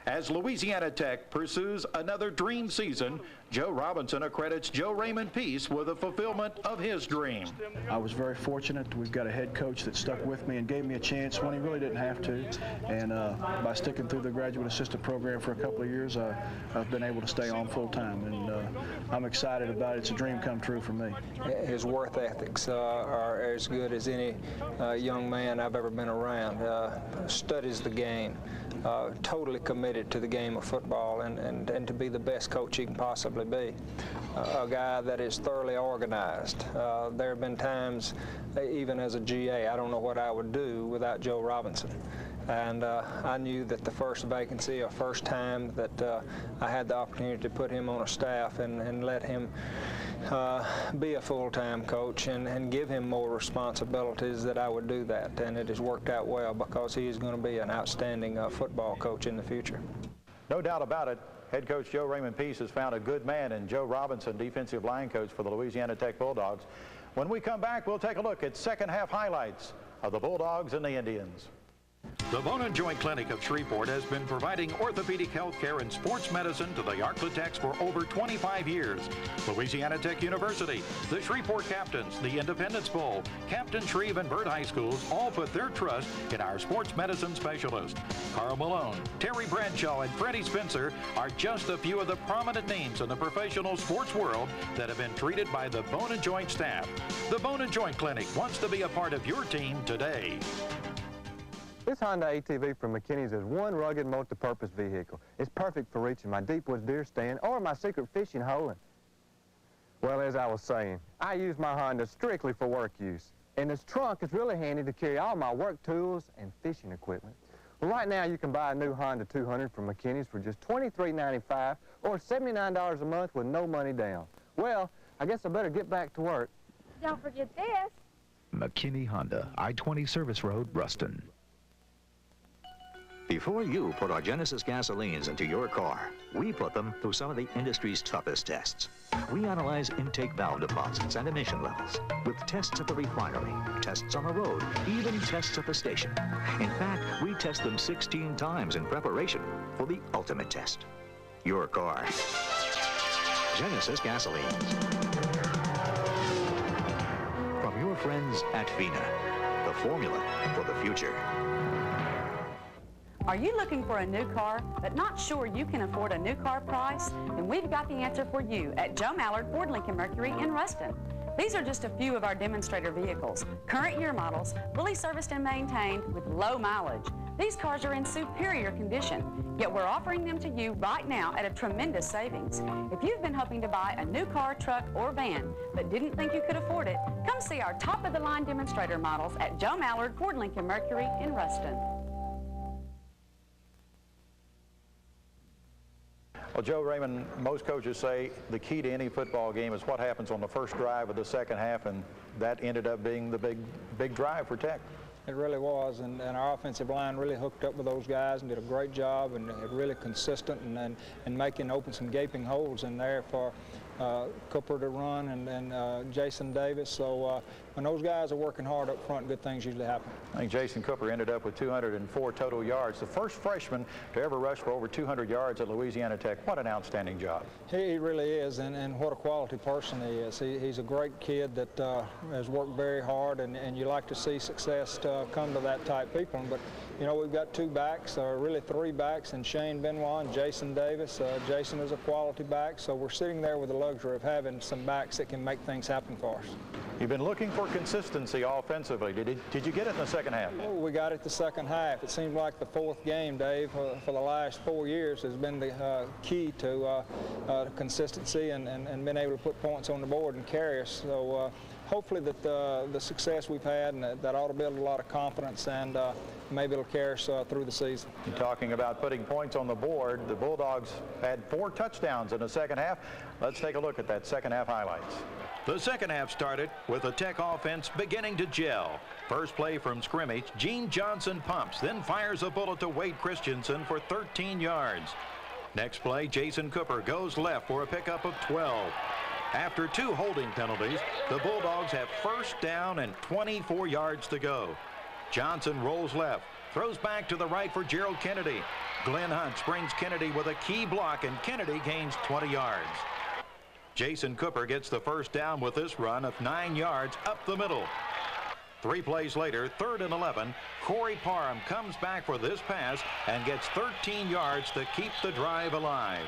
As Louisiana Tech pursues another dream season, Joe Robinson accredits Joe Raymond Peace with the fulfillment of his dream. I was very fortunate. We've got a head coach that stuck with me and gave me a chance when he really didn't have to. And by sticking through the graduate assistant program for a couple of years, I've been able to stay on full time. And I'm excited about it. It's a dream come true for me. His work ethics are as good as any young man I've ever been around. Studies the game. Totally committed to the game of football and to be the best coach he can possibly be. A guy that is thoroughly organized. There have been times, even as a GA, I don't know what I would do without Joe Robinson. And I knew that the first vacancy, or first time that I had the opportunity to put him on a staff and let him be a full-time coach and give him more responsibilities, that I would do that. And it has worked out well because he is going to be an outstanding football coach in the future. No doubt about it. Head coach Joe Raymond Peace has found a good man in Joe Robinson, defensive line coach for the Louisiana Tech Bulldogs. When we come back, we'll take a look at second half highlights of the Bulldogs and the Indians. The Bone and Joint Clinic of Shreveport has been providing orthopedic health care and sports medicine to the LaTechs for over 25 years. Louisiana Tech University, the Shreveport Captains, the Independence Bowl, Captain Shreve and Byrd High Schools all put their trust in our sports medicine specialists. Carl Malone, Terry Bradshaw, and Freddie Spencer are just a few of the prominent names in the professional sports world that have been treated by the Bone and Joint staff. The Bone and Joint Clinic wants to be a part of your team today. This Honda ATV from McKinney's is one rugged multi-purpose vehicle. It's perfect for reaching my deep woods deer stand or my secret fishing hole. Well, as I was saying, I use my Honda strictly for work use. And this trunk is really handy to carry all my work tools and fishing equipment. Well, right now you can buy a new Honda 200 from McKinney's for just $23.95 or $79 a month with no money down. Well, I guess I better get back to work. Don't forget this. McKinney Honda, I-20 Service Road, Ruston. Before you put our Genesis gasolines into your car, we put them through some of the industry's toughest tests. We analyze intake valve deposits and emission levels, with tests at the refinery, tests on the road, even tests at the station. In fact, we test them 16 times in preparation for the ultimate test. Your car. Genesis gasolines. From your friends at FINA, the formula for the future. Are you looking for a new car, but not sure you can afford a new car price? Then we've got the answer for you at Joe Mallard Ford Lincoln Mercury in Ruston. These are just a few of our demonstrator vehicles, current year models, fully serviced and maintained with low mileage. These cars are in superior condition, yet we're offering them to you right now at a tremendous savings. If you've been hoping to buy a new car, truck, or van, but didn't think you could afford it, come see our top-of-the-line demonstrator models at Joe Mallard Ford Lincoln Mercury in Ruston. Well, Joe, Raymond, most coaches say the key to any football game is what happens on the first drive of the second half, and that ended up being the big drive for Tech. It really was, and our offensive line really hooked up with those guys and did a great job, and really consistent and making open some gaping holes in there for Cooper to run and Jason Davis. So when those guys are working hard up front, good things usually happen. I think Jason Cooper ended up with 204 total yards, the first freshman to ever rush for over 200 yards at Louisiana Tech. What an outstanding job. He really is, and what a quality person he is. He's a great kid that has worked very hard, and you like to see success come to that type people. But, you know, we've got two backs, or really three backs, and Shane Benoit and Jason Davis. Jason is a quality back, so we're sitting there with the luxury of having some backs that can make things happen for us. You've been looking for consistency offensively. Did you get it in the second half? Oh, we got it the second half. It seems like the fourth game, Dave, for the last 4 years has been the key to consistency and being able to put points on the board and carry us. So hopefully that the success we've had, and that ought to build a lot of confidence, and maybe it'll carry us through the season. You're talking about putting points on the board. The Bulldogs had 4 touchdowns in the second half. Let's take a look at that second half highlights. The second half started with the Tech offense beginning to gel. First play from scrimmage, Gene Johnson pumps, then fires a bullet to Wade Christensen for 13 yards. Next play, Jason Cooper goes left for a pickup of 12. After 2 holding penalties, the Bulldogs have first down and 24 yards to go. Johnson rolls left, throws back to the right for Gerald Kennedy. Glenn Hunt springs Kennedy with a key block, and Kennedy gains 20 yards. Jason Cooper gets the first down with this run of 9 yards up the middle. 3 plays later, 3rd and 11, Corey Parham comes back for this pass and gets 13 yards to keep the drive alive.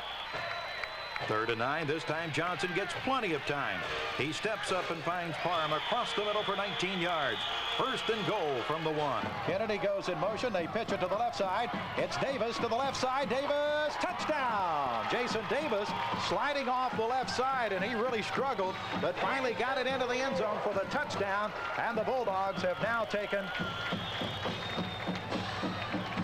3rd and 9, this time Johnson gets plenty of time. He steps up and finds Parham across the middle for 19 yards. 1st and goal from the 1. Kennedy goes in motion. They pitch it to the left side. It's Davis to the left side. Davis, touchdown! Jason Davis sliding off the left side, and he really struggled, but finally got it into the end zone for the touchdown, and the Bulldogs have now taken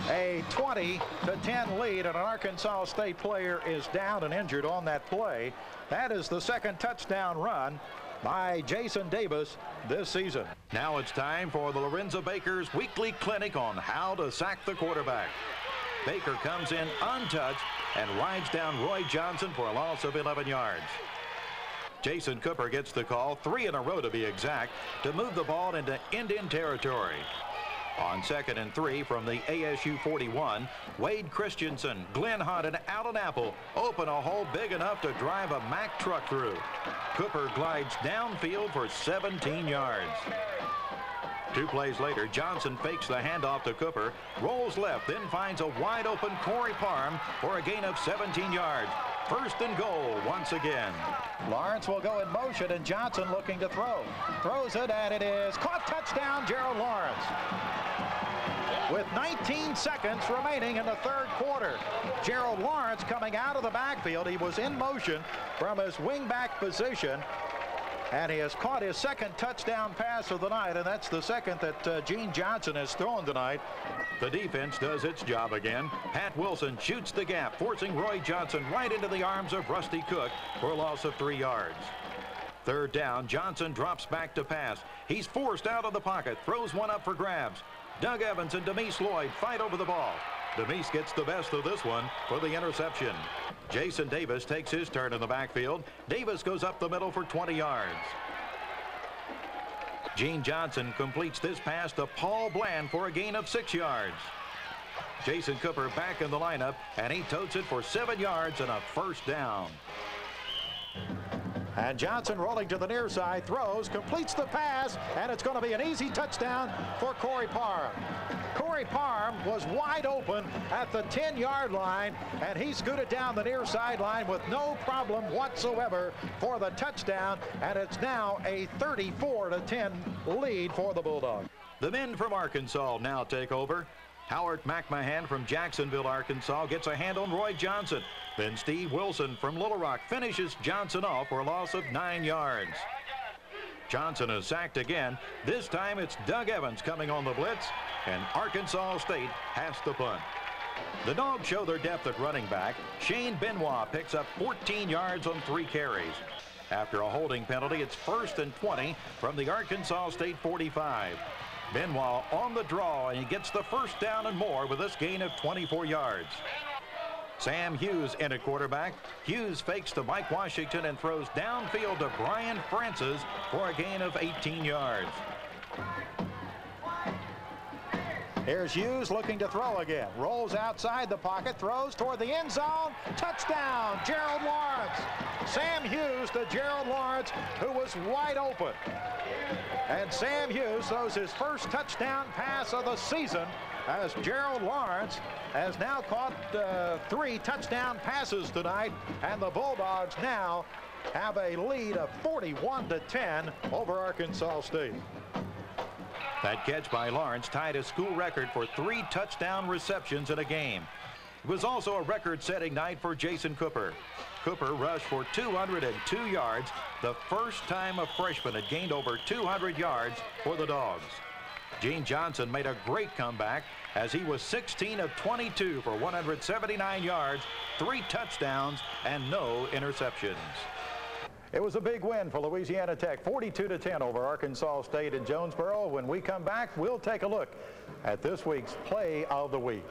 a 20-10 lead, and an Arkansas State player is down and injured on that play. That is the second touchdown run by Jason Davis this season. Now it's time for the Lorenzo Baker's weekly clinic on how to sack the quarterback. Baker comes in untouched and rides down Roy Johnson for a loss of 11 yards. Jason Cooper gets the call, 3 in a row to be exact, to move the ball into Indian territory. On 2nd and 3 from the ASU 41, Wade Christensen, Glenn Hunt, and Alan Apple open a hole big enough to drive a Mack truck through. Cooper glides downfield for 17 yards. 2 plays later, Johnson fakes the handoff to Cooper, rolls left, then finds a wide open Corey Parham for a gain of 17 yards. 1st and goal once again. Lawrence will go in motion, and Johnson looking to throw. Throws it, and it is caught. Touchdown, Gerald Lawrence. With 19 seconds remaining in the 3rd quarter. Gerald Lawrence coming out of the backfield. He was in motion from his wingback position, and he has caught his 2nd touchdown pass of the night, and that's the 2nd that Gene Johnson has thrown tonight. The defense does its job again. Pat Wilson shoots the gap, forcing Roy Johnson right into the arms of Rusty Cook for a loss of 3 yards. 3rd down, Johnson drops back to pass. He's forced out of the pocket, throws one up for grabs. Doug Evans and Demise Lloyd fight over the ball. Demise gets the best of this one for the interception. Jason Davis takes his turn in the backfield. Davis goes up the middle for 20 yards. Gene Johnson completes this pass to Paul Bland for a gain of 6 yards. Jason Cooper back in the lineup, and he totes it for 7 yards and a 1st down. And Johnson rolling to the near side, throws, completes the pass, and it's going to be an easy touchdown for Corey Parham. Corey Parham was wide open at the 10-yard line, and he scooted down the near sideline with no problem whatsoever for the touchdown, and it's now a 34-10 lead for the Bulldogs. The men from Arkansas now take over. Howard McMahon from Jacksonville, Arkansas, gets a hand on Roy Johnson. Then Steve Wilson from Little Rock finishes Johnson off for a loss of 9 yards. Johnson is sacked again. This time it's Doug Evans coming on the blitz, and Arkansas State has to punt. The Dogs show their depth at running back. Shane Benoit picks up 14 yards on 3 carries. After a holding penalty, it's 1st and 20 from the Arkansas State 45. Benoit on the draw, and he gets the 1st down and more with this gain of 24 yards. Sam Hughes in at quarterback. Hughes fakes to Mike Washington and throws downfield to Brian Francis for a gain of 18 yards. Here's Hughes looking to throw again. Rolls outside the pocket, throws toward the end zone. Touchdown, Gerald Lawrence. Sam Hughes to Gerald Lawrence, who was wide open. And Sam Hughes throws his 1st touchdown pass of the season, as Gerald Lawrence has now caught 3 touchdown passes tonight, and the Bulldogs now have a lead of 41-10 over Arkansas State. That catch by Lawrence tied a school record for 3 touchdown receptions in a game. It was also a record-setting night for Jason Cooper. Cooper rushed for 202 yards, the first time a freshman had gained over 200 yards for the Dogs. Gene Johnson made a great comeback as he was 16 of 22 for 179 yards, 3 touchdowns, and no interceptions. It was a big win for Louisiana Tech, 42-10 over Arkansas State in Jonesboro. When we come back, we'll take a look at this week's Play of the Week.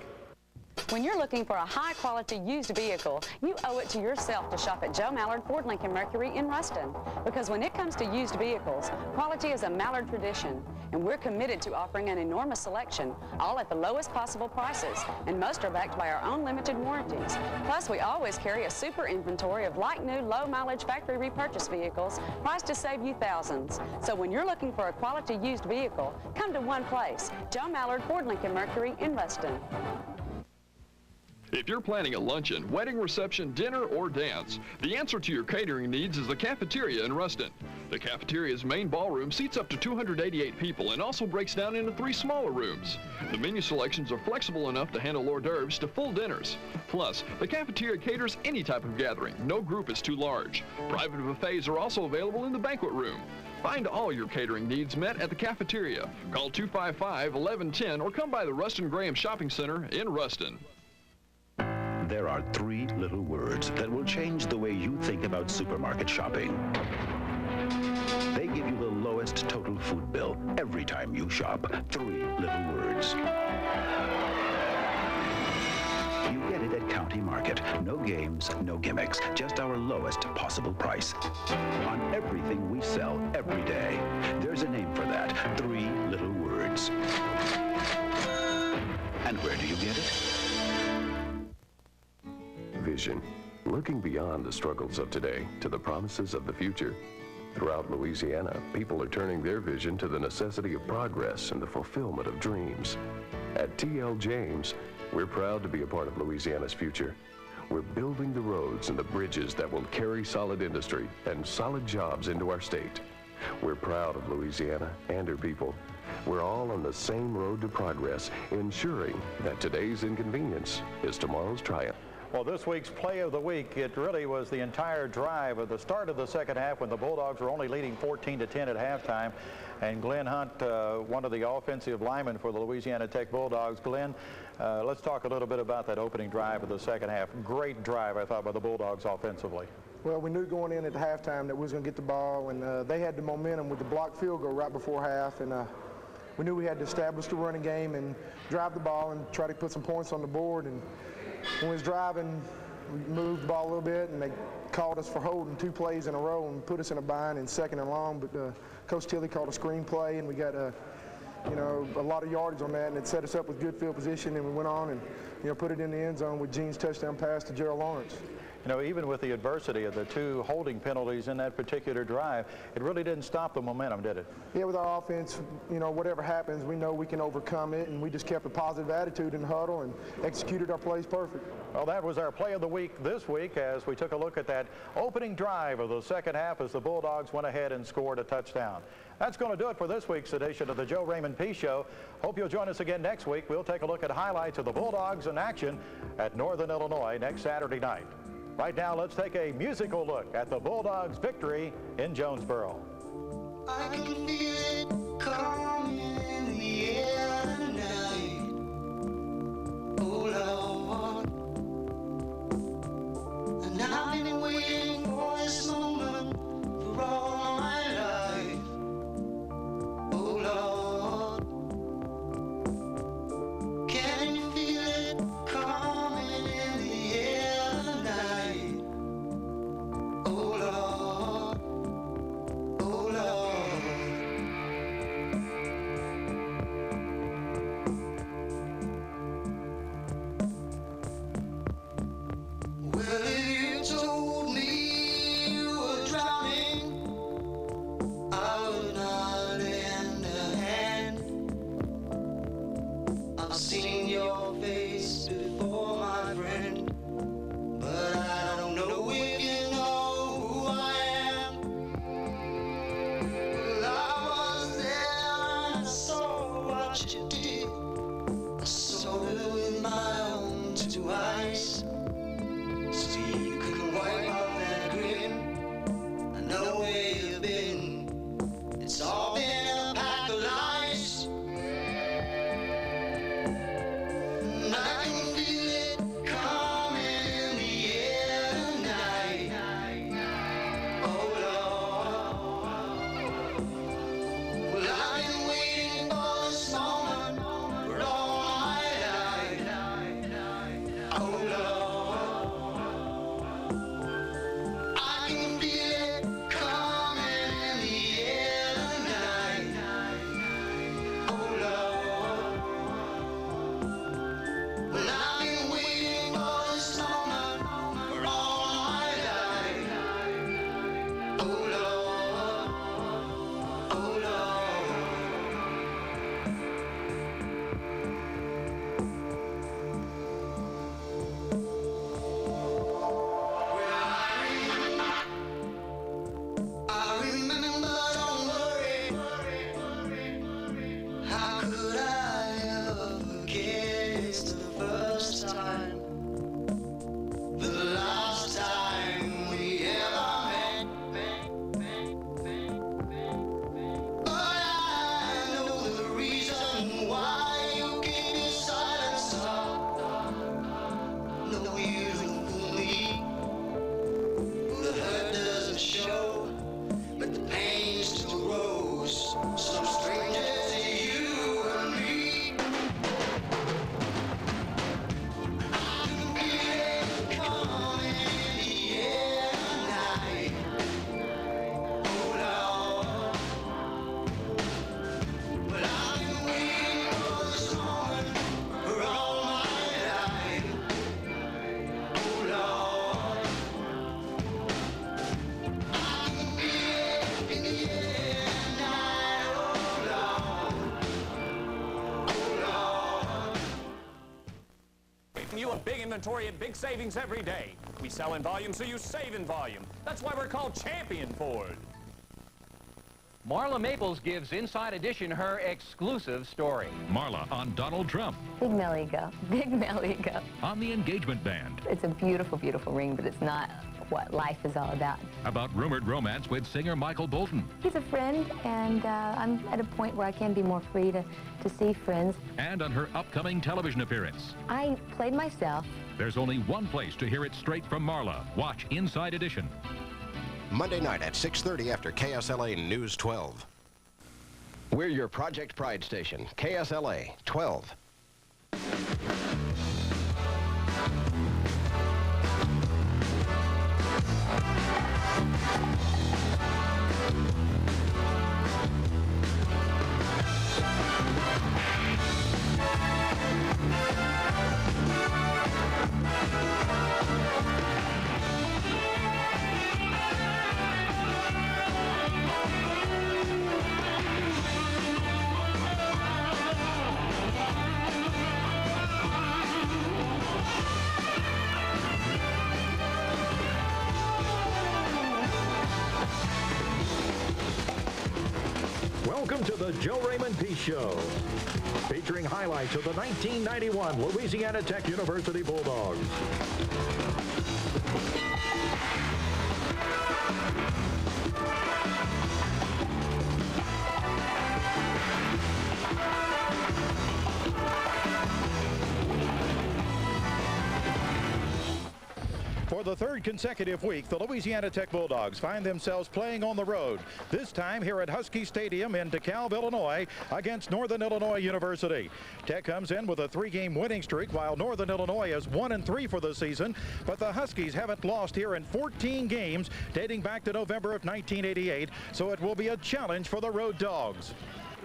When you're looking for a high-quality used vehicle, you owe it to yourself to shop at Joe Mallard Ford Lincoln Mercury in Ruston. Because when it comes to used vehicles, quality is a Mallard tradition, and we're committed to offering an enormous selection, all at the lowest possible prices, and most are backed by our own limited warranties. Plus, we always carry a super inventory of like-new, low-mileage factory repurchase vehicles priced to save you thousands. So when you're looking for a quality used vehicle, come to one place, Joe Mallard Ford Lincoln Mercury in Ruston. If you're planning a luncheon, wedding reception, dinner, or dance, the answer to your catering needs is the cafeteria in Ruston. The cafeteria's main ballroom seats up to 288 people and also breaks down into 3 smaller rooms. The menu selections are flexible enough to handle hors d'oeuvres to full dinners. Plus, the cafeteria caters any type of gathering. No group is too large. Private buffets are also available in the banquet room. Find all your catering needs met at the cafeteria. Call 255-1110 or come by the Ruston Graham Shopping Center in Ruston. There are 3 little words that will change the way you think about supermarket shopping. They give you the lowest total food bill every time you shop. 3 little words. You get it at County Market. No games, no gimmicks, just our lowest possible price. On everything we sell every day. There's a name for that. 3 little words. And where do you get it? Vision, looking beyond the struggles of today to the promises of the future. Throughout Louisiana, people are turning their vision to the necessity of progress and the fulfillment of dreams. At TL James, we're proud to be a part of Louisiana's future. We're building the roads and the bridges that will carry solid industry and solid jobs into our state. We're proud of Louisiana and her people. We're all on the same road to progress, ensuring that today's inconvenience is tomorrow's triumph. Well, this week's play of the week, it really was the entire drive of the start of the second half when the Bulldogs were only leading 14-10 at halftime. And Glenn Hunt, one of the offensive linemen for the Louisiana Tech Bulldogs. Glenn, let's talk a little bit about that opening drive of the second half. Great drive, I thought, by the Bulldogs offensively. Well, we knew going in at the halftime that we was going to get the ball, and they had the momentum with the blocked field goal right before half, and we knew we had to establish the running game and drive the ball and try to put some points on the board. And when we was driving, we moved the ball a little bit, and they called us for holding 2 plays in a row and put us in a bind in 2nd and long. But Coach Tilley called a screen play, and we got a lot of yardage on that, and it set us up with good field position, and we went on and put it in the end zone with Gene's touchdown pass to Gerald Lawrence. You know, even with the adversity of the 2 holding penalties in that particular drive, it really didn't stop the momentum, did it? Yeah, with our offense, whatever happens, we know we can overcome it, and we just kept a positive attitude in the huddle and executed our plays perfect. Well, that was our play of the week this week as we took a look at that opening drive of the second half as the Bulldogs went ahead and scored a touchdown. That's going to do it for this week's edition of the Joe Raymond P. Show. Hope you'll join us again next week. We'll take a look at highlights of the Bulldogs in action at Northern Illinois next Saturday night. Right now, let's take a musical look at the Bulldogs' victory in Jonesboro. I can feel it coming in the air tonight. Oh, Lord. And I've been waiting for this moment for all my life. Oh, Lord. Can you feel it coming in the air tonight? Oh, Lord. Oh, Lord. Well, if you told me you were drowning, I would not lend a hand. I've seen your face before, my friend, but I don't know if you know who I am. Well, I was there and I saw what you did. I saw it with my own 2 eyes. See, You a big inventory and big savings every day. We sell in volume, so you save in volume. That's why we're called Champion Ford. Marla Maples gives Inside Edition her exclusive story. Marla on Donald Trump. Big male ego. Big male ego. On the engagement band. It's a beautiful, beautiful ring, but it's not what life is all about. About rumored romance with singer Michael Bolton. He's a friend, and I'm at a point where I can be more free to see friends. And on her upcoming television appearance. I played myself. There's only one place to hear it straight from Marla. Watch Inside Edition. Monday night at 6:30 after KSLA News 12. We're your Project Pride station, KSLA 12. Welcome to the Joe Raymond Peace Show, featuring highlights of the 1991 Louisiana Tech University Bulldogs. For the third consecutive week, the Louisiana Tech Bulldogs find themselves playing on the road, this time here at Husky Stadium in DeKalb, Illinois, against Northern Illinois University. Tech comes in with a 3-game winning streak, while Northern Illinois is 1-3 for the season, but the Huskies haven't lost here in 14 games dating back to November of 1988, so it will be a challenge for the Road Dogs.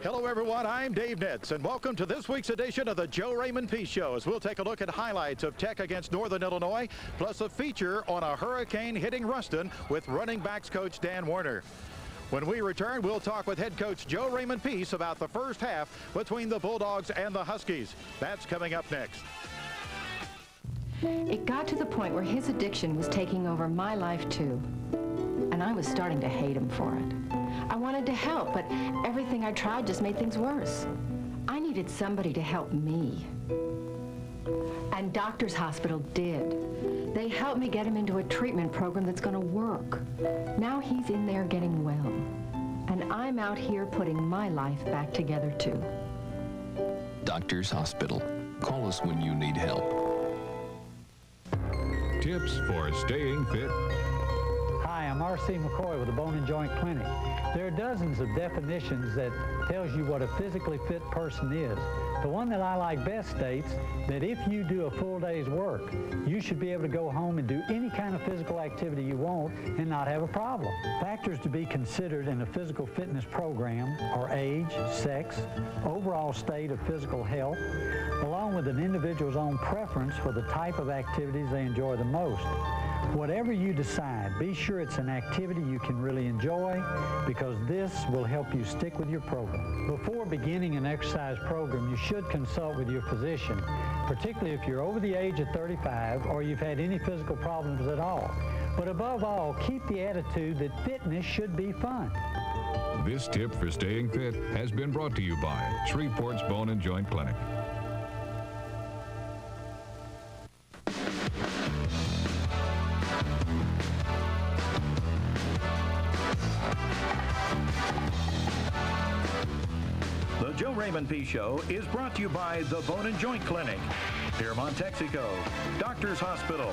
Hello, everyone. I'm Dave Nitz, and welcome to this week's edition of the Joe Raymond Peace Show, as we'll take a look at highlights of Tech against Northern Illinois, plus a feature on a hurricane hitting Ruston with running backs coach Dan Warner. When we return, we'll talk with head coach Joe Raymond Peace about the first half between the Bulldogs and the Huskies. That's coming up next. It got to the point where his addiction was taking over my life, too. And I was starting to hate him for it. I wanted to help, but everything I tried just made things worse. I needed somebody to help me. And Doctors Hospital did. They helped me get him into a treatment program that's going to work. Now he's in there getting well. And I'm out here putting my life back together, too. Doctors Hospital. Call us when you need help. Tips for staying fit. Hi, I'm R.C. McCoy with the Bone and Joint Clinic. There are dozens of definitions that tells you what a physically fit person is. The one that I like best states that if you do a full day's work, you should be able to go home and do any kind of physical activity you want and not have a problem. Factors to be considered in a physical fitness program are age, sex, overall state of physical health, along with an individual's own preference for the type of activities they enjoy the most. Whatever you decide, be sure it's an activity you can really enjoy, because this will help you stick with your program. Before beginning an exercise program, you should consult with your physician, particularly if you're over the age of 35 or you've had any physical problems at all. But above all, keep the attitude that fitness should be fun. This tip for staying fit has been brought to you by Shreveport's Bone and Joint Clinic. The Joe Raymond Peace Show is brought to you by the Bone and Joint Clinic, Piermont, Texaco, Doctors Hospital.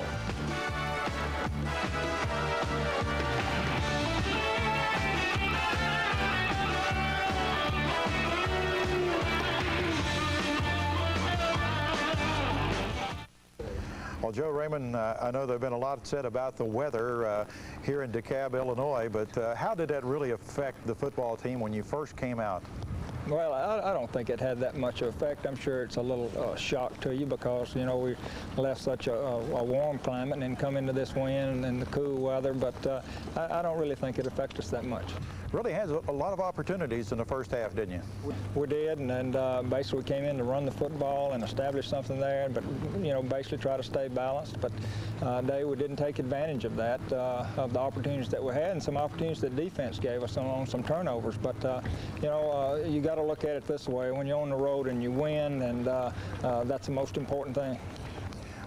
Well, Joe Raymond, I know there have been a lot said about the weather here in DeKalb, Illinois, but how did that really affect the football team when you first came out? Well, I don't think it had that much of effect. I'm sure it's a little shock to you because, you know, we left such a warm climate and then come into this wind and the cool weather, but I don't really think it affects us that much. really had a lot of opportunities in the first half, didn't you? We did, and basically we came in to run the football and establish something there, but basically try to stay balanced. But we didn't take advantage of that, of the opportunities that we had, and some opportunities that defense gave us on some turnovers. But you got to look at it this way: when you're on the road and you win, and that's the most important thing.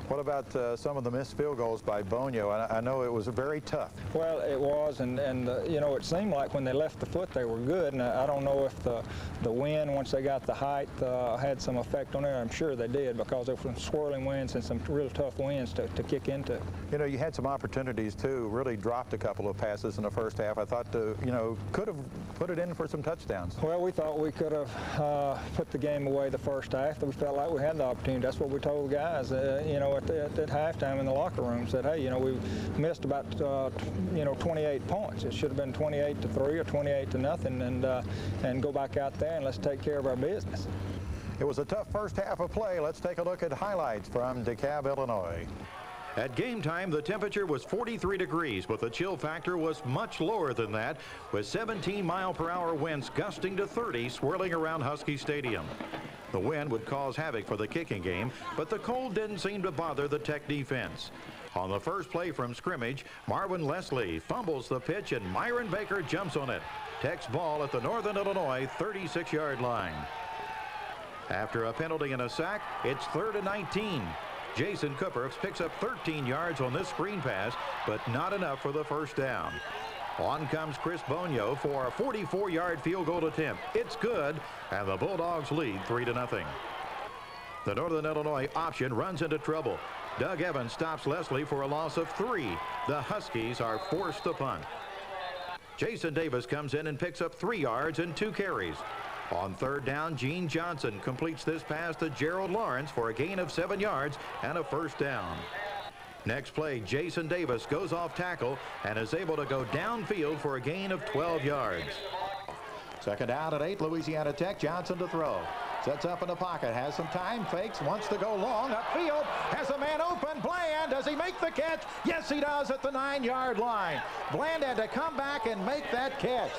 What about some of the missed field goals by Bonio? I know it was very tough. Well, it was, and it seemed like when they left the foot they were good, and I don't know if the wind, once they got the height, had some effect on it. I'm sure they did, because there were some swirling winds and some real tough winds to kick into. You had some opportunities too, really dropped a couple of passes in the first half. I thought, could have put it in for some touchdowns. Well, we thought we could have put the game away the first half. We felt like we had the opportunity. That's what we told the guys, at halftime in the locker room. Said, hey, we missed about 28 points. It should have been 28-3 or 28-0, and go back out there and let's take care of our business. It was a tough first half of play. Let's take a look at highlights from DeKalb, Illinois. At game time, the temperature was 43 degrees, but the chill factor was much lower than that, with 17-mile-per-hour winds gusting to 30 swirling around Husky Stadium. The wind would cause havoc for the kicking game, but the cold didn't seem to bother the Tech defense. On the first play from scrimmage, Marvin Leslie fumbles the pitch and Myron Baker jumps on it. Tech's ball at the Northern Illinois 36-yard line. After a penalty and a sack, it's 3rd and 19. Jason Cooper picks up 13 yards on this screen pass, but not enough for the first down. On comes Chris Bonio for a 44-yard field goal attempt. It's good, and the Bulldogs lead 3-0. The Northern Illinois option runs into trouble. Doug Evans stops Leslie for a loss of 3. The Huskies are forced to punt. Jason Davis comes in and picks up 3 yards and 2 carries. On 3rd down, Gene Johnson completes this pass to Gerald Lawrence for a gain of 7 yards and a first down. Next play, Jason Davis goes off tackle and is able to go downfield for a gain of 12 yards. 2nd down at 8, Louisiana Tech. Johnson to throw. Sets up in the pocket, has some time, fakes, wants to go long, upfield, has a man open. Bland, does he make the catch? Yes, he does at the 9-yard line. Bland had to come back and make that catch.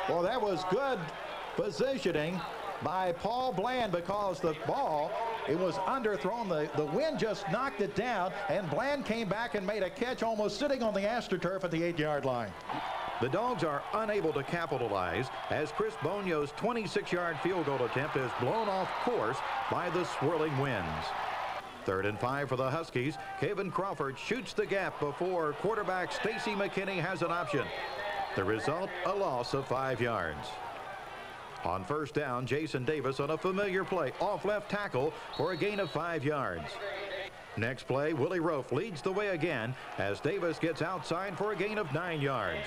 Well, that was good positioning by Paul Bland, because the ball, it was underthrown. The wind just knocked it down, and Bland came back and made a catch almost sitting on the AstroTurf at the 8-yard line. The Dogs are unable to capitalize as Chris Bonio's 26-yard field goal attempt is blown off course by the swirling winds. 3rd and 5 for the Huskies. Kevin Crawford shoots the gap before quarterback Stacy McKinney has an option. The result, a loss of 5 yards. On 1st down, Jason Davis on a familiar play off left tackle for a gain of 5 yards. Next play, Willie Rofe leads the way again as Davis gets outside for a gain of 9 yards.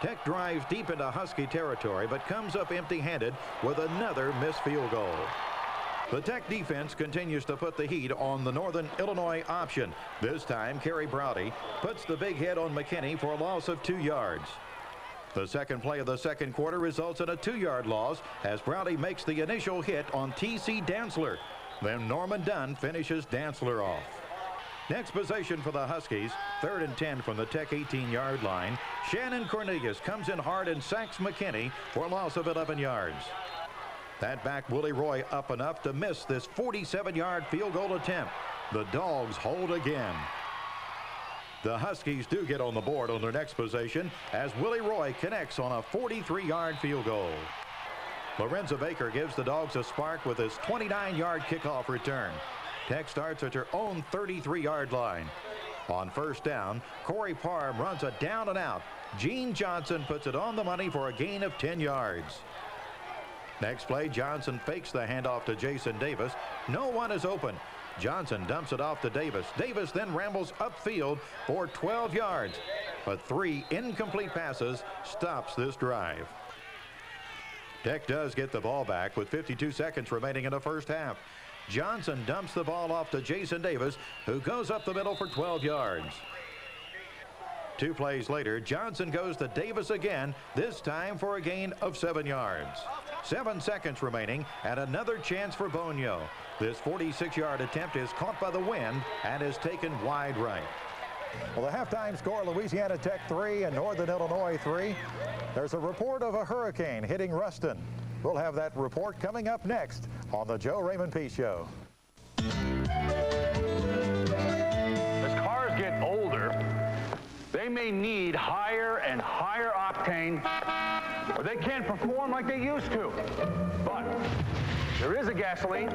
Tech drives deep into Husky territory but comes up empty-handed with another missed field goal. The Tech defense continues to put the heat on the Northern Illinois option. This time, Kerry Browdy puts the big hit on McKinney for a loss of 2 yards. The second play of the second quarter results in a 2-yard loss as Browdy makes the initial hit on T.C. Dantzler. Then Norman Dunn finishes Dantzler off. Next possession for the Huskies, 3rd and 10 from the Tech 18-yard line. Shannon Cornelius comes in hard and sacks McKinney for a loss of 11 yards. That backed Willie Roy up enough to miss this 47-yard field goal attempt. The Dogs hold again. The Huskies do get on the board on their next possession as Willie Roy connects on a 43-yard field goal. Lorenzo Baker gives the Dogs a spark with his 29-yard kickoff return. Tech starts at their own 33-yard line. On 1st down, Corey Parham runs a down and out. Gene Johnson puts it on the money for a gain of 10 yards. Next play, Johnson fakes the handoff to Jason Davis. No one is open. Johnson dumps it off to Davis. Davis then rambles upfield for 12 yards. But 3 incomplete passes stops this drive. Tech does get the ball back with 52 seconds remaining in the first half. Johnson dumps the ball off to Jason Davis, who goes up the middle for 12 yards. 2 plays later, Johnson goes to Davis again, this time for a gain of 7 yards. 7 seconds remaining and another chance for Bonio. This 46-yard attempt is caught by the wind and is taken wide right. Well, the halftime score, Louisiana Tech 3 and Northern Illinois 3. There's a report of a hurricane hitting Ruston. We'll have that report coming up next on the Joe Raymond P. Show. As cars get older, they may need higher and higher octane, or they can't perform like they used to. But there is a gasoline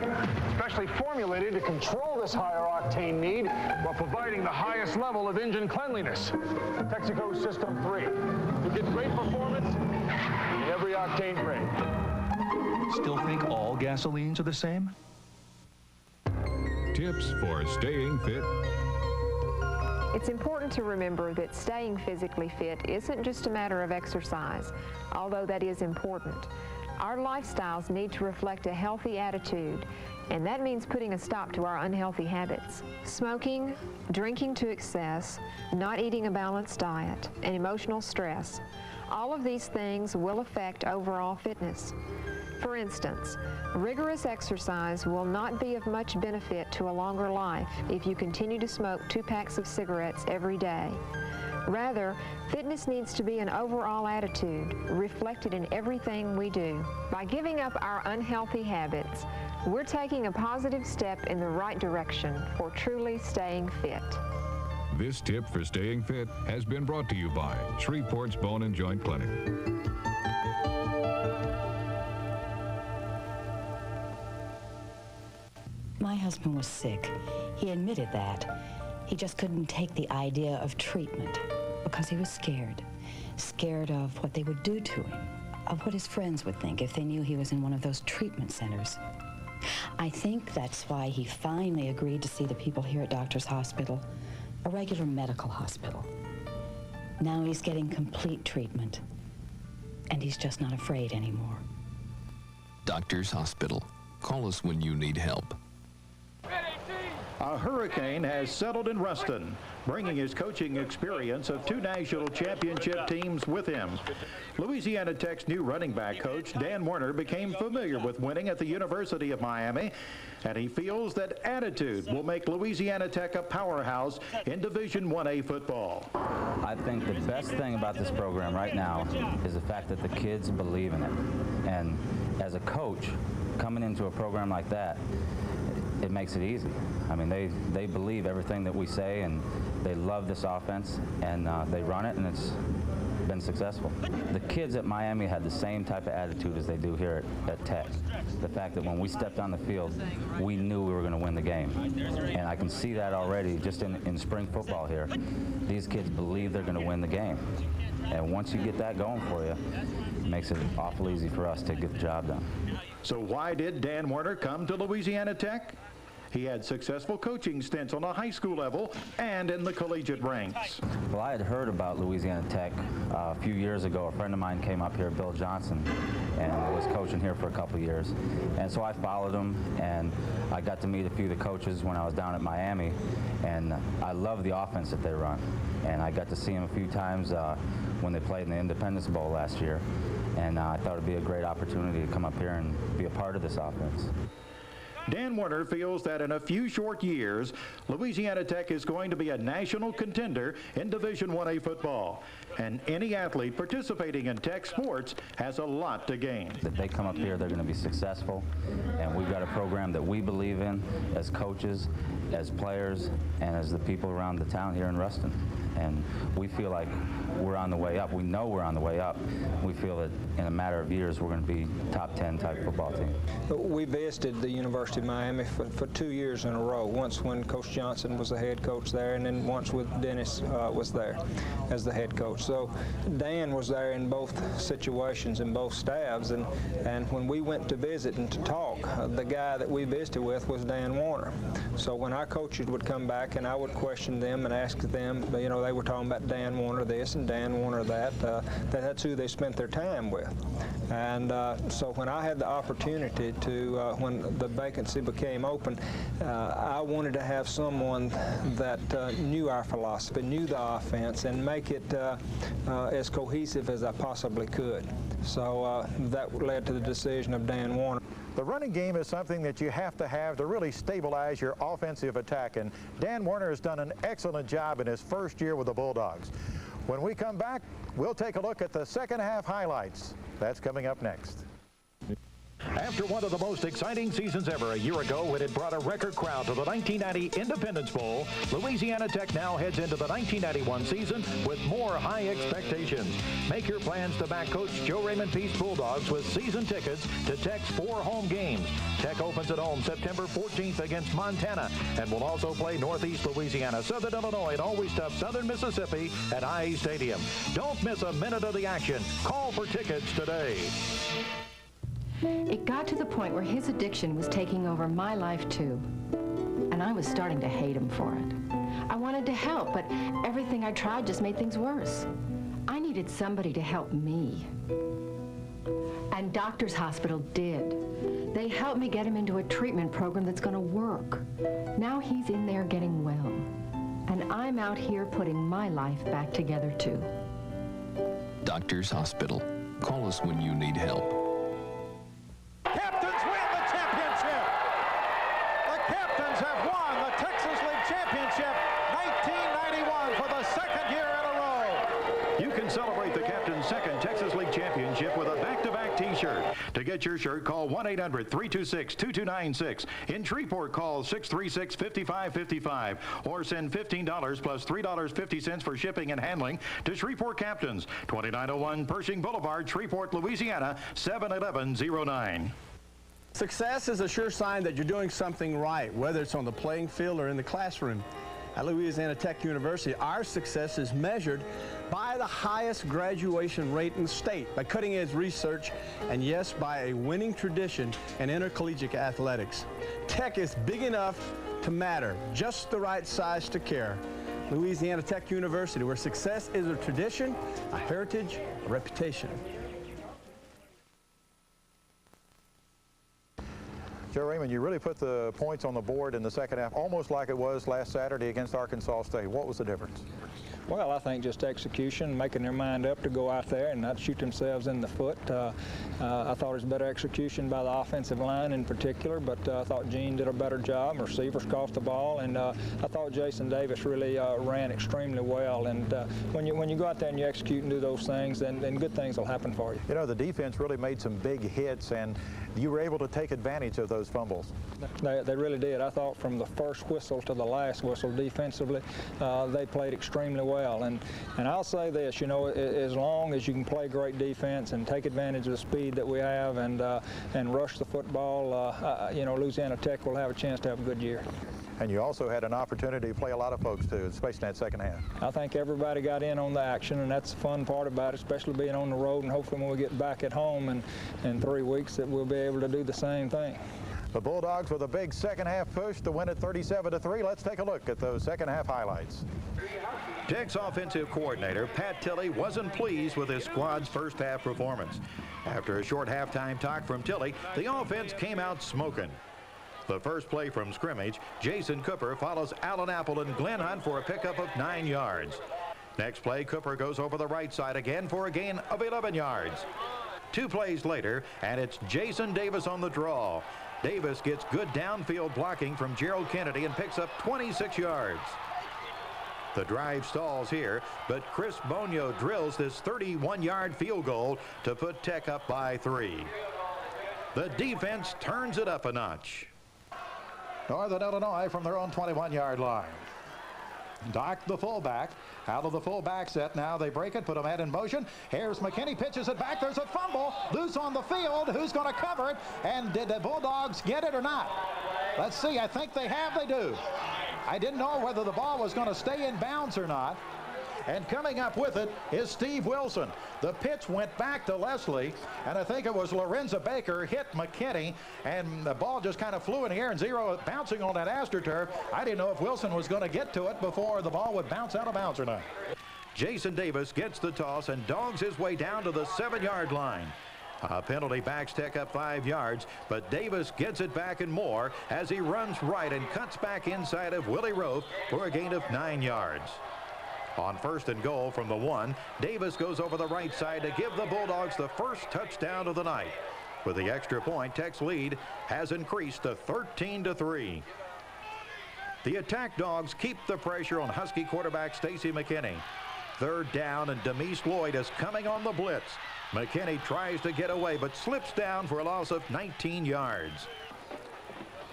specially formulated to control this higher octane need while providing the highest level of engine cleanliness. Texaco System 3. You get great performance in every octane grade. Still think all gasolines are the same? Tips for staying fit. It's important to remember that staying physically fit isn't just a matter of exercise, although that is important. Our lifestyles need to reflect a healthy attitude, and that means putting a stop to our unhealthy habits. Smoking, drinking to excess, not eating a balanced diet, and emotional stress. All of these things will affect overall fitness. For instance, rigorous exercise will not be of much benefit to a longer life if you continue to smoke 2 packs of cigarettes every day. Rather, fitness needs to be an overall attitude, reflected in everything we do. By giving up our unhealthy habits, we're taking a positive step in the right direction for truly staying fit. This tip for staying fit has been brought to you by Shreveport's Bone and Joint Clinic. My husband was sick. He admitted that. He just couldn't take the idea of treatment because he was scared. Scared of what they would do to him, of what his friends would think if they knew he was in one of those treatment centers. I think that's why he finally agreed to see the people here at Doctor's Hospital, a regular medical hospital. Now he's getting complete treatment, and he's just not afraid anymore. Doctor's Hospital. Call us when you need help. A hurricane has settled in Ruston, bringing his coaching experience of 2 national championship teams with him. Louisiana Tech's new running back coach, Dan Werner, became familiar with winning at the University of Miami, and he feels that attitude will make Louisiana Tech a powerhouse in Division 1A football. I think the best thing about this program right now is the fact that the kids believe in it. And as a coach, coming into a program like that, it makes it easy. I mean, they believe everything that we say, and they love this offense, and they run it, and it's been successful. The kids at Miami had the same type of attitude as they do here at Tech. The fact that when we stepped on the field, we knew we were going to win the game. And I can see that already just in spring football here. These kids believe they're going to win the game. And once you get that going for you, it makes it awful easy for us to get the job done. So why did Dan Werner come to Louisiana Tech? He had successful coaching stints on the high school level and in the collegiate ranks. Well, I had heard about Louisiana Tech a few years ago. A friend of mine came up here, Bill Johnson, and was coaching here for a couple years. And so I followed him, and I got to meet a few of the coaches when I was down at Miami, and I love the offense that they run. And I got to see them a few times when they played in the Independence Bowl last year, and I thought it'd be a great opportunity to come up here and be a part of this offense. Dan Werner feels that in a few short years, Louisiana Tech is going to be a national contender in Division 1A football. And any athlete participating in Tech sports has a lot to gain. If they come up here, they're going to be successful. And we've got a program that we believe in as coaches, as players, and as the people around the town here in Ruston. And we feel like we're on the way up. We know we're on the way up. We feel that in a matter of years, we're going to be top 10 type football team. We visited the University of Miami for 2 years in a row. Once when Coach Johnson was the head coach there, and then once with Dennis was there as the head coach. So Dan was there in both situations, in both staffs, and when we went to visit and to talk, the guy that we visited with was Dan Werner. So when our coaches would come back and I would question them and ask them, you know, they were talking about Dan Werner this and Dan Werner that, that's who they spent their time with. And so when I had the opportunity to, when the vacancy became open, I wanted to have someone that knew our philosophy, knew the offense, and make it as cohesive as I possibly could. So that led to the decision of Dan Werner. The running game is something that you have to really stabilize your offensive attack, and Dan Werner has done an excellent job in his first year with the Bulldogs. When we come back, we'll take a look at the second half highlights. That's coming up next. After one of the most exciting seasons ever a year ago when it brought a record crowd to the 1990 Independence Bowl, Louisiana Tech now heads into the 1991 season with more high expectations. Make your plans to back Coach Joe Raymond Peace Bulldogs with season tickets to Tech's 4 home games. Tech opens at home September 14th against Montana and will also play Northeast Louisiana, Southern Illinois, and always tough Southern Mississippi at IE Stadium. Don't miss a minute of the action. Call for tickets today. It got to the point where his addiction was taking over my life too, and I was starting to hate him for it. I wanted to help, but everything I tried just made things worse. I needed somebody to help me. And Doctors Hospital did. They helped me get him into a treatment program that's going to work. Now he's in there getting well, and I'm out here putting my life back together too. Doctors Hospital. Call us when you need help. Captains win the championship. The Captains have won the Texas League Championship 1991 for the second year in a row. You can celebrate the Captains' second Texas League Championship with a back-to-back t-shirt. To get your shirt, call 1-800-326-2296. In Shreveport, call 636-5555 or send $15 plus $3.50 for shipping and handling to Shreveport Captains, 2901 Pershing Boulevard, Shreveport, Louisiana, 71109. Success is a sure sign that you're doing something right, whether it's on the playing field or in the classroom. At Louisiana Tech University, our success is measured by the highest graduation rate in the state, by cutting-edge research, and yes, by a winning tradition in intercollegiate athletics. Tech is big enough to matter, just the right size to care. Louisiana Tech University, where success is a tradition, a heritage, a reputation. Joe Raymond, you really put the points on the board in the second half, almost like it was last Saturday against Arkansas State. What was the difference? Well, I think just execution, making their mind up to go out there and not shoot themselves in the foot. I thought it was better execution by the offensive line in particular, but I thought Gene did a better job. Receivers caught the ball, and I thought Jason Davis really ran extremely well. And when you go out there and you execute and do those things, then good things will happen for you. You know, the defense really made some big hits, and you were able to take advantage of those fumbles. They really did. I thought from the first whistle to the last whistle defensively, they played extremely well. And I'll say this, you know, as long as you can play great defense and take advantage of the speed that we have and rush the football, you know, Louisiana Tech will have a chance to have a good year. And you also had an opportunity to play a lot of folks, too, especially in that second half. I think everybody got in on the action, and that's the fun part about it, especially being on the road, and hopefully when we get back at home in 3 weeks that we'll be able to do the same thing. The Bulldogs with a big second half push to win it 37-3. Let's take a look at those second half highlights. Tech's offensive coordinator, Pat Tilley, wasn't pleased with his squad's first half performance. After a short halftime talk from Tilley, the offense came out smoking. The first play from scrimmage, Jason Cooper follows Allen Apple and Glenn Hunt for a pickup of 9 yards. Next play, Cooper goes over the right side again for a gain of 11 yards. 2 plays later, and it's Jason Davis on the draw. Davis gets good downfield blocking from Gerald Kennedy and picks up 26 yards. The drive stalls here, but Chris Bonio drills this 31-yard field goal to put Tech up by 3. The defense turns it up a notch. Northern Illinois from their own 21-yard line. Doc, the fullback, out of the fullback set. Now they break it, put a man in motion. Here's McKinney, pitches it back. There's a fumble. Loose on the field. Who's going to cover it? And did the Bulldogs get it or not? Let's see. I think they have. They do. I didn't know whether the ball was going to stay in bounds or not. And coming up with it is Steve Wilson. The pitch went back to Leslie, and I think it was Lorenza Baker hit McKinney, and the ball just kind of flew in the air and zero bouncing on that AstroTurf. I didn't know if Wilson was going to get to it before the ball would bounce out of bounds or not. Jason Davis gets the toss and dogs his way down to the 7-yard line. A penalty backs Tech up 5 yards, but Davis gets it back and more as he runs right and cuts back inside of Willie Rofe for a gain of 9 yards. On 1st and goal from the 1, Davis goes over the right side to give the Bulldogs the first touchdown of the night. With the extra point, Tech's lead has increased to 13-3. The attack dogs keep the pressure on Husky quarterback Stacy McKinney. Third down, and Demise Lloyd is coming on the blitz. McKinney tries to get away but slips down for a loss of 19 yards.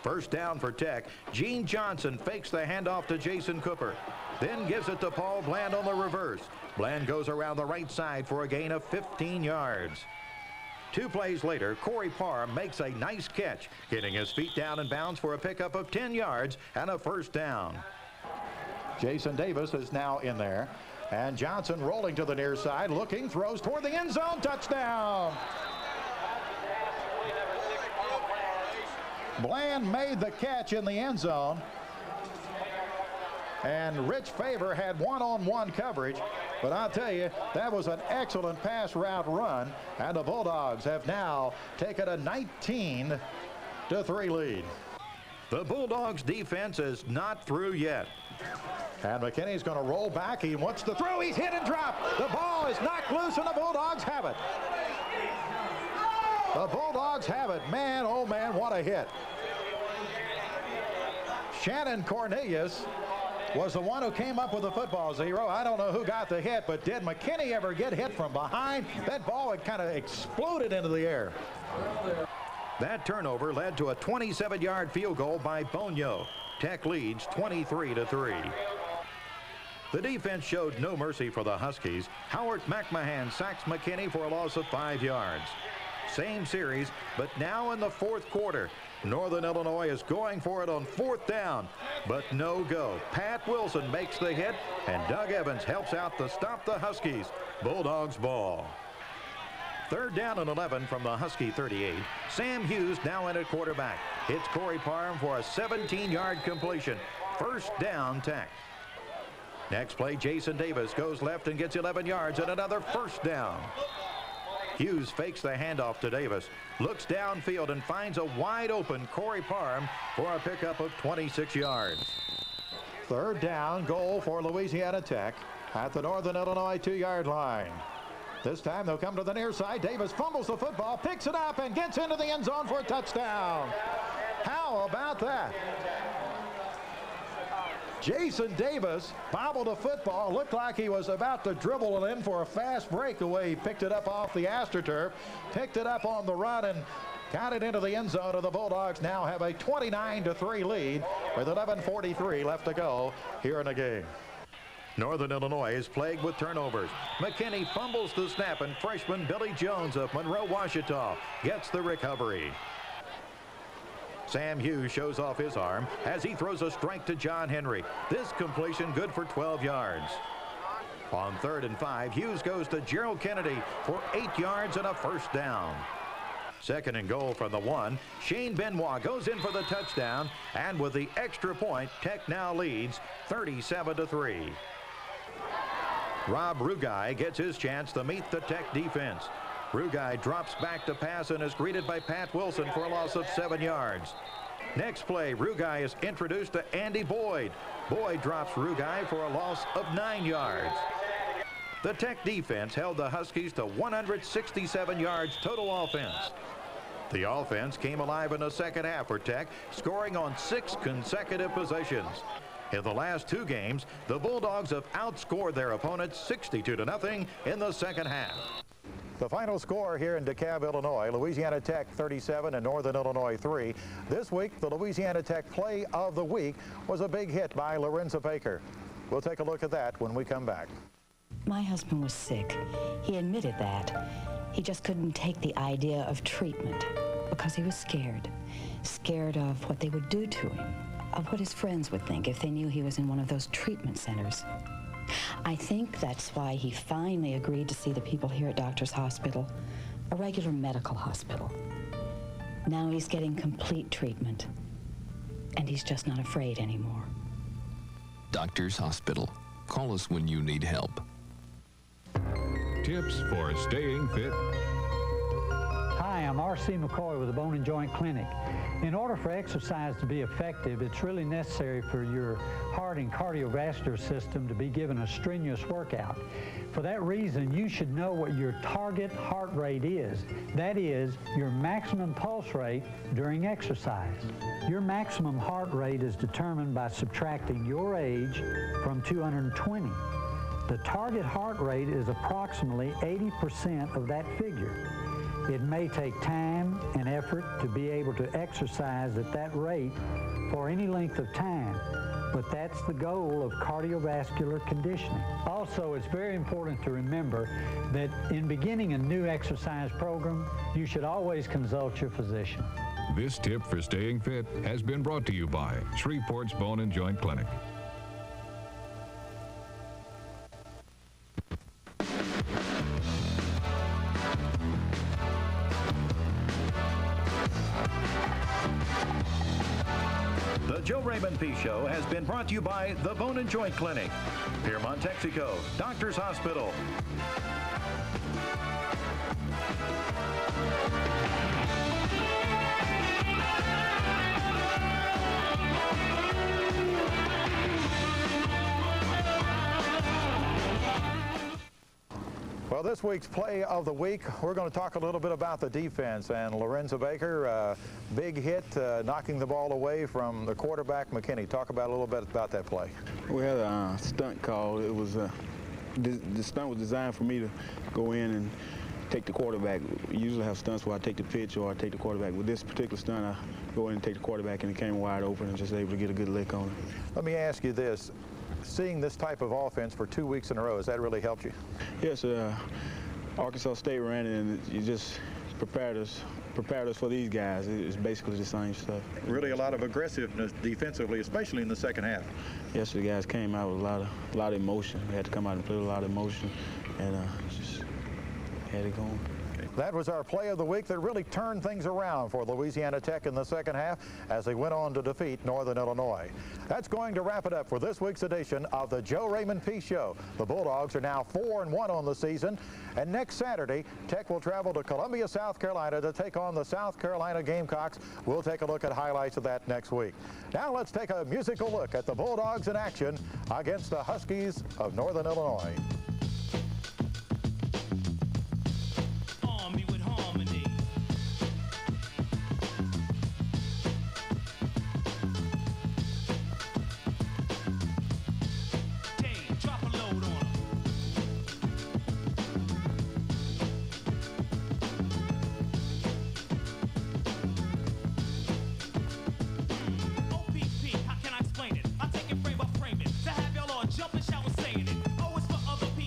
First down for Tech. Gene Johnson fakes the handoff to Jason Cooper, then gives it to Paul Bland on the reverse. Bland goes around the right side for a gain of 15 yards. 2 plays later, Corey Parr makes a nice catch, getting his feet down and bounds for a pickup of 10 yards and a first down. Jason Davis is now in there, and Johnson rolling to the near side, looking, throws toward the end zone, touchdown. Bland made the catch in the end zone, and Rich Favor had one-on-one coverage, but I'll tell you, that was an excellent pass route run, and the Bulldogs have now taken a 19-3 lead. The Bulldogs defense is not through yet. And McKinney's going to roll back. He wants to throw. He's hit and dropped. The ball is knocked loose, and the Bulldogs have it. The Bulldogs have it. Man, oh man, what a hit. Shannon Cornelius was the one who came up with the football, Zero. I don't know who got the hit, but did McKinney ever get hit from behind? That ball had kind of exploded into the air. That turnover led to a 27-yard field goal by Bonio. Tech leads 23-3. The defense showed no mercy for the Huskies. Howard McMahon sacks McKinney for a loss of 5 yards. Same series, but now in the fourth quarter. Northern Illinois is going for it on fourth down, but no go. Pat Wilson makes the hit, and Doug Evans helps out to stop the Huskies. Bulldogs ball. Third down and 11 from the Husky 38. Sam Hughes now in at quarterback. Hits Corey Parham for a 17-yard completion. First down, Tech. Next play, Jason Davis goes left and gets 11 yards and another first down. Hughes fakes the handoff to Davis, looks downfield and finds a wide open Corey Parham for a pickup of 26 yards. Third down, goal for Louisiana Tech at the Northern Illinois 2-yard line. This time they'll come to the near side. Davis fumbles the football, picks it up, and gets into the end zone for a touchdown. How about that? Jason Davis bobbled a football, looked like he was about to dribble it in for a fast breakaway. He picked it up off the AstroTurf, picked it up on the run, and got it into the end zone, and the Bulldogs now have a 29-3 lead with 11:43 left to go here in the game. Northern Illinois is plagued with turnovers. McKinney fumbles the snap, and freshman Billy Jones of Monroe, Washita gets the recovery. Sam Hughes shows off his arm as he throws a strike to John Henry. This completion good for 12 yards. On 3rd and 5, Hughes goes to Gerald Kennedy for 8 yards and a first down. Second and goal from the 1. Shane Benoit goes in for the touchdown, and with the extra point, Tech now leads 37-3. Rob Rugai gets his chance to meet the Tech defense. Rugai drops back to pass and is greeted by Pat Wilson for a loss of 7 yards. Next play, Rugai is introduced to Andy Boyd. Boyd drops Rugai for a loss of 9 yards. The Tech defense held the Huskies to 167 yards total offense. The offense came alive in the second half for Tech, scoring on 6 consecutive possessions. In the last 2 games, the Bulldogs have outscored their opponents 62-0 in the second half. The final score here in DeKalb, Illinois, Louisiana Tech 37 and Northern Illinois 3. This week, the Louisiana Tech Play of the Week was a big hit by Lorenza Baker. We'll take a look at that when we come back. My husband was sick. He admitted that. He just couldn't take the idea of treatment because he was scared. Scared of what they would do to him, of what his friends would think if they knew he was in one of those treatment centers. I think that's why he finally agreed to see the people here at Doctors Hospital, a regular medical hospital. Now he's getting complete treatment, and he's just not afraid anymore. Doctors Hospital. Call us when you need help. Tips for staying fit. Hi, I'm R.C. McCoy with the Bone and Joint Clinic. In order for exercise to be effective, it's really necessary for your heart and cardiovascular system to be given a strenuous workout. For that reason, you should know what your target heart rate is. That is, your maximum pulse rate during exercise. Your maximum heart rate is determined by subtracting your age from 220. The target heart rate is approximately 80% of that figure. It may take time and effort to be able to exercise at that rate for any length of time, but that's the goal of cardiovascular conditioning. Also, it's very important to remember that in beginning a new exercise program, you should always consult your physician. This tip for staying fit has been brought to you by Shreveport's Bone and Joint Clinic. The Joe Raymond P. Show has been brought to you by the Bone and Joint Clinic, Piermont, Texaco, Doctors Hospital. Well, this week's play of the week, we're going to talk a little bit about the defense. And Lorenzo Baker, big hit, knocking the ball away from the quarterback, McKinney. Talk about a little bit about that play. We had a stunt call. It was the stunt was designed for me to go in and take the quarterback. We usually have stunts where I take the pitch or I take the quarterback. With this particular stunt, I go in and take the quarterback, and it came wide open and just able to get a good lick on it. Let me ask you this. Seeing this type of offense for 2 weeks in a row, has that really helped you? Yes, Arkansas State ran it, and you just prepared us for these guys. It's basically the same stuff. Really a lot of aggressiveness defensively, especially in the second half. Yes, the guys came out with a lot of emotion. They had to come out and play with a lot of emotion, and just had it going. That was our play of the week that really turned things around for Louisiana Tech in the second half as they went on to defeat Northern Illinois. That's going to wrap it up for this week's edition of the Joe Raymond P. Show. The Bulldogs are now 4-1 on the season, and next Saturday, Tech will travel to Columbia, South Carolina to take on the South Carolina Gamecocks. We'll take a look at highlights of that next week. Now let's take a musical look at the Bulldogs in action against the Huskies of Northern Illinois. Jumping, shout, saying it. Oh, it's for other people.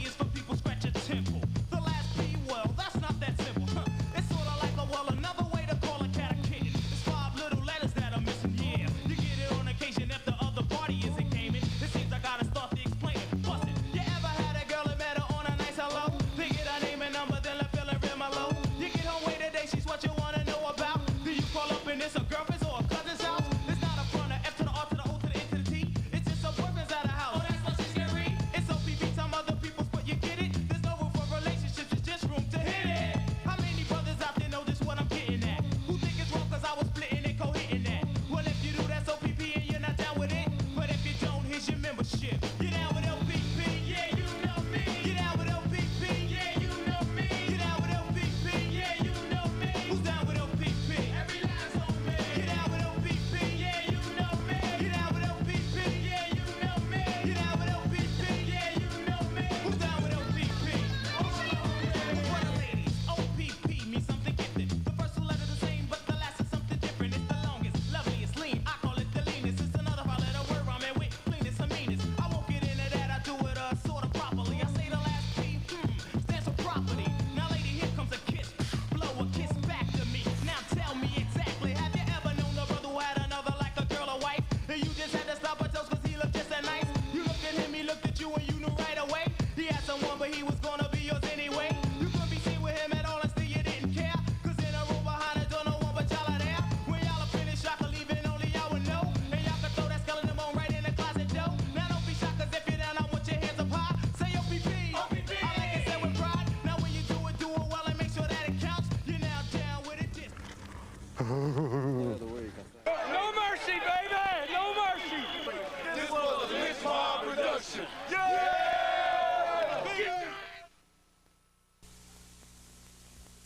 Yes!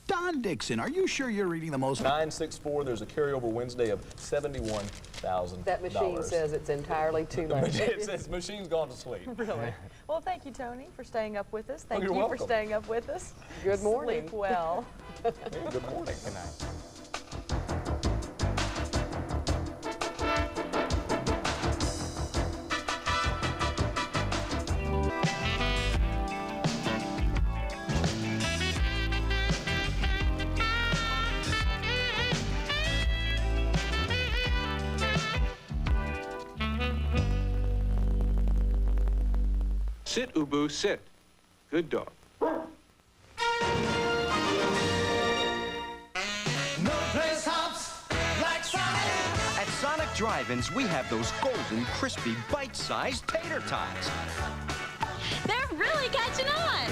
Don Dixon, are you sure you're reading the most? 964, there's a carryover Wednesday of $71,000. That machine says it's entirely too much. It says machine's gone to sleep. Really? Well, thank you, Tony, for staying up with us. Thank you're you welcome. for staying up with us. Good morning. Sleep well. Good morning. Good night. Sit, Ubu, sit. Good dog. No place hops like Sonic. At Sonic Drive-Ins, we have those golden, crispy, bite-sized tater tots. They're really catching on.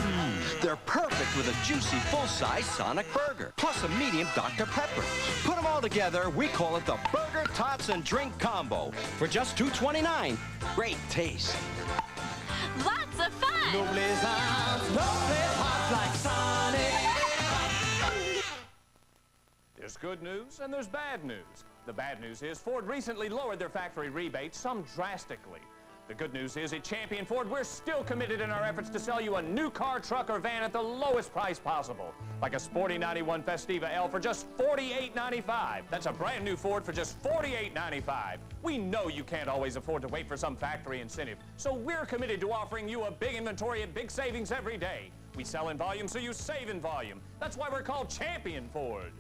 They're perfect with a juicy, full-size Sonic burger, plus a medium Dr. Pepper. Put them all together, we call it the Burger, Tots, and Drink Combo for just $2.29. Great taste. Lots of fun. No place hops like Sonic. There's good news and there's bad news. The bad news is Ford recently lowered their factory rebates, some drastically. The good news is at Champion Ford, we're still committed in our efforts to sell you a new car, truck, or van at the lowest price possible. Like a sporty 91 Festiva L for just $48.95. That's a brand new Ford for just $48.95. We know you can't always afford to wait for some factory incentive, so we're committed to offering you a big inventory at big savings every day. We sell in volume, so you save in volume. That's why we're called Champion Ford.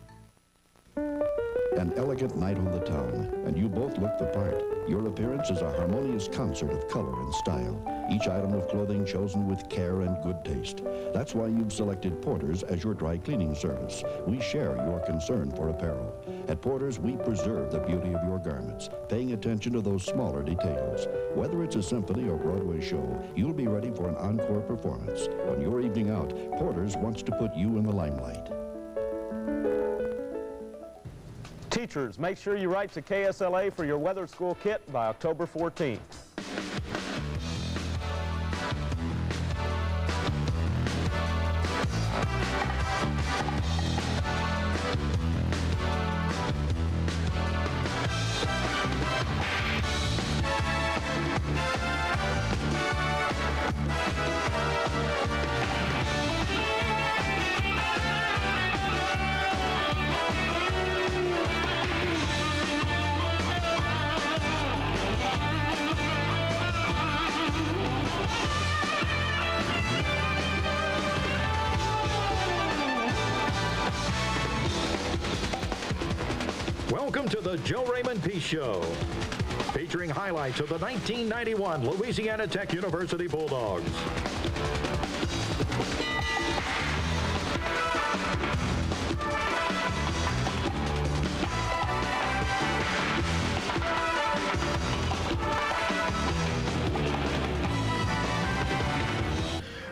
An elegant night on the town, and you both look the part. Your appearance is a harmonious concert of color and style, each item of clothing chosen with care and good taste. That's why you've selected Porter's as your dry cleaning service. We share your concern for apparel. At Porter's, we preserve the beauty of your garments, paying attention to those smaller details. Whether it's a symphony or Broadway show, you'll be ready for an encore performance. On your evening out, Porter's wants to put you in the limelight. Teachers, make sure you write to KSLA for your weather school kit by October 14th. Welcome to the Joe Raymond Peace Show, featuring highlights of the 1991 Louisiana Tech University Bulldogs.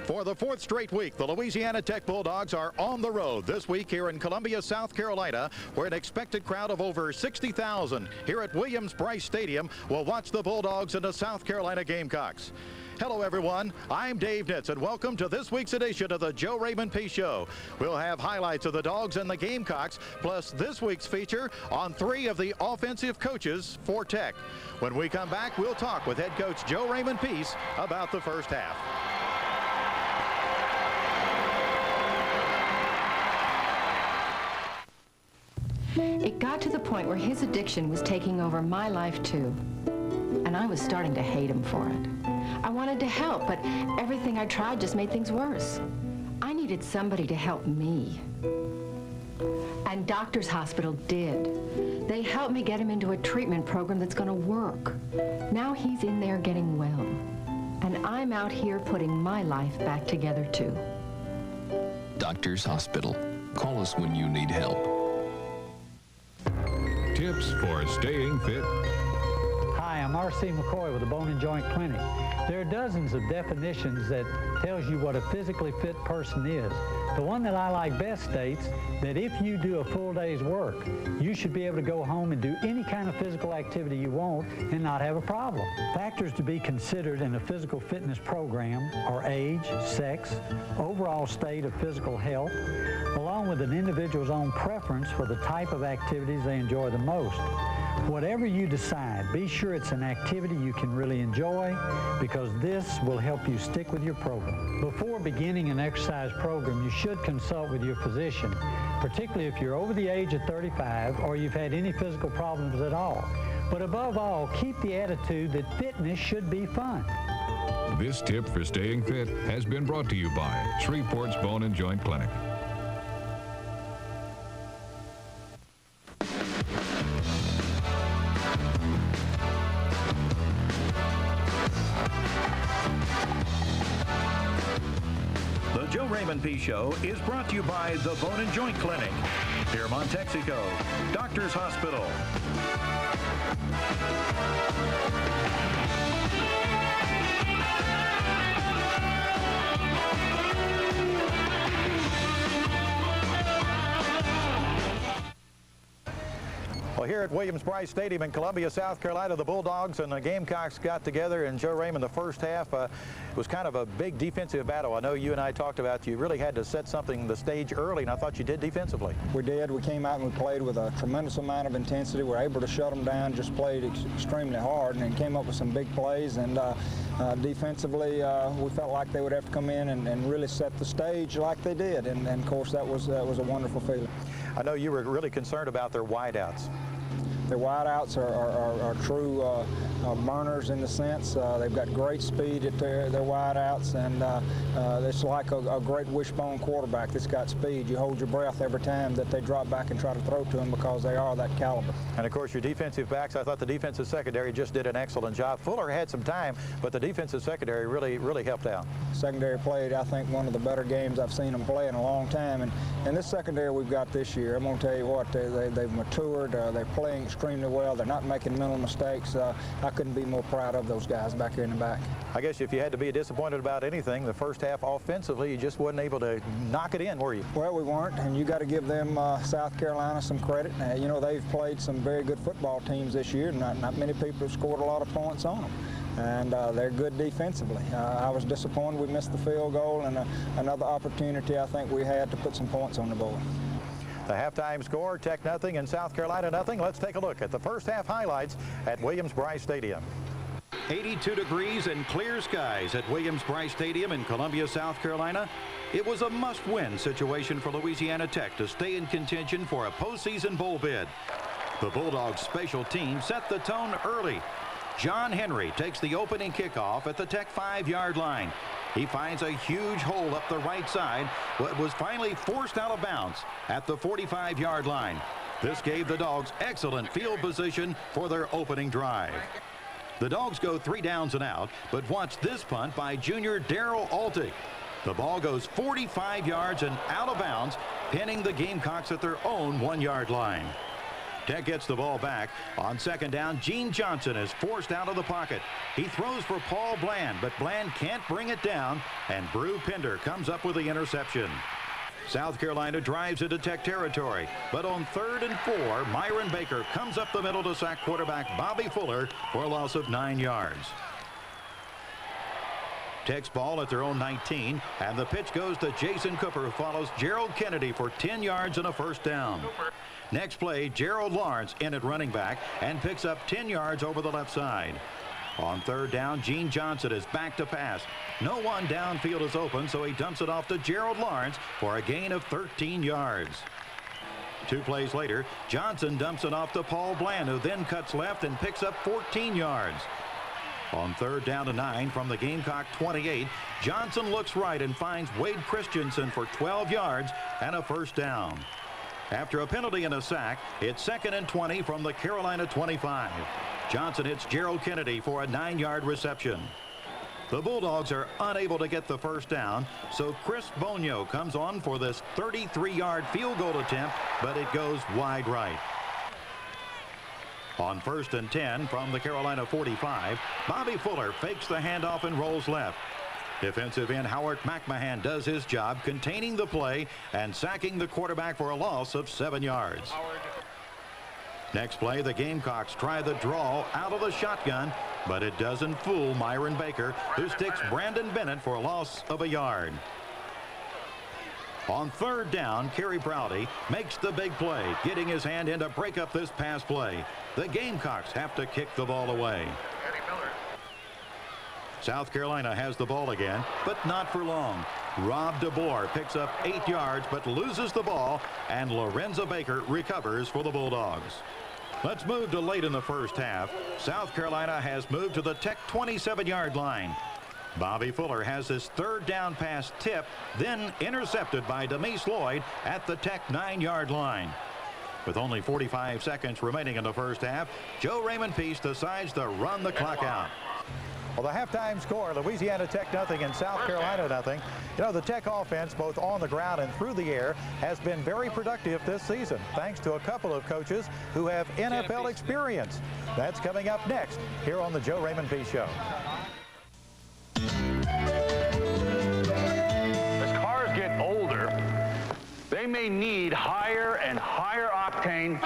For the fourth straight week, the Louisiana Tech Bulldogs are on the road this week here in Columbia, South Carolina, where an expected crowd of over 60,000 here at Williams-Brice Stadium will watch the Bulldogs and the South Carolina Gamecocks. Hello, everyone. I'm Dave Nitz, and welcome to this week's edition of the Joe Raymond Peace Show. We'll have highlights of the Dogs and the Gamecocks, plus this week's feature on 3 of the offensive coaches for Tech. When we come back, we'll talk with head coach Joe Raymond Peace about the first half. It got to the point where his addiction was taking over my life too. And I was starting to hate him for it. I wanted to help, but everything I tried just made things worse. I needed somebody to help me. And Doctors Hospital did. They helped me get him into a treatment program that's going to work. Now he's in there getting well. And I'm out here putting my life back together too. Doctors Hospital. Call us when you need help. Tips for staying fit. Hi, I'm R.C. McCoy with the Bone and Joint Clinic. There are dozens of definitions that tells you what a physically fit person is. The one that I like best states that if you do a full day's work, you should be able to go home and do any kind of physical activity you want and not have a problem. Factors to be considered in a physical fitness program are age, sex, overall state of physical health, along with an individual's own preference for the type of activities they enjoy the most. Whatever you decide, be sure it's an activity you can really enjoy, because this will help you stick with your program. Before beginning an exercise program, you should consult with your physician, particularly if you're over the age of 35 or you've had any physical problems at all. But above all, keep the attitude that fitness should be fun. This tip for staying fit has been brought to you by Shreveport's Bone and Joint Clinic. The Joe Raymond P. Show is brought to you by the Bone and Joint Clinic, Piermont, Texaco, Doctors Hospital. Well, here at Williams-Brice Stadium in Columbia, South Carolina, the Bulldogs and the Gamecocks got together, and Joe Raymond, the first half was kind of a big defensive battle. I know you and I talked about you really had to set the stage early, and I thought you did defensively. We did. We came out and we played with a tremendous amount of intensity. We were able to shut them down, just played extremely hard, and then came up with some big plays. And defensively, we felt like they would have to come in and really set the stage like they did. And of course, that was a wonderful feeling. I know you were really concerned about their wideouts. Their wideouts are true burners in the sense. They've got great speed at their wideouts, and it's like a great wishbone quarterback that's got speed. You hold your breath every time that they drop back and try to throw to them because they are that caliber. And of course, your defensive backs, I thought the defensive secondary just did an excellent job. Fuller had some time, but the defensive secondary really helped out. Secondary played, I think, one of the better games I've seen them play in a long time. And this secondary we've got this year, I'm going to tell you what, they've matured. They're playing extremely well. They're not making mental mistakes. I couldn't be more proud of those guys back here in the back. I guess if you had to be disappointed about anything, the first half offensively, you just wasn't able to knock it in, were you? Well, we weren't, and you got to give them, South Carolina, some credit. You know, they've played some very good football teams this year. Not many people have scored a lot of points on them. And they're good defensively. I was disappointed we missed the field goal, and another opportunity I think we had to put some points on the board. The halftime score, Tech nothing and South Carolina nothing. Let's take a look at the first half highlights at Williams-Brice Stadium. 82 degrees and clear skies at Williams-Brice Stadium in Columbia, South Carolina. It was a must-win situation for Louisiana Tech to stay in contention for a postseason bowl bid. The Bulldogs' special team set the tone early. John Henry takes the opening kickoff at the Tech 5-yard line. He finds a huge hole up the right side, but was finally forced out of bounds at the 45-yard line. This gave the Dogs excellent field position for their opening drive. The Dogs go 3 downs and out, but watch this punt by junior Darrell Altig. The ball goes 45 yards and out of bounds, pinning the Gamecocks at their own 1-yard line. Tech gets the ball back. On second down, Gene Johnson is forced out of the pocket. He throws for Paul Bland, but Bland can't bring it down, and Brew Pender comes up with the interception. South Carolina drives into Tech territory, but on 3rd and 4, Myron Baker comes up the middle to sack quarterback Bobby Fuller for a loss of 9 yards. Tech's ball at their own 19, and the pitch goes to Jason Cooper, who follows Gerald Kennedy for 10 yards and a first down. Next play, Gerald Lawrence in at running back and picks up 10 yards over the left side. On 3rd down, Gene Johnson is back to pass. No one downfield is open, so he dumps it off to Gerald Lawrence for a gain of 13 yards. 2 plays later, Johnson dumps it off to Paul Bland, who then cuts left and picks up 14 yards. On 3rd down to 9 from the Gamecock 28, Johnson looks right and finds Wade Christensen for 12 yards and a first down. After a penalty and a sack, it's 2nd and 20 from the Carolina 25. Johnson hits Gerald Kennedy for a 9-yard reception. The Bulldogs are unable to get the first down, so Chris Bonio comes on for this 33-yard field goal attempt, but it goes wide right. On 1st and 10 from the Carolina 45, Bobby Fuller fakes the handoff and rolls left. Defensive end Howard McMahon does his job containing the play and sacking the quarterback for a loss of 7 yards. Next play, the Gamecocks try the draw out of the shotgun, but it doesn't fool Myron Baker, who sticks Brandon Bennett for a loss of 1 yard. On 3rd down, Kerry Prouty makes the big play, getting his hand in to break up this pass play. The Gamecocks have to kick the ball away. South Carolina has the ball again, but not for long. Rob DeBoer picks up 8 yards, but loses the ball, and Lorenzo Baker recovers for the Bulldogs. Let's move to late in the first half. South Carolina has moved to the Tech 27-yard line. Bobby Fuller has his 3rd down pass tipped, then intercepted by Demise Lloyd at the Tech 9-yard line. With only 45 seconds remaining in the first half, Joe Raymond decides to run the clock out. Well, the halftime score, Louisiana Tech nothing and South Carolina nothing. You know, the Tech offense, both on the ground and through the air, has been very productive this season, thanks to a couple of coaches who have NFL experience. That's coming up next here on the Joe Raymond Peace Show. As cars get older, they may need higher and higher octane,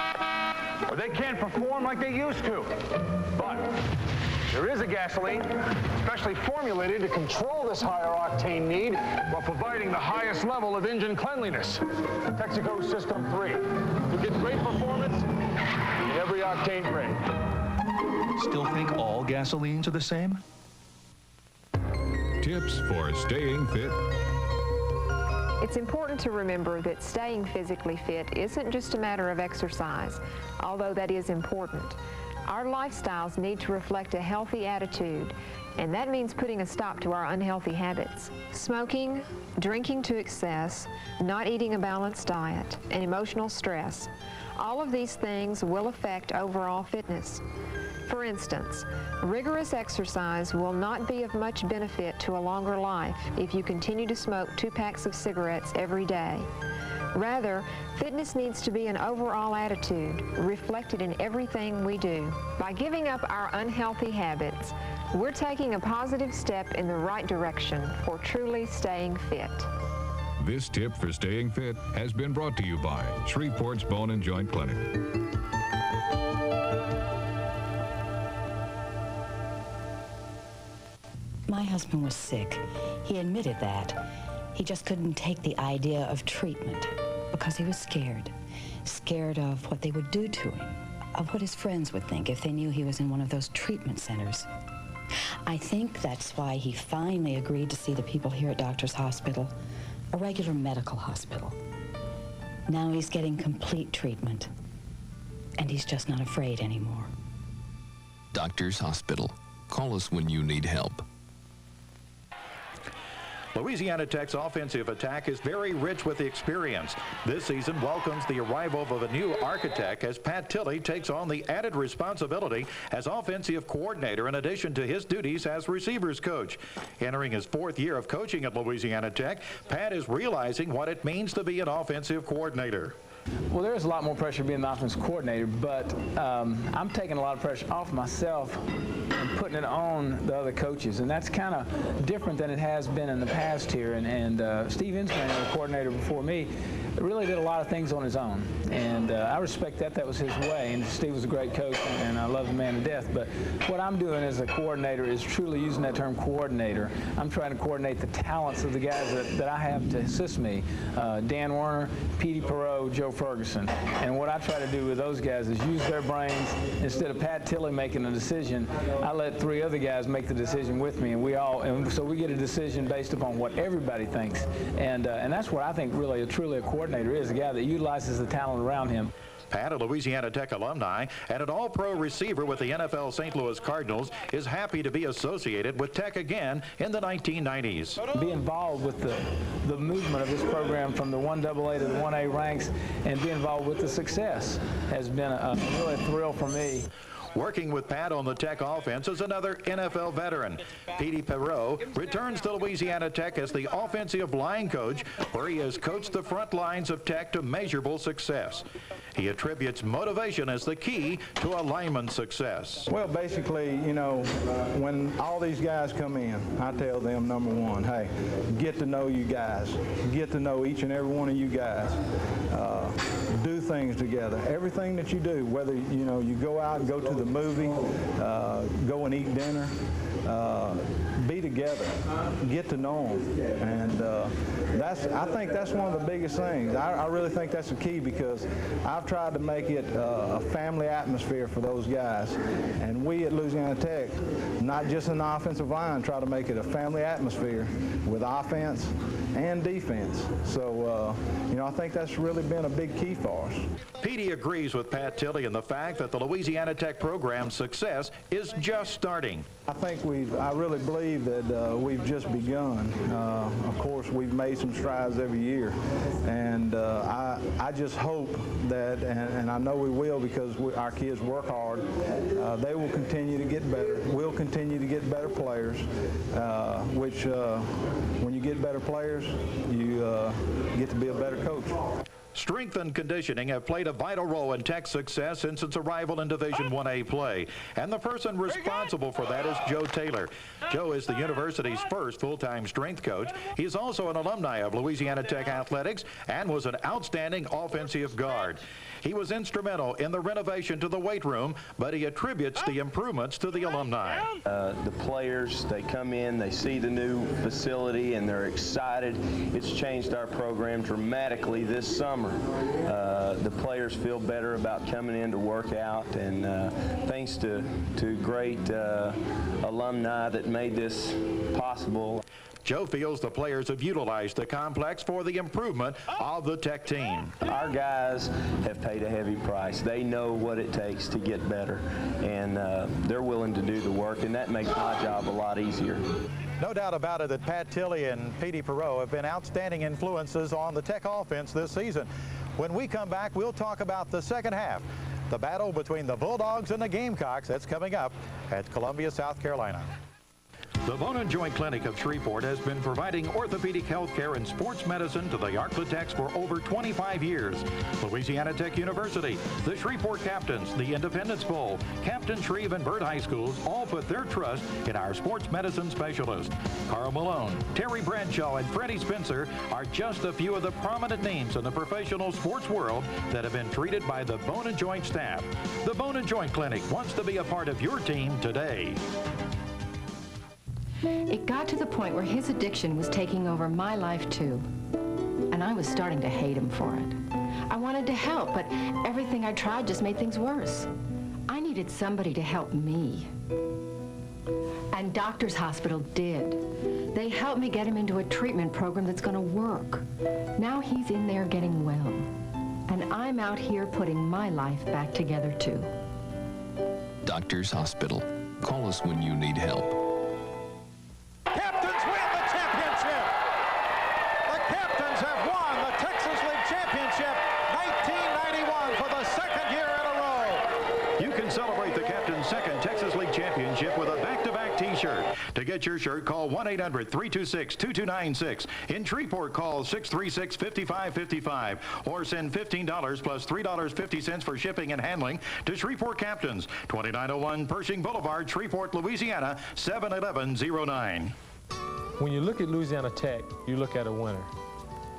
or they can't perform like they used to. But there is a gasoline specially formulated to control this higher octane need while providing the highest level of engine cleanliness. Texaco System 3. You get great performance in every octane grade. Still think all gasolines are the same? Tips for staying fit. It's important to remember that staying physically fit isn't just a matter of exercise, although that is important. Our lifestyles need to reflect a healthy attitude, and that means putting a stop to our unhealthy habits. Smoking, drinking to excess, not eating a balanced diet, and emotional stress. All of these things will affect overall fitness. For instance, rigorous exercise will not be of much benefit to a longer life if you continue to smoke 2 packs of cigarettes every day. Rather, fitness needs to be an overall attitude, reflected in everything we do. By giving up our unhealthy habits, we're taking a positive step in the right direction for truly staying fit. This tip for staying fit has been brought to you by Shreveport's Bone and Joint Clinic. My husband was sick. He admitted that. He just couldn't take the idea of treatment because he was scared. Scared of what they would do to him, of what his friends would think if they knew he was in one of those treatment centers. I think that's why he finally agreed to see the people here at Doctor's Hospital, a regular medical hospital. Now he's getting complete treatment, and he's just not afraid anymore. Doctor's Hospital. Call us when you need help. Louisiana Tech's offensive attack is very rich with experience. This season welcomes the arrival of a new architect as Pat Tilley takes on the added responsibility as offensive coordinator in addition to his duties as receivers coach. Entering his 4th year of coaching at Louisiana Tech, Pat is realizing what it means to be an offensive coordinator. Well, there's a lot more pressure being the offensive coordinator, but I'm taking a lot of pressure off myself and putting it on the other coaches, and that's kind of different than it has been in the past here. And Steve Insman, the coordinator before me, really did a lot of things on his own, and I respect that. That was his way, and Steve was a great coach, and I love the man to death. But what I'm doing as a coordinator is truly using that term coordinator. I'm trying to coordinate the talents of the guys that I have to assist me. Dan Werner, Petey Perot, Joe Ferguson. And what I try to do with those guys is use their brains. Instead of Pat Tilley making a decision, I let 3 other guys make the decision with me, and so we get a decision based upon what everybody thinks. And that's what I think really truly a coordinator is, a guy that utilizes the talent around him. Pat, a Louisiana Tech alumni and an all-pro receiver with the NFL St. Louis Cardinals, is happy to be associated with Tech again in the 1990s. Be involved with the movement of this program from the 1AA to the 1A ranks and be involved with the success has been a really thrill for me. Working with Pat on the Tech offense is another NFL veteran. Petey Perot returns to Louisiana Tech as the offensive line coach, where he has coached the front lines of Tech to measurable success. He attributes motivation as the key to a lineman's success. Well, basically, you know, when all these guys come in, I tell them, number one, hey, get to know you guys. Get to know each and every one of you guys. Do things together. Everything that you do, whether, you know, you go out and go to the movie, go and eat dinner, be together, get to know them. And I think that's one of the biggest things. I really think that's the key, because I've tried to make it a family atmosphere for those guys. And we at Louisiana Tech, not just in the offensive line, try to make it a family atmosphere with offense and defense. So, you know, I think that's really been a big key for us. Petey agrees with Pat Tilley in the fact that the Louisiana Tech program's success is just starting. I think I really believe that we've just begun. Of course, we've made some strides every year, and I just hope that, and I know we will, because our kids work hard, they will continue to get better. We'll continue to get better players, which when you get better players, you get to be a better coach. Strength and conditioning have played a vital role in Tech's success since its arrival in Division 1A play, and the person responsible for that is Joe Taylor. Joe is the university's first full-time strength coach. He is also an alumni of Louisiana Tech athletics and was an outstanding offensive guard. He was instrumental in the renovation to the weight room, but he attributes the improvements to the alumni. The players, they come in, they see the new facility, and they're excited. It's changed our program dramatically this summer. The players feel better about coming in to work out, and thanks to great alumni that made this possible. Joe feels the players have utilized the complex for the improvement of the Tech team. Our guys have paid a heavy price. They know what it takes to get better, and they're willing to do the work, and that makes my job a lot easier. No doubt about it that Pat Tilley and Petey Perot have been outstanding influences on the Tech offense this season. When we come back, we'll talk about the second half, the battle between the Bulldogs and the Gamecocks. That's coming up at Columbia, South Carolina. The Bone and Joint Clinic of Shreveport has been providing orthopedic health care and sports medicine to the LaTechs for over 25 years. Louisiana Tech University, the Shreveport Captains, the Independence Bowl, Captain Shreve and Byrd High Schools all put their trust in our sports medicine specialists. Carl Malone, Terry Bradshaw, and Freddie Spencer are just a few of the prominent names in the professional sports world that have been treated by the Bone and Joint staff. The Bone and Joint Clinic wants to be a part of your team today. It got to the point where his addiction was taking over my life too, and I was starting to hate him for it. I wanted to help, but everything I tried just made things worse. I needed somebody to help me. And Doctors Hospital did. They helped me get him into a treatment program that's going to work. Now he's in there getting well, and I'm out here putting my life back together too. Doctors Hospital. Call us when you need help. To get your shirt, call 1-800-326-2296. In Shreveport, call 636-5555 or send $15 plus $3.50 for shipping and handling to Shreveport Captains, 2901 Pershing Boulevard, Shreveport, Louisiana, 71109. When you look at Louisiana Tech, you look at a winner.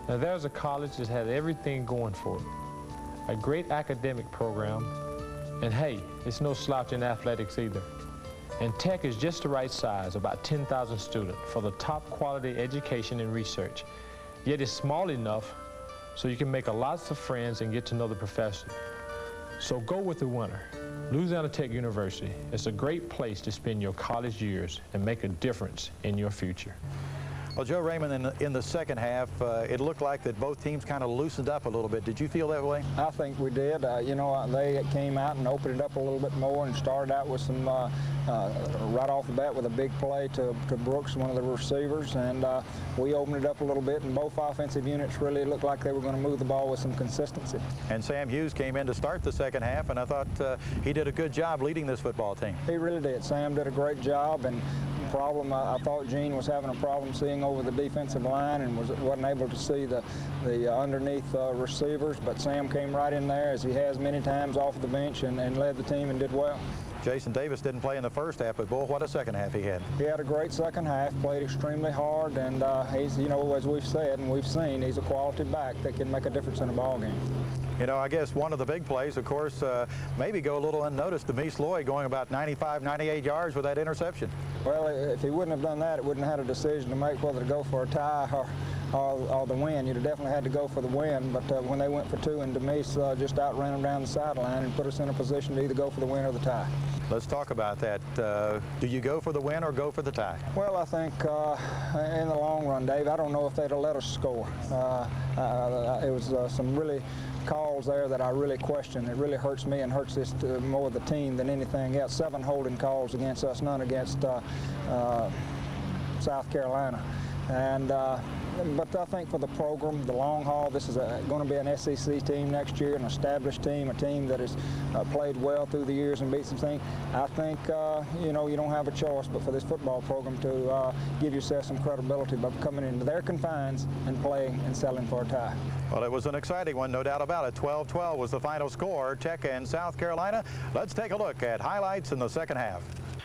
Now, there's a college that has everything going for it. A great academic program, and hey, it's no slouch in athletics either. And Tech is just the right size, about 10,000 students, for the top quality education and research. Yet it's small enough so you can make lots of friends and get to know the professor. So go with the winner. Louisiana Tech University is a great place to spend your college years and make a difference in your future. Well, Joe Raymond, in the second half, it looked like that both teams kind of loosened up a little bit. Did you feel that way? I think we did. You know, they came out and opened it up a little bit more and started out with some, right off the bat with a big play to Brooks, one of the receivers, and we opened it up a little bit, and both offensive units really looked like they were going to move the ball with some consistency. And Sam Hughes came in to start the second half, and I thought he did a good job leading this football team. He really did. Sam did a great job, and problem, I thought Gene was having a problem seeing over the defensive line and wasn't able to see the underneath receivers, but Sam came right in there, as he has many times, off the bench and led the team and did well. Jason Davis didn't play in the first half, but boy, what a second half he had. He had a great second half, played extremely hard, and he's, you know, as we've said and we've seen, he's a quality back that can make a difference in a ball game. You know, I guess one of the big plays, of course, maybe go a little unnoticed, Demise Lloyd going about 95, 98 yards with that interception. Well, if he wouldn't have done that, it wouldn't have had a decision to make whether to go for a tie or the win. You'd have definitely had to go for the win, but when they went for two, and Demise just outran them down the sideline and put us in a position to either go for the win or the tie. Let's talk about that. Do you go for the win or go for the tie? Well, I think in the long run, Dave, I don't know if they'd have let us score. It was some really calls there that I really question. It really hurts me and hurts this more the team than anything else. 7 holding calls against us, none against South Carolina. And but I think for the program, the long haul, this is going to be an SEC team next year, an established team, a team that has played well through the years and beat some things. I think, you know, you don't have a choice but for this football program to give yourself some credibility by coming into their confines and playing and selling for a tie. Well, it was an exciting one, no doubt about it. 12-12 was the final score, Tech and South Carolina. Let's take a look at highlights in the second half.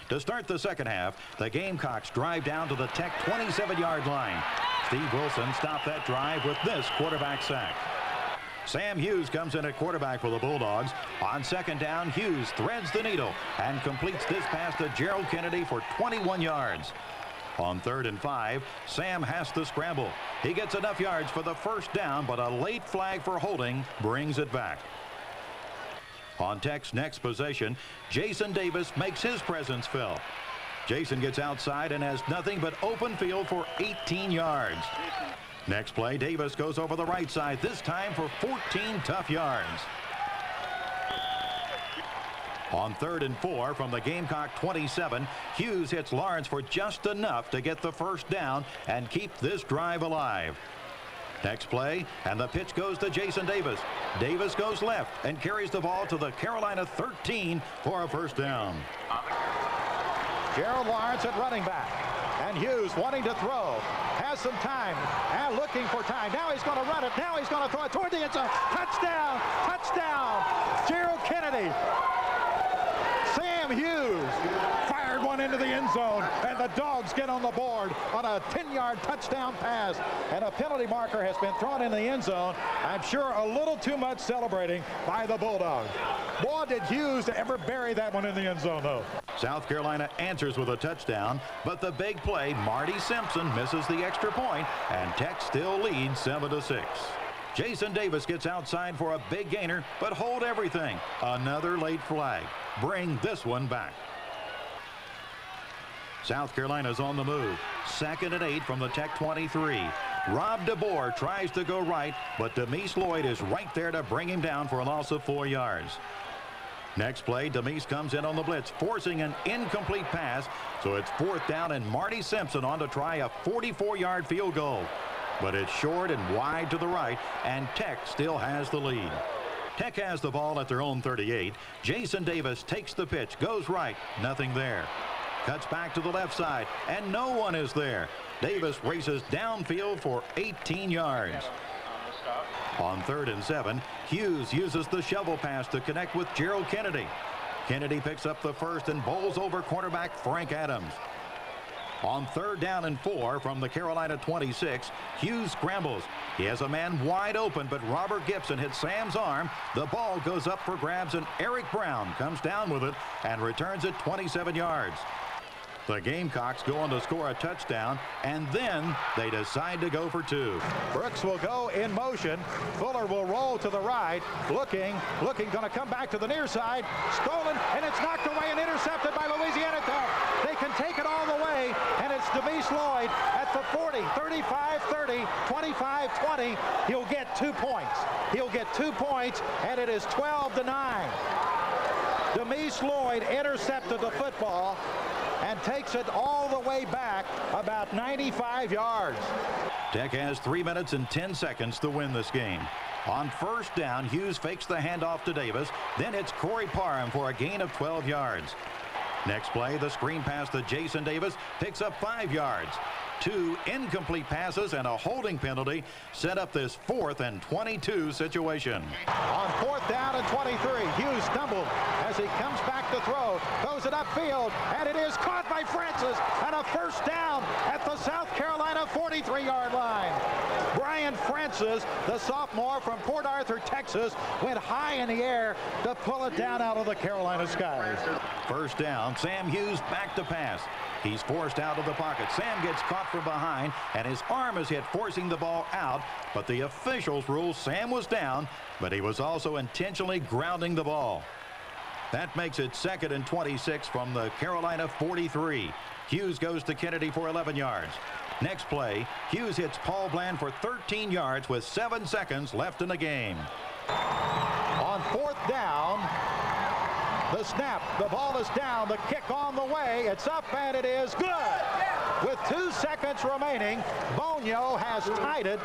To start the second half, the Gamecocks drive down to the Tech 27-yard line. Steve Wilson stopped that drive with this quarterback sack. Sam Hughes comes in at quarterback for the Bulldogs. On second down, Hughes threads the needle and completes this pass to Gerald Kennedy for 21 yards. On 3rd and 5, Sam has to scramble. He gets enough yards for the first down, but a late flag for holding brings it back. On Tech's next possession, Jason Davis makes his presence felt. Jason gets outside and has nothing but open field for 18 yards. Next play, Davis goes over the right side, this time for 14 tough yards. On 3rd and 4 from the Gamecock 27, Hughes hits Lawrence for just enough to get the first down and keep this drive alive. Next play, and the pitch goes to Jason Davis. Davis goes left and carries the ball to the Carolina 13 for a first down. Gerald Lawrence at running back. And Hughes wanting to throw. Has some time. And looking for time. Now he's going to run it. Now he's going to throw it toward the end zone. Touchdown! Touchdown! Gerald Kennedy. Sam Hughes fired one into the end zone, and the Dogs get on the board on a 10-yard touchdown pass, and a penalty marker has been thrown in the end zone. I'm sure a little too much celebrating by the Bulldogs. Boy, did Hughes ever bury that one in the end zone, though. South Carolina answers with a touchdown, but the big play, Marty Simpson misses the extra point, and Tech still leads 7-6. Jason Davis gets outside for a big gainer, but hold everything. Another late flag. Bring this one back. South Carolina's on the move. 2nd and 8 from the Tech 23. Rob DeBoer tries to go right, but Demise Lloyd is right there to bring him down for a loss of 4 yards. Next play, Demise comes in on the blitz, forcing an incomplete pass, so it's 4th down and Marty Simpson on to try a 44-yard field goal. But it's short and wide to the right, and Tech still has the lead. Tech has the ball at their own 38. Jason Davis takes the pitch, goes right, nothing there. Cuts back to the left side, and no one is there. Davis races downfield for 18 yards. On 3rd and 7, Hughes uses the shovel pass to connect with Gerald Kennedy. Kennedy picks up the first and bowls over cornerback Frank Adams. On 3rd down and 4 from the Carolina 26, Hughes scrambles. He has a man wide open, but Robert Gibson hits Sam's arm. The ball goes up for grabs, and Eric Brown comes down with it and returns it 27 yards. The Gamecocks go on to score a touchdown, and then they decide to go for 2. Brooks will go in motion. Fuller will roll to the right, looking, going to come back to the near side. Stolen, and it's knocked away and intercepted by Louisiana Tech. They can take it all the way, and it's Demise Lloyd at the 40, 35-30, 25-20. He'll get 2 points. He'll get 2 points, and it is 12-9. Demise Lloyd intercepted the football and takes it all the way back about 95 yards. Tech has 3 minutes and 10 seconds to win this game. On first down, Hughes fakes the handoff to Davis. Then it's Corey Parham for a gain of 12 yards. Next play, the screen pass to Jason Davis picks up 5 yards. 2 incomplete passes and a holding penalty set up this 4th and 22 situation. On 4th down and 23, Hughes stumbled as he comes back to throw, throws it upfield, and it is caught by Francis, and a first down at the South Carolina 43-yard line. Brian Francis, the sophomore from Port Arthur, Texas, went high in the air to pull it down out of the Carolina skies. First down, Sam Hughes back to pass. He's forced out of the pocket. Sam gets caught from behind, and his arm is hit, forcing the ball out. But the officials rule Sam was down, but he was also intentionally grounding the ball. That makes it 2nd and 26 from the Carolina 43. Hughes goes to Kennedy for 11 yards. Next play, Hughes hits Paul Bland for 13 yards with 7 seconds left in the game. On 4th down, the snap, the ball is down, the kick on the way, it's up, and it is good. With 2 seconds remaining, Bonio has tied it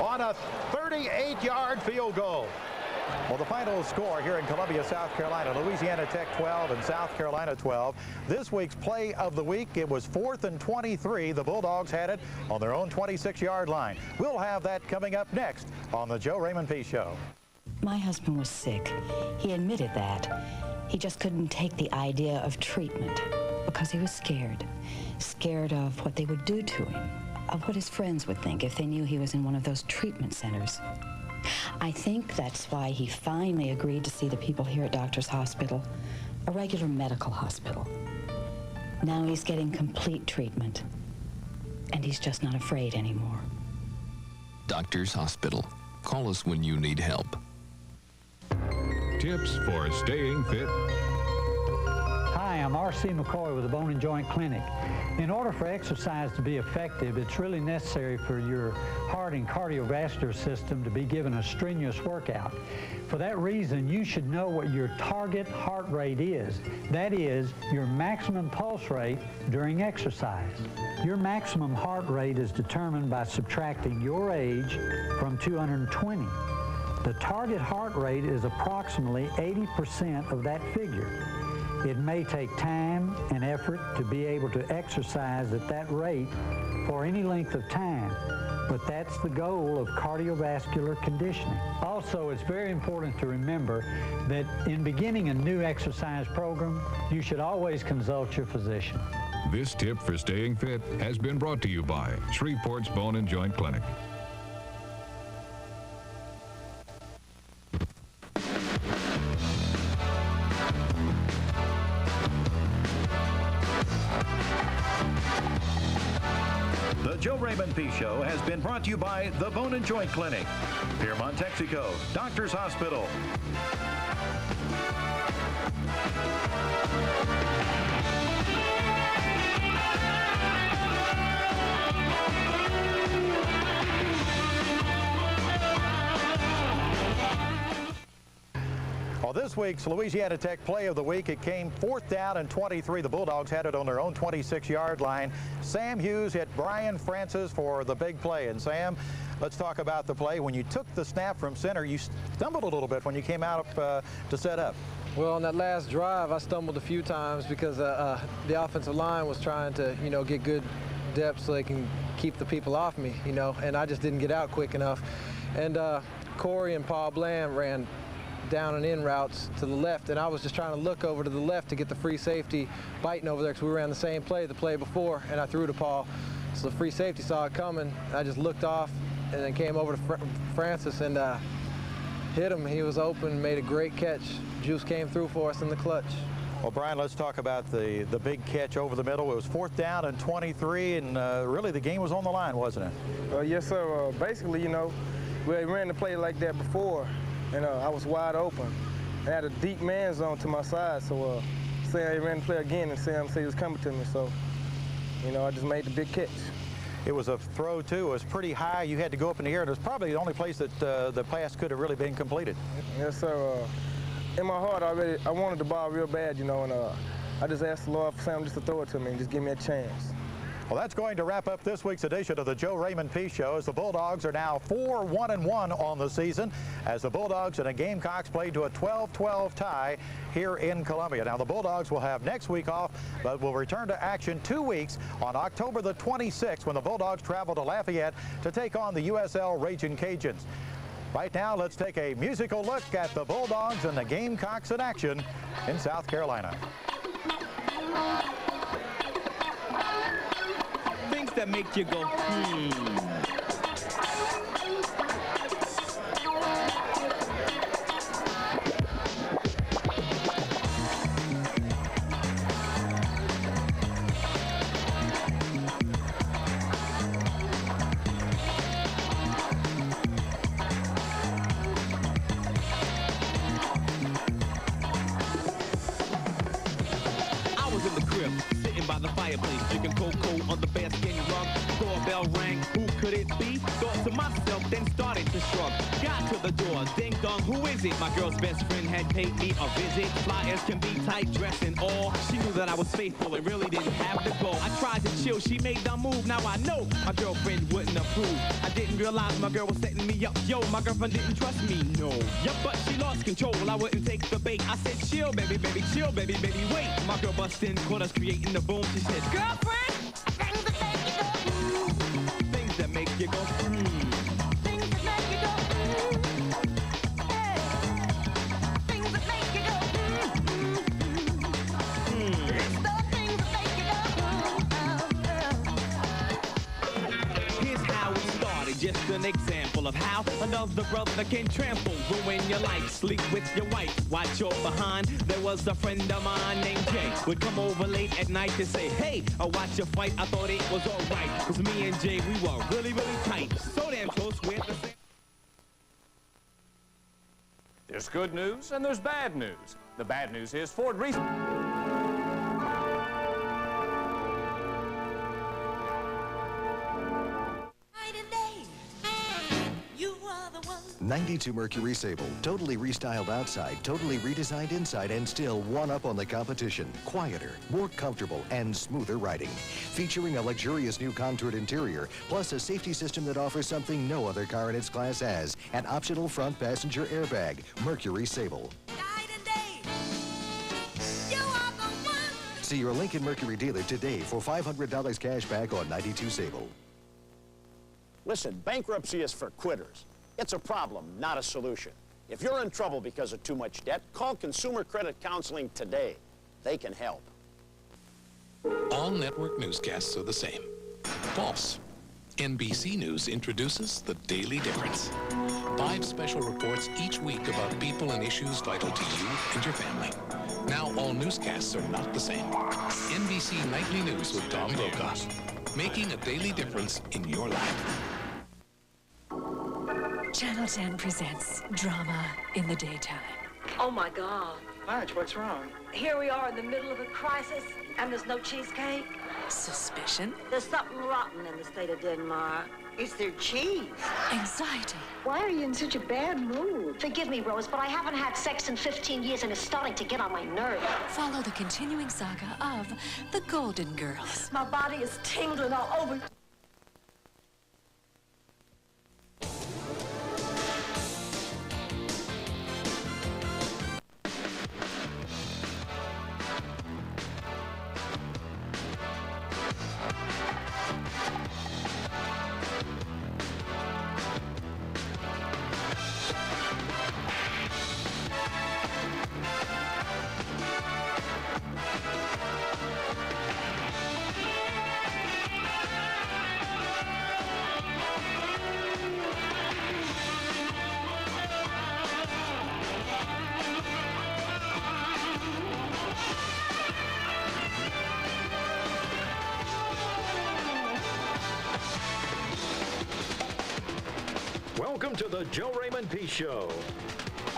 on a 38-yard field goal. Well, the final score here in Columbia, South Carolina, Louisiana Tech 12 and South Carolina 12. This week's play of the week, it was 4th and 23. The Bulldogs had it on their own 26-yard line. We'll have that coming up next on the Joe Raymond P. Show. My husband was sick. He admitted that. He just couldn't take the idea of treatment because he was scared. Scared of what they would do to him, of what his friends would think if they knew he was in one of those treatment centers. I think that's why he finally agreed to see the people here at Doctors Hospital, a regular medical hospital. Now he's getting complete treatment, and he's just not afraid anymore. Doctors Hospital. Call us when you need help. Tips for staying fit. Hi, I'm R.C. McCoy with the Bone and Joint Clinic. In order for exercise to be effective, it's really necessary for your heart and cardiovascular system to be given a strenuous workout. For that reason, you should know what your target heart rate is. That is, your maximum pulse rate during exercise. Your maximum heart rate is determined by subtracting your age from 220. The target heart rate is approximately 80% of that figure. It may take time and effort to be able to exercise at that rate for any length of time, but that's the goal of cardiovascular conditioning. Also, it's very important to remember that in beginning a new exercise program, you should always consult your physician. This tip for staying fit has been brought to you by Shreveport's Bone and Joint Clinic. The Joe Raymond P. Show has been brought to you by the Bone and Joint Clinic, Piermont, Texaco, Doctors Hospital. Well, this week's Louisiana Tech play of the week, it came 4th down and 23. The Bulldogs had it on their own 26-yard line. Sam Hughes hit Brian Francis for the big play. And Sam, let's talk about the play. When you took the snap from center, you stumbled a little bit when you came out to set up. Well, on that last drive, I stumbled a few times because the offensive line was trying to, get good depth so they can keep the people off me, and I just didn't get out quick enough. And Corey and Paul Bland ran down and in routes to the left, and I was just trying to look over to the left to get the free safety biting over there because we ran the same play the play before, and I threw to Paul. So the free safety saw it coming. I just looked off and then came over to Francis and hit him. He was open, made a great catch. Juice came through for us in the clutch. Well, Brian, let's talk about the big catch over the middle. It was 4th down and 23, and really the game was on the line, wasn't it? Yes, sir. Basically, you know, we ran the play like that before, and I was wide open. I had a deep man zone to my side, so say I ran the play again, and Sam said he was coming to me, so, you know, I just made the big catch. It was a throw, too. It was pretty high. You had to go up in the air, and it was probably the only place that the pass could have really been completed. Yes, sir. In my heart, I wanted the ball real bad, you know, and I just asked the Lord for Sam just to throw it to me and just give me a chance. Well, that's going to wrap up this week's edition of the Joe Raymond Peace Show, as the Bulldogs are now 4-1-1 on the season, as the Bulldogs and the Gamecocks played to a 12-12 tie here in Columbia. Now, the Bulldogs will have next week off, but will return to action 2 weeks on October the 26th when the Bulldogs travel to Lafayette to take on the USL Ragin' Cajuns. Right now, let's take a musical look at the Bulldogs and the Gamecocks in action in South Carolina. Things that make you go, drinking cocoa on the bearskin rug. Doorbell rang, who could it be? Thought to myself, then started to shrug. Got to the door, ding dong, who is it? My girl's best friend had paid me a visit. Fly as can be, tight dress and all. She knew that I was faithful and really didn't have to go. I tried to chill, she made the move. Now I know my girlfriend wouldn't approve. I didn't realize my girl was setting me up. Yo, my girlfriend didn't trust me, no. Yup, but she lost control, I wouldn't take the bait. I said, chill, baby, baby, chill, baby, baby, wait. My girl bust in, caught us creating the boom. She said, girlfriend, things that make you go, things that make you go, hey. Things that make you go, It's the things that make you go, Here's how we started, just an example of how another brother can trample, ruin your life, sleep with your wife, watch your behind. There was a friend of mine named Jay, would come over late at night to say, hey, I watch your fight, I thought it was alright, cause me and Jay, we were really, really tight, so damn close, we're the same. There's good news and there's bad news. The bad news is Ford recently... 92 Mercury Sable. Totally restyled outside, totally redesigned inside, and still one up on the competition. Quieter, more comfortable, and smoother riding. Featuring a luxurious new contoured interior, plus a safety system that offers something no other car in its class has. An optional front passenger airbag. Mercury Sable. See your Lincoln Mercury dealer today for $500 cash back on 92 Sable. Listen, bankruptcy is for quitters. It's a problem, not a solution. If you're in trouble because of too much debt, call Consumer Credit Counseling today. They can help. All network newscasts are the same. False. NBC News introduces The Daily Difference. 5 special reports each week about people and issues vital to you and your family. Now all newscasts are not the same. NBC Nightly News with Tom Brokaw. Making a daily difference in your life. Channel 10 presents Drama in the Daytime. Oh, my God. Marge, what's wrong? Here we are in the middle of a crisis, and there's no cheesecake. Suspicion. There's something rotten in the state of Denmark. It's their cheese. Anxiety. Why are you in such a bad mood? Forgive me, Rose, but I haven't had sex in 15 years, and it's starting to get on my nerves. Follow the continuing saga of the Golden Girls. My body is tingling all over. Welcome to the Joe Raymond Peace Show,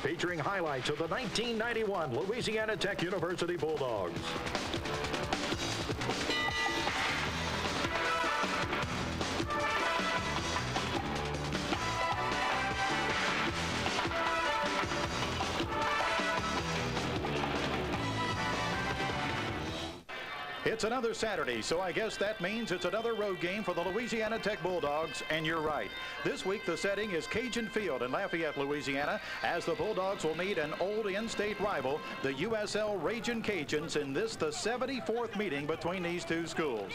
featuring highlights of the 1991 Louisiana Tech University Bulldogs. It's another Saturday, so I guess that means it's another road game for the Louisiana Tech Bulldogs, and you're right. This week, the setting is Cajun Field in Lafayette, Louisiana, as the Bulldogs will meet an old in-state rival, the USL Ragin' Cajuns, in this, the 74th meeting between these two schools.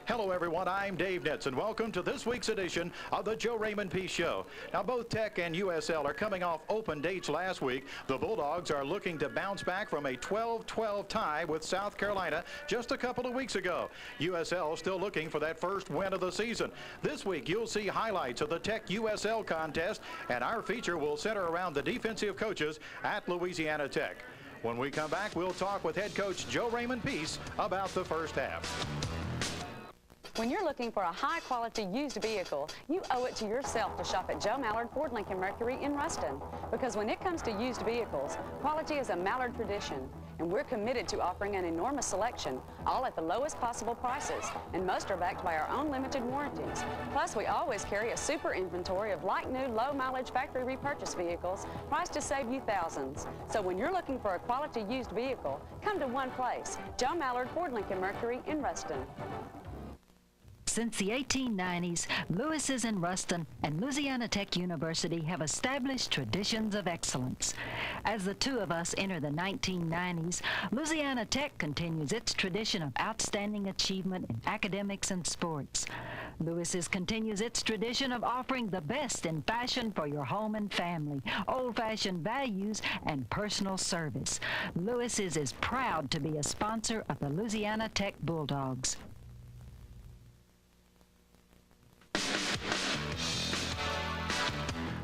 Hello, everyone. I'm Dave Nitz, and welcome to this week's edition of the Joe Raymond Peace Show. Now, both Tech and USL are coming off open dates last week. The Bulldogs are looking to bounce back from a 12-12 tie with South Carolina just a couple of weeks ago. USL still looking for that first win of the season. This week, you'll see highlights of the Tech USL contest, and our feature will center around the defensive coaches at Louisiana Tech. When we come back, we'll talk with head coach Joe Raymond Peace about the first half. When you're looking for a high-quality used vehicle, you owe it to yourself to shop at Joe Mallard Ford Lincoln Mercury in Ruston. Because when it comes to used vehicles, quality is a Mallard tradition, and we're committed to offering an enormous selection, all at the lowest possible prices, and most are backed by our own limited warranties. Plus, we always carry a super inventory of like-new, low-mileage factory repurchase vehicles priced to save you thousands. So when you're looking for a quality used vehicle, come to one place, Joe Mallard Ford Lincoln Mercury in Ruston. Since the 1890s, Lewis's in Ruston and Louisiana Tech University have established traditions of excellence. As the two of us enter the 1990s, Louisiana Tech continues its tradition of outstanding achievement in academics and sports. Lewis's continues its tradition of offering the best in fashion for your home and family, old-fashioned values, and personal service. Lewis's is proud to be a sponsor of the Louisiana Tech Bulldogs.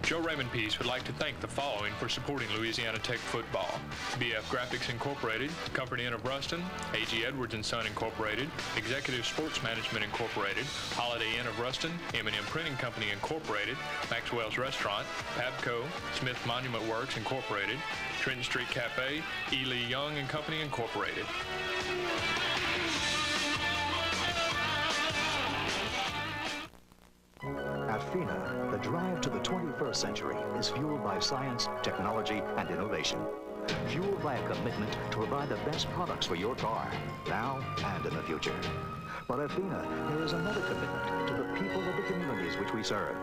Joe Raymond Peace would like to thank the following for supporting Louisiana Tech football: BF Graphics Incorporated, Company Inn of Ruston, A.G. Edwards & Son Incorporated, Executive Sports Management Incorporated, Holiday Inn of Ruston, M&M Printing Company Incorporated, Maxwell's Restaurant, Pabco, Smith Monument Works Incorporated, Trenton Street Cafe, E. Lee Young & Company Incorporated. At FINA, the drive to the 21st century is fueled by science, technology, and innovation. Fueled by a commitment to provide the best products for your car, now and in the future. But at FINA, there is another commitment to the people of the communities which we serve.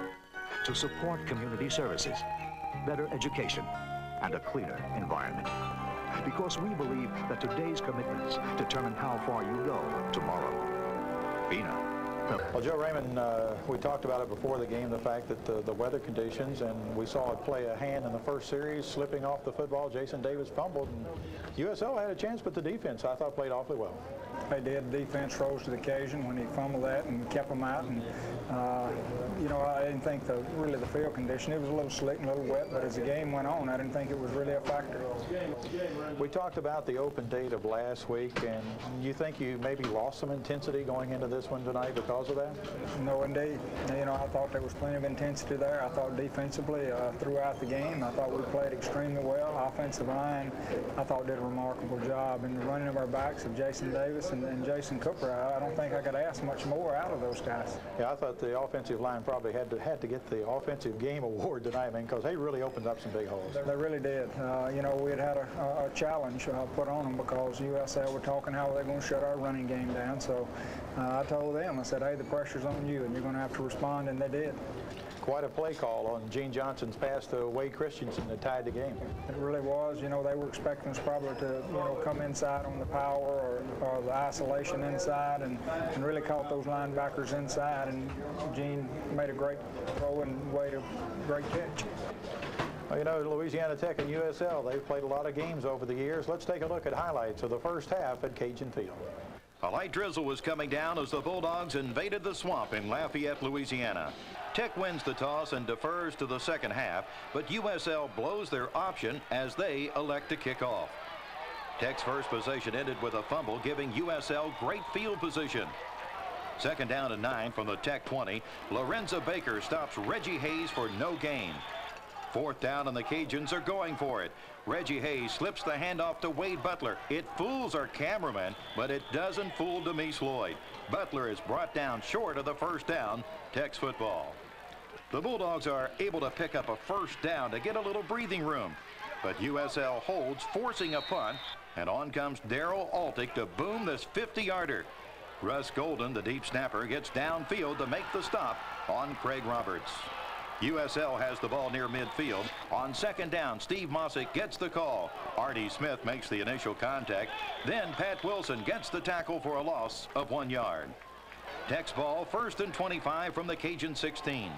To support community services, better education, and a cleaner environment. Because we believe that today's commitments determine how far you go tomorrow. FINA. Well, Joe Raymond, we talked about it before the game, the fact that the weather conditions, and we saw it play a hand in the first series, slipping off the football. Jason Davis fumbled, and USL had a chance, but the defense, I thought, played awfully well. They did. The defense rose to the occasion when he fumbled that and kept them out. And, you know, I didn't think really the field condition, it was a little slick and a little wet, but as the game went on, I didn't think it was really a factor. We talked about the open date of last week, and you think you maybe lost some intensity going into this one tonight because of that? No, indeed. You know, I thought there was plenty of intensity there. I thought defensively throughout the game, I thought we played extremely well. Offensive line, I thought did a remarkable job. And the running of our backs of Jason Davis and Jason Cooper, I don't think I could ask much more out of those guys. Yeah, I thought the offensive line probably had to get the offensive game award tonight, man, because they really opened up some big holes. They really did. You know, we had a challenge put on them because USL were talking how they're going to shut our running game down. So I told them, I said, hey, the pressure's on you, and you're going to have to respond, and they did. Quite a play call on Gene Johnson's pass to Wade Christensen that tied the game. It really was. You know, they were expecting us probably to, you know, come inside on the power or the isolation inside and really caught those linebackers inside, and Gene made a great throw and Wade a great catch. Well, you know, Louisiana Tech and USL, they've played a lot of games over the years. Let's take a look at highlights of the first half at Cajun Field. A light drizzle was coming down as the Bulldogs invaded the swamp in Lafayette, Louisiana. Tech wins the toss and defers to the second half, but USL blows their option as they elect to kick off. Tech's first possession ended with a fumble, giving USL great field position. Second down and 9 from the Tech 20. Lorenzo Baker stops Reggie Hayes for no gain. Fourth down, and the Cajuns are going for it. Reggie Hayes slips the handoff to Wade Butler. It fools our cameraman, but it doesn't fool Demise Lloyd. Butler is brought down short of the first down. Tech's football. The Bulldogs are able to pick up a first down to get a little breathing room. But USL holds, forcing a punt, and on comes Darryl Altick to boom this 50-yarder. Russ Golden, the deep snapper, gets downfield to make the stop on Craig Roberts. USL has the ball near midfield. On second down, Steve Mossick gets the call. Artie Smith makes the initial contact. Then Pat Wilson gets the tackle for a loss of 1 yard. Tech's ball, first and 25 from the Cajun 16.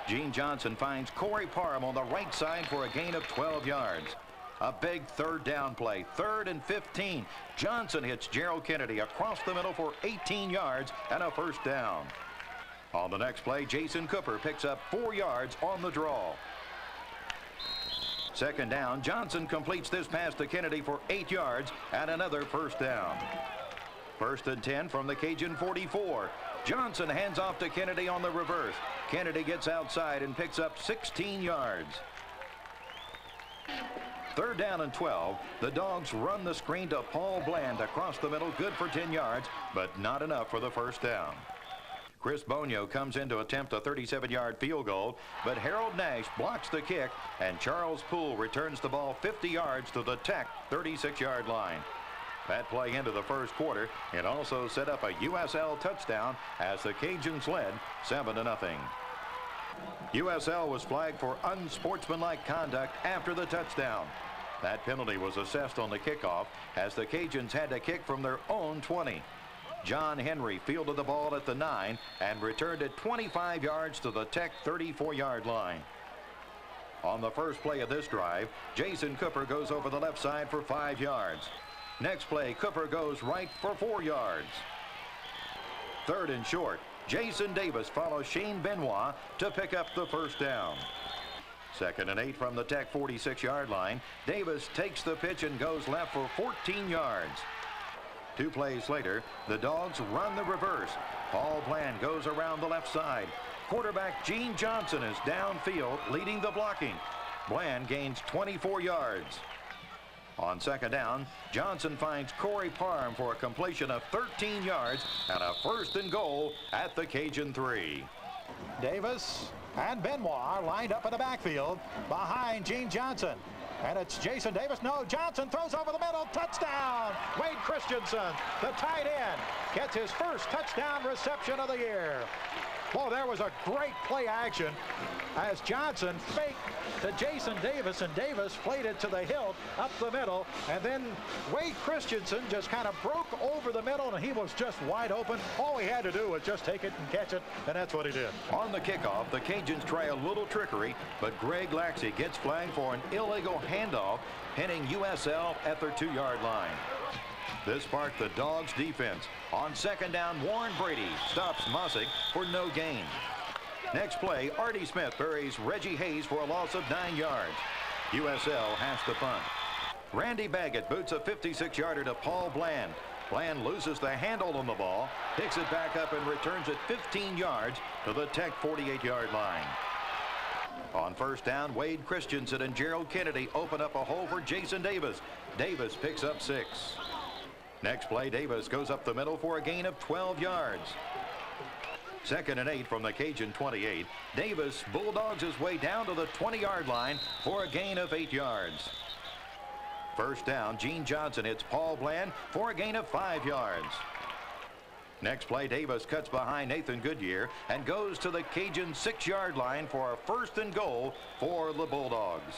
Gene Johnson finds Corey Parham on the right side for a gain of 12 yards. A big third down play, 3rd and 15. Johnson hits Gerald Kennedy across the middle for 18 yards and a first down. On the next play, Jason Cooper picks up 4 yards on the draw. Second down, Johnson completes this pass to Kennedy for 8 yards and another first down. First and 10 from the Cajun 44. Johnson hands off to Kennedy on the reverse. Kennedy gets outside and picks up 16 yards. Third down and 12. The Dogs run the screen to Paul Bland across the middle, good for 10 yards, but not enough for the first down. Chris Bonio comes in to attempt a 37-yard field goal, but Harold Nash blocks the kick, and Charles Poole returns the ball 50 yards to the Tech 36-yard line. That play into the first quarter. It also set up a USL touchdown as the Cajuns led 7-0. USL was flagged for unsportsmanlike conduct after the touchdown. That penalty was assessed on the kickoff as the Cajuns had to kick from their own 20. John Henry fielded the ball at the 9 and returned it 25 yards to the Tech 34-yard line. On the first play of this drive, Jason Cooper goes over the left side for 5 yards. Next play, Cooper goes right for 4 yards. Third and short, Jason Davis follows Shane Benoit to pick up the first down. Second and 8 from the Tech 46-yard line. Davis takes the pitch and goes left for 14 yards. 2 plays later, the Dogs run the reverse. Paul Bland goes around the left side. Quarterback Gene Johnson is downfield, leading the blocking. Bland gains 24 yards. On second down, Johnson finds Corey Parham for a completion of 13 yards and a first and goal at the Cajun 3. Davis and Benoit are lined up in the backfield behind Gene Johnson. And it's Jason Davis. No, Johnson throws over the middle. Touchdown! Wade Christensen, the tight end, gets his first touchdown reception of the year. Well, there was a great play action as Johnson faked to Jason Davis, and Davis played it to the hilt up the middle, and then Wade Christensen just kind of broke over the middle, and he was just wide open. All he had to do was just take it and catch it, and that's what he did. On the kickoff, the Cajuns try a little trickery, but Greg Laxey gets flagged for an illegal handoff, pinning USL at their 2-yard line. This sparked the Dogs' defense. On second down, Warren Brady stops Mossick for no gain. Next play, Artie Smith buries Reggie Hayes for a loss of 9 yards. USL has to punt. Randy Baggett boots a 56-yarder to Paul Bland. Bland loses the handle on the ball, picks it back up and returns it 15 yards to the Tech 48-yard line. On first down, Wade Christensen and Gerald Kennedy open up a hole for Jason Davis. Davis picks up 6. Next play, Davis goes up the middle for a gain of 12 yards. Second and 8 from the Cajun 28. Davis bulldogs his way down to the 20-yard line for a gain of 8 yards. First down, Gene Johnson hits Paul Bland for a gain of 5 yards. Next play, Davis cuts behind Nathan Goodyear and goes to the Cajun 6-yard line for a first and goal for the Bulldogs.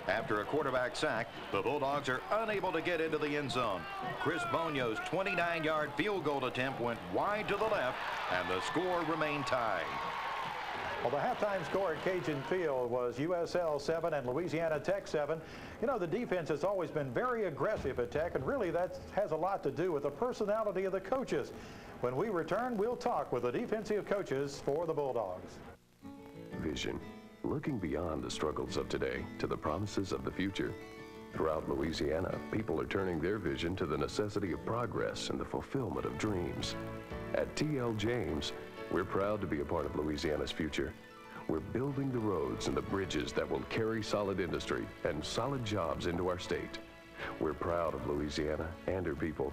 After a quarterback sack, the Bulldogs are unable to get into the end zone. Chris Bonio's 29-yard field goal attempt went wide to the left, and the score remained tied. Well, the halftime score at Cajun Field was USL 7 and Louisiana Tech 7. You know, the defense has always been very aggressive at Tech, and really that has a lot to do with the personality of the coaches. When we return, we'll talk with the defensive coaches for the Bulldogs. Vision. Looking beyond the struggles of today to the promises of the future. Throughout Louisiana, people are turning their vision to the necessity of progress and the fulfillment of dreams. At T.L. James, we're proud to be a part of Louisiana's future. We're building the roads and the bridges that will carry solid industry and solid jobs into our state. We're proud of Louisiana and her people.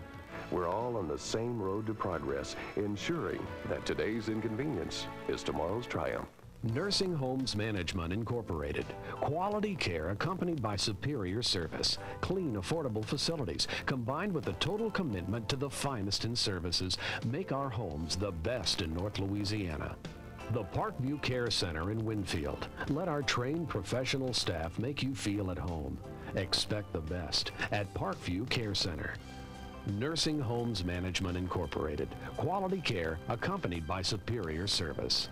We're all on the same road to progress, ensuring that today's inconvenience is tomorrow's triumph. Nursing Homes Management Incorporated. Quality care accompanied by superior service. Clean, affordable facilities, combined with a total commitment to the finest in services, make our homes the best in North Louisiana. The Parkview Care Center in Winfield. Let our trained professional staff make you feel at home. Expect the best at Parkview Care Center. Nursing Homes Management Incorporated. Quality care accompanied by superior service.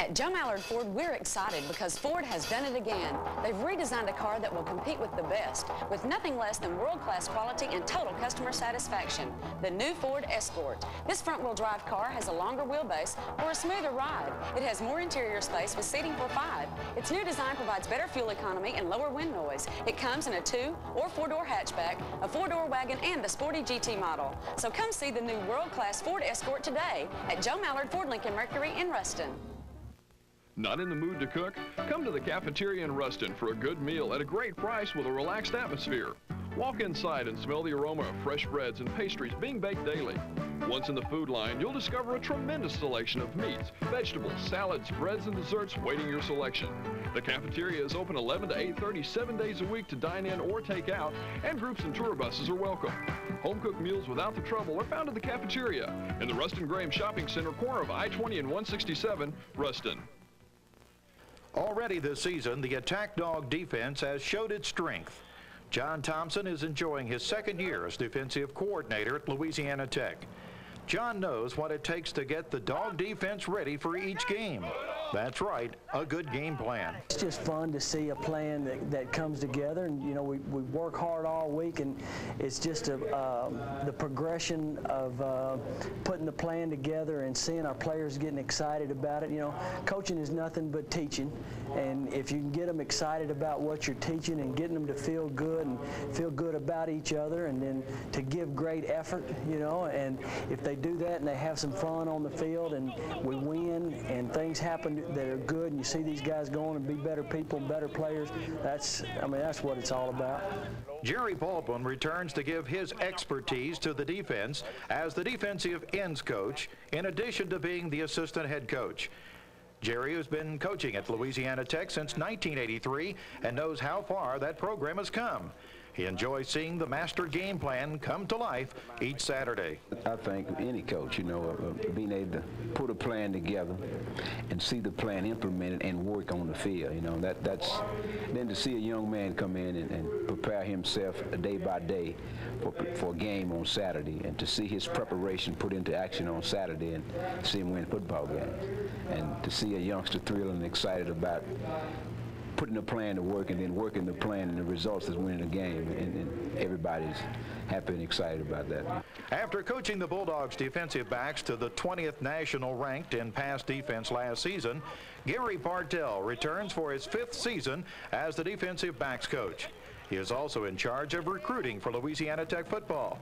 At Joe Mallard Ford, we're excited because Ford has done it again. They've redesigned a car that will compete with the best, with nothing less than world-class quality and total customer satisfaction. The new Ford Escort. This front-wheel drive car has a longer wheelbase for a smoother ride. It has more interior space with seating for 5. Its new design provides better fuel economy and lower wind noise. It comes in a 2- or 4-door hatchback, a 4-door wagon, and the sporty GT model. So come see the new world-class Ford Escort today at Joe Mallard Ford Lincoln Mercury in Ruston. Not in the mood to cook? Come to the cafeteria in Ruston for a good meal at a great price with a relaxed atmosphere. Walk inside and smell the aroma of fresh breads and pastries being baked daily. Once in the food line, you'll discover a tremendous selection of meats, vegetables, salads, breads, and desserts waiting your selection. The cafeteria is open 11 to 8:30 7 days a week to dine in or take out, and groups and tour buses are welcome. Home-cooked meals without the trouble are found at the cafeteria in the Ruston Graham Shopping Center, corner of I-20 and 167, Ruston. Already this season, the attack dog defense has showed its strength. John Thompson is enjoying his second year as defensive coordinator at Louisiana Tech. John knows what it takes to get the dog defense ready for each game. That's right, a good game plan. It's just fun to see a plan that comes together, and you know we work hard all week, and it's just the progression of putting the plan together and seeing our players getting excited about it. You know, coaching is nothing but teaching, and if you can get them excited about what you're teaching and getting them to feel good and feel good about each other, and then to give great effort, you know, and if they do that and they have some fun on the field and we win and things happen that are good and you see these guys going and be better people, better players, that's what it's all about. Jerry Baldwin returns to give his expertise to the defense as the defensive ends coach, in addition to being the assistant head coach. Jerry has been coaching at Louisiana Tech since 1983 and knows how far that program has come. He enjoys seeing the master game plan come to life each Saturday. I think any coach, you know, being able to put a plan together and see the plan implemented and work on the field, you know, that's then to see a young man come in and prepare himself day by day for a game on Saturday, and to see his preparation put into action on Saturday and see him win football games, and to see a youngster thrilled and excited about putting the plan to work and then working the plan, and the results is winning the game, and everybody's happy and excited about that. After coaching the Bulldogs defensive backs to the 20th national ranked in pass defense last season, Gary Bartell returns for his 5th season as the defensive backs coach. He is also in charge of recruiting for Louisiana Tech football.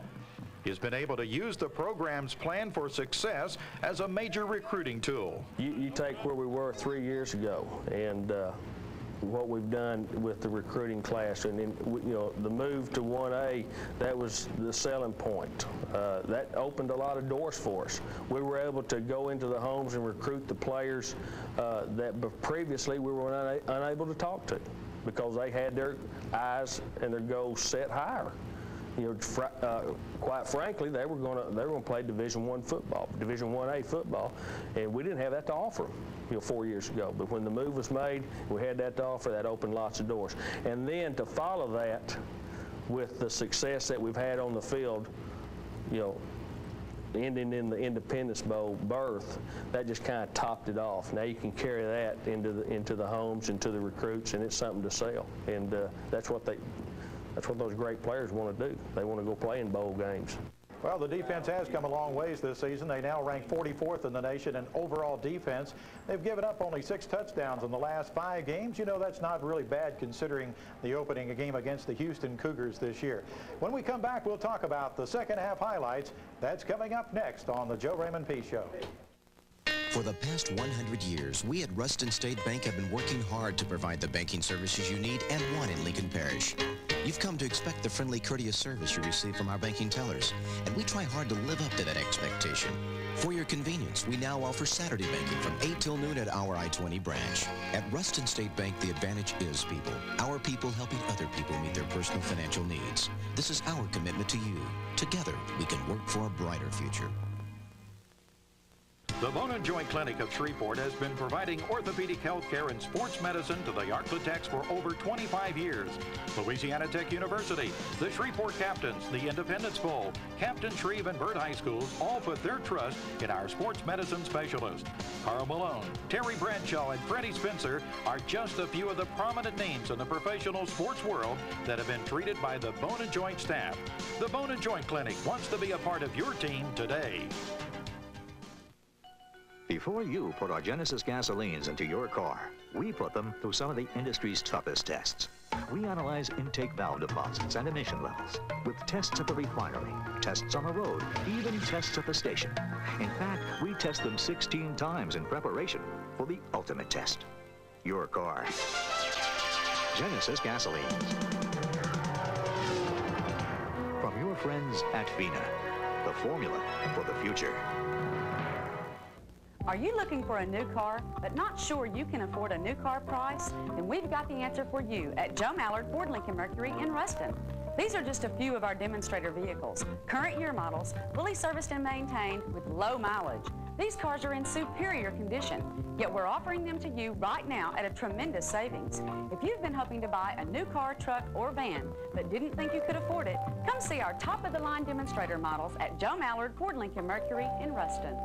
He's been able to use the program's plan for success as a major recruiting tool. You take where we were 3 years ago, and what we've done with the recruiting class, and then, you know, the move to 1A, that was the selling point. That opened a lot of doors for us. We were able to go into the homes and recruit the players that previously we were unable to talk to, because they had their eyes and their goals set higher. You know, quite frankly, they were going to play Division I football, Division 1A football, and we didn't have that to offer them, you know, 4 years ago. But when the move was made, we had that to offer. That opened lots of doors. And then to follow that with the success that we've had on the field, you know, ending in the Independence Bowl berth, that just kind of topped it off. Now you can carry that into the homes and to the recruits, and it's something to sell. And that's what those great players want to do. They want to go play in bowl games. Well, the defense has come a long ways this season. They now rank 44th in the nation in overall defense. They've given up only 6 touchdowns in the last 5 games. You know, that's not really bad considering the opening game against the Houston Cougars this year. When we come back, we'll talk about the second half highlights. That's coming up next on the Joe Raymond P. Show. For the past 100 years, we at Ruston State Bank have been working hard to provide the banking services you need and want in Lincoln Parish. You've come to expect the friendly, courteous service you receive from our banking tellers, and we try hard to live up to that expectation. For your convenience, we now offer Saturday banking from 8 till noon at our I-20 branch. At Ruston State Bank, the advantage is people. Our people helping other people meet their personal financial needs. This is our commitment to you. Together, we can work for a brighter future. The Bone and Joint Clinic of Shreveport has been providing orthopedic health care and sports medicine to the LaTech for over 25 years. Louisiana Tech University, the Shreveport Captains, the Independence Bowl, Captain Shreve and Byrd High Schools all put their trust in our sports medicine specialists. Carl Malone, Terry Bradshaw, and Freddie Spencer are just a few of the prominent names in the professional sports world that have been treated by the Bone and Joint staff. The Bone and Joint Clinic wants to be a part of your team today. Before you put our Genesis gasolines into your car, we put them through some of the industry's toughest tests. We analyze intake valve deposits and emission levels with tests at the refinery, tests on the road, even tests at the station. In fact, we test them 16 times in preparation for the ultimate test. Your car. Genesis gasolines. From your friends at FINA, the formula for the future. Are you looking for a new car, but not sure you can afford a new car price? Then we've got the answer for you at Joe Mallard Ford Lincoln Mercury in Ruston. These are just a few of our demonstrator vehicles, current year models, fully serviced and maintained with low mileage. These cars are in superior condition, yet we're offering them to you right now at a tremendous savings. If you've been hoping to buy a new car, truck, or van, but didn't think you could afford it, come see our top-of-the-line demonstrator models at Joe Mallard Ford Lincoln Mercury in Ruston.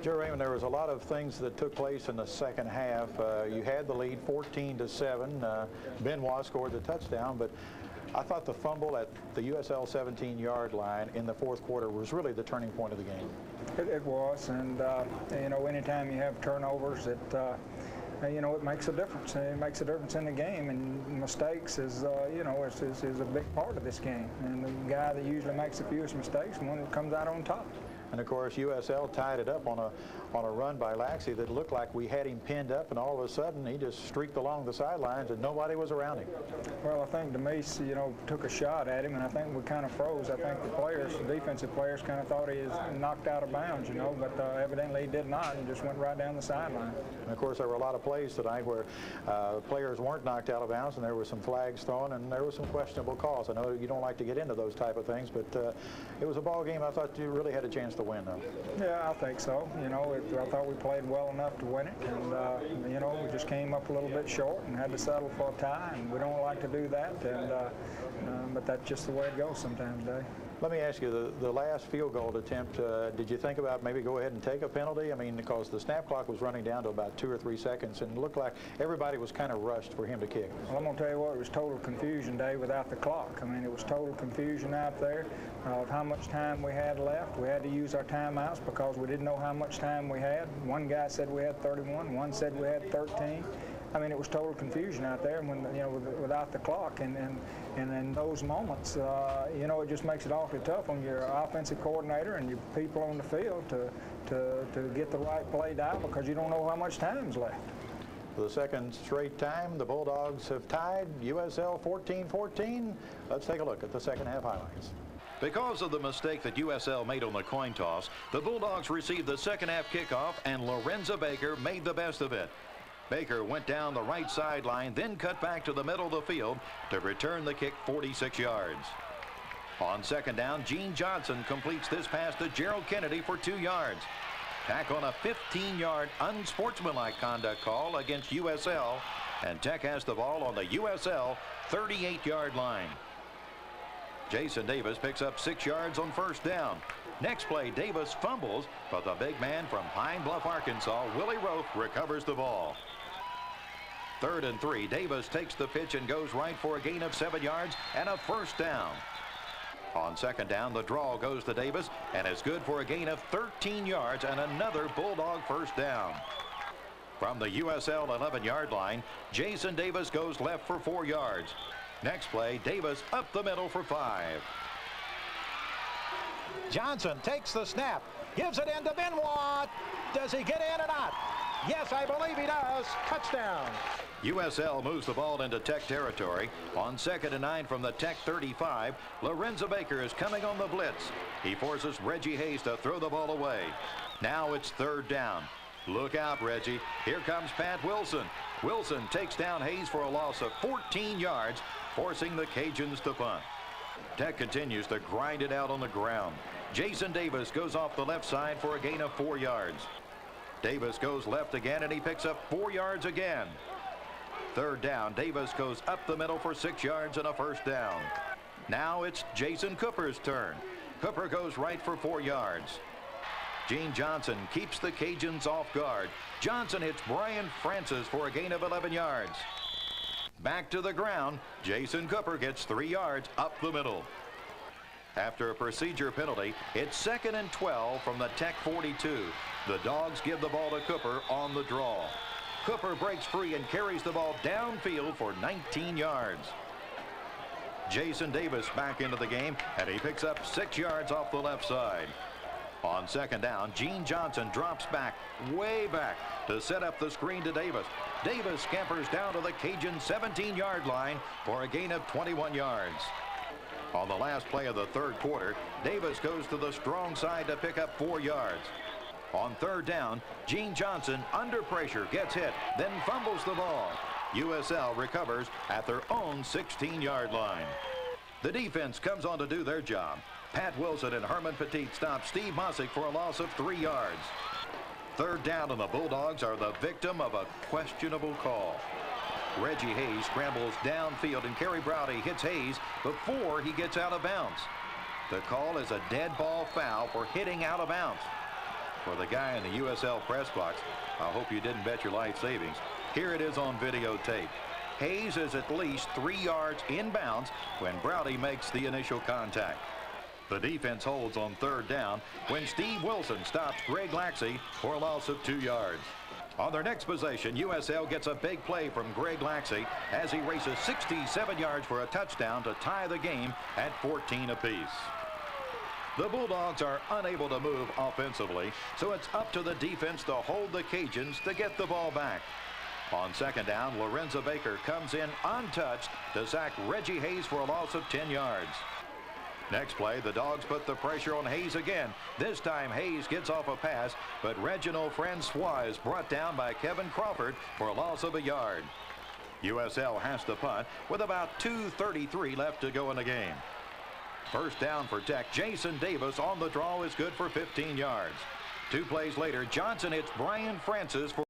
Joe Raymond, there was a lot of things that took place in the second half. You had the lead 14-7. Benoit scored the touchdown, but I thought the fumble at the USL 17-yard line in the fourth quarter was really the turning point of the game. It was, and you know, anytime you have turnovers, you know, it makes a difference. It makes a difference in the game, and mistakes is, you know, is a big part of this game. And the guy that usually makes the fewest mistakes, one that comes out on top. And of course, USL tied it up on a run by Laxey that looked like we had him pinned up, and all of a sudden he just streaked along the sidelines and nobody was around him. Well, I think Demise, you know, took a shot at him, and I think we kind of froze. I think the defensive players kind of thought he was knocked out of bounds, you know, but evidently he did not. He just went right down the sideline. And of course, there were a lot of plays tonight where players weren't knocked out of bounds, and there were some flags thrown, and there were some questionable calls. I know you don't like to get into those type of things, but it was a ball game I thought you really had a chance to win, though. Yeah, I think so. You know, I thought we played well enough to win it, and you know, we just came up a little bit short and had to settle for a tie, and we don't like to do that, and but that's just the way it goes sometimes, Dave. Let me ask you, the last field goal attempt, did you think about maybe go ahead and take a penalty? I mean, because the snap clock was running down to about 2 or 3 seconds, and it looked like everybody was kind of rushed for him to kick. Well, I'm going to tell you what, it was total confusion, Dave, without the clock. I mean, it was total confusion out there of how much time we had left. We had to use our timeouts because we didn't know how much time we had. One guy said we had 31, one said we had 13. I mean, it was total confusion out there when, you know, without the clock, and in those moments, you know, it just makes it awfully tough on your offensive coordinator and your people on the field to get the right play down because you don't know how much time's left. For the second straight time, the Bulldogs have tied USL 14-14. Let's take a look at the second half highlights. Because of the mistake that USL made on the coin toss, the Bulldogs received the second half kickoff, and Lorenza Baker made the best of it. Baker went down the right sideline, then cut back to the middle of the field to return the kick 46 yards. On second down, Gene Johnson completes this pass to Gerald Kennedy for 2 yards. Tack on a 15-yard unsportsmanlike conduct call against USL, and Tech has the ball on the USL 38-yard line. Jason Davis picks up 6 yards on first down. Next play, Davis fumbles, but the big man from Pine Bluff, Arkansas, Willie Roth, recovers the ball. 3rd and 3. Davis takes the pitch and goes right for a gain of 7 yards and a first down. On 2nd down, the draw goes to Davis and is good for a gain of 13 yards and another Bulldog first down. From the USL 11-yard line, Jason Davis goes left for 4 yards. Next play, Davis up the middle for 5. Johnson takes the snap, gives it into Benoit. Does he get in or not? Yes, I believe he does. Touchdown. USL moves the ball into Tech territory. On 2nd and 9 from the Tech 35, Lorenzo Baker is coming on the blitz. He forces Reggie Hayes to throw the ball away. Now it's 3rd down. Look out, Reggie. Here comes Pat Wilson. Wilson takes down Hayes for a loss of 14 yards, forcing the Cajuns to punt. Tech continues to grind it out on the ground. Jason Davis goes off the left side for a gain of 4 yards. Davis goes left again, and he picks up 4 yards again. 3rd down, Davis goes up the middle for 6 yards and a first down. Now it's Jason Cooper's turn. Cooper goes right for 4 yards. Gene Johnson keeps the Cajuns off guard. Johnson hits Brian Francis for a gain of 11 yards. Back to the ground, Jason Cooper gets 3 yards up the middle. After a procedure penalty, it's 2nd and 12 from the Tech 42. The Dogs give the ball to Cooper on the draw. Cooper breaks free and carries the ball downfield for 19 yards. Jason Davis back into the game, and he picks up 6 yards off the left side. On 2nd down, Gene Johnson drops back, way back, to set up the screen to Davis. Davis scampers down to the Cajun 17-yard line for a gain of 21 yards. On the last play of the 3rd quarter, Davis goes to the strong side to pick up 4 yards. On 3rd down, Gene Johnson, under pressure, gets hit, then fumbles the ball. USL recovers at their own 16-yard line. The defense comes on to do their job. Pat Wilson and Herman Petit stop Steve Mossick for a loss of 3 yards. 3rd down, and the Bulldogs are the victim of a questionable call. Reggie Hayes scrambles downfield, and Kerry Browdy hits Hayes before he gets out of bounds. The call is a dead ball foul for hitting out of bounds. For the guy in the USL press box, I hope you didn't bet your life savings. Here it is on videotape. Hayes is at least 3 yards inbounds when Browdy makes the initial contact. The defense holds on 3rd down when Steve Wilson stops Greg Laxey for a loss of 2 yards. On their next possession, USL gets a big play from Greg Laxey as he races 67 yards for a touchdown to tie the game at 14 apiece. The Bulldogs are unable to move offensively, so it's up to the defense to hold the Cajuns to get the ball back. On 2nd down, Lorenzo Baker comes in untouched to sack Reggie Hayes for a loss of 10 yards. Next play, the Dogs put the pressure on Hayes again. This time, Hayes gets off a pass, but Reginald Francois is brought down by Kevin Crawford for a loss of 1 yard. USL has to punt with about 2:33 left to go in the game. First down for Tech. Jason Davis on the draw is good for 15 yards. 2 plays later, Johnson hits Brian Francis for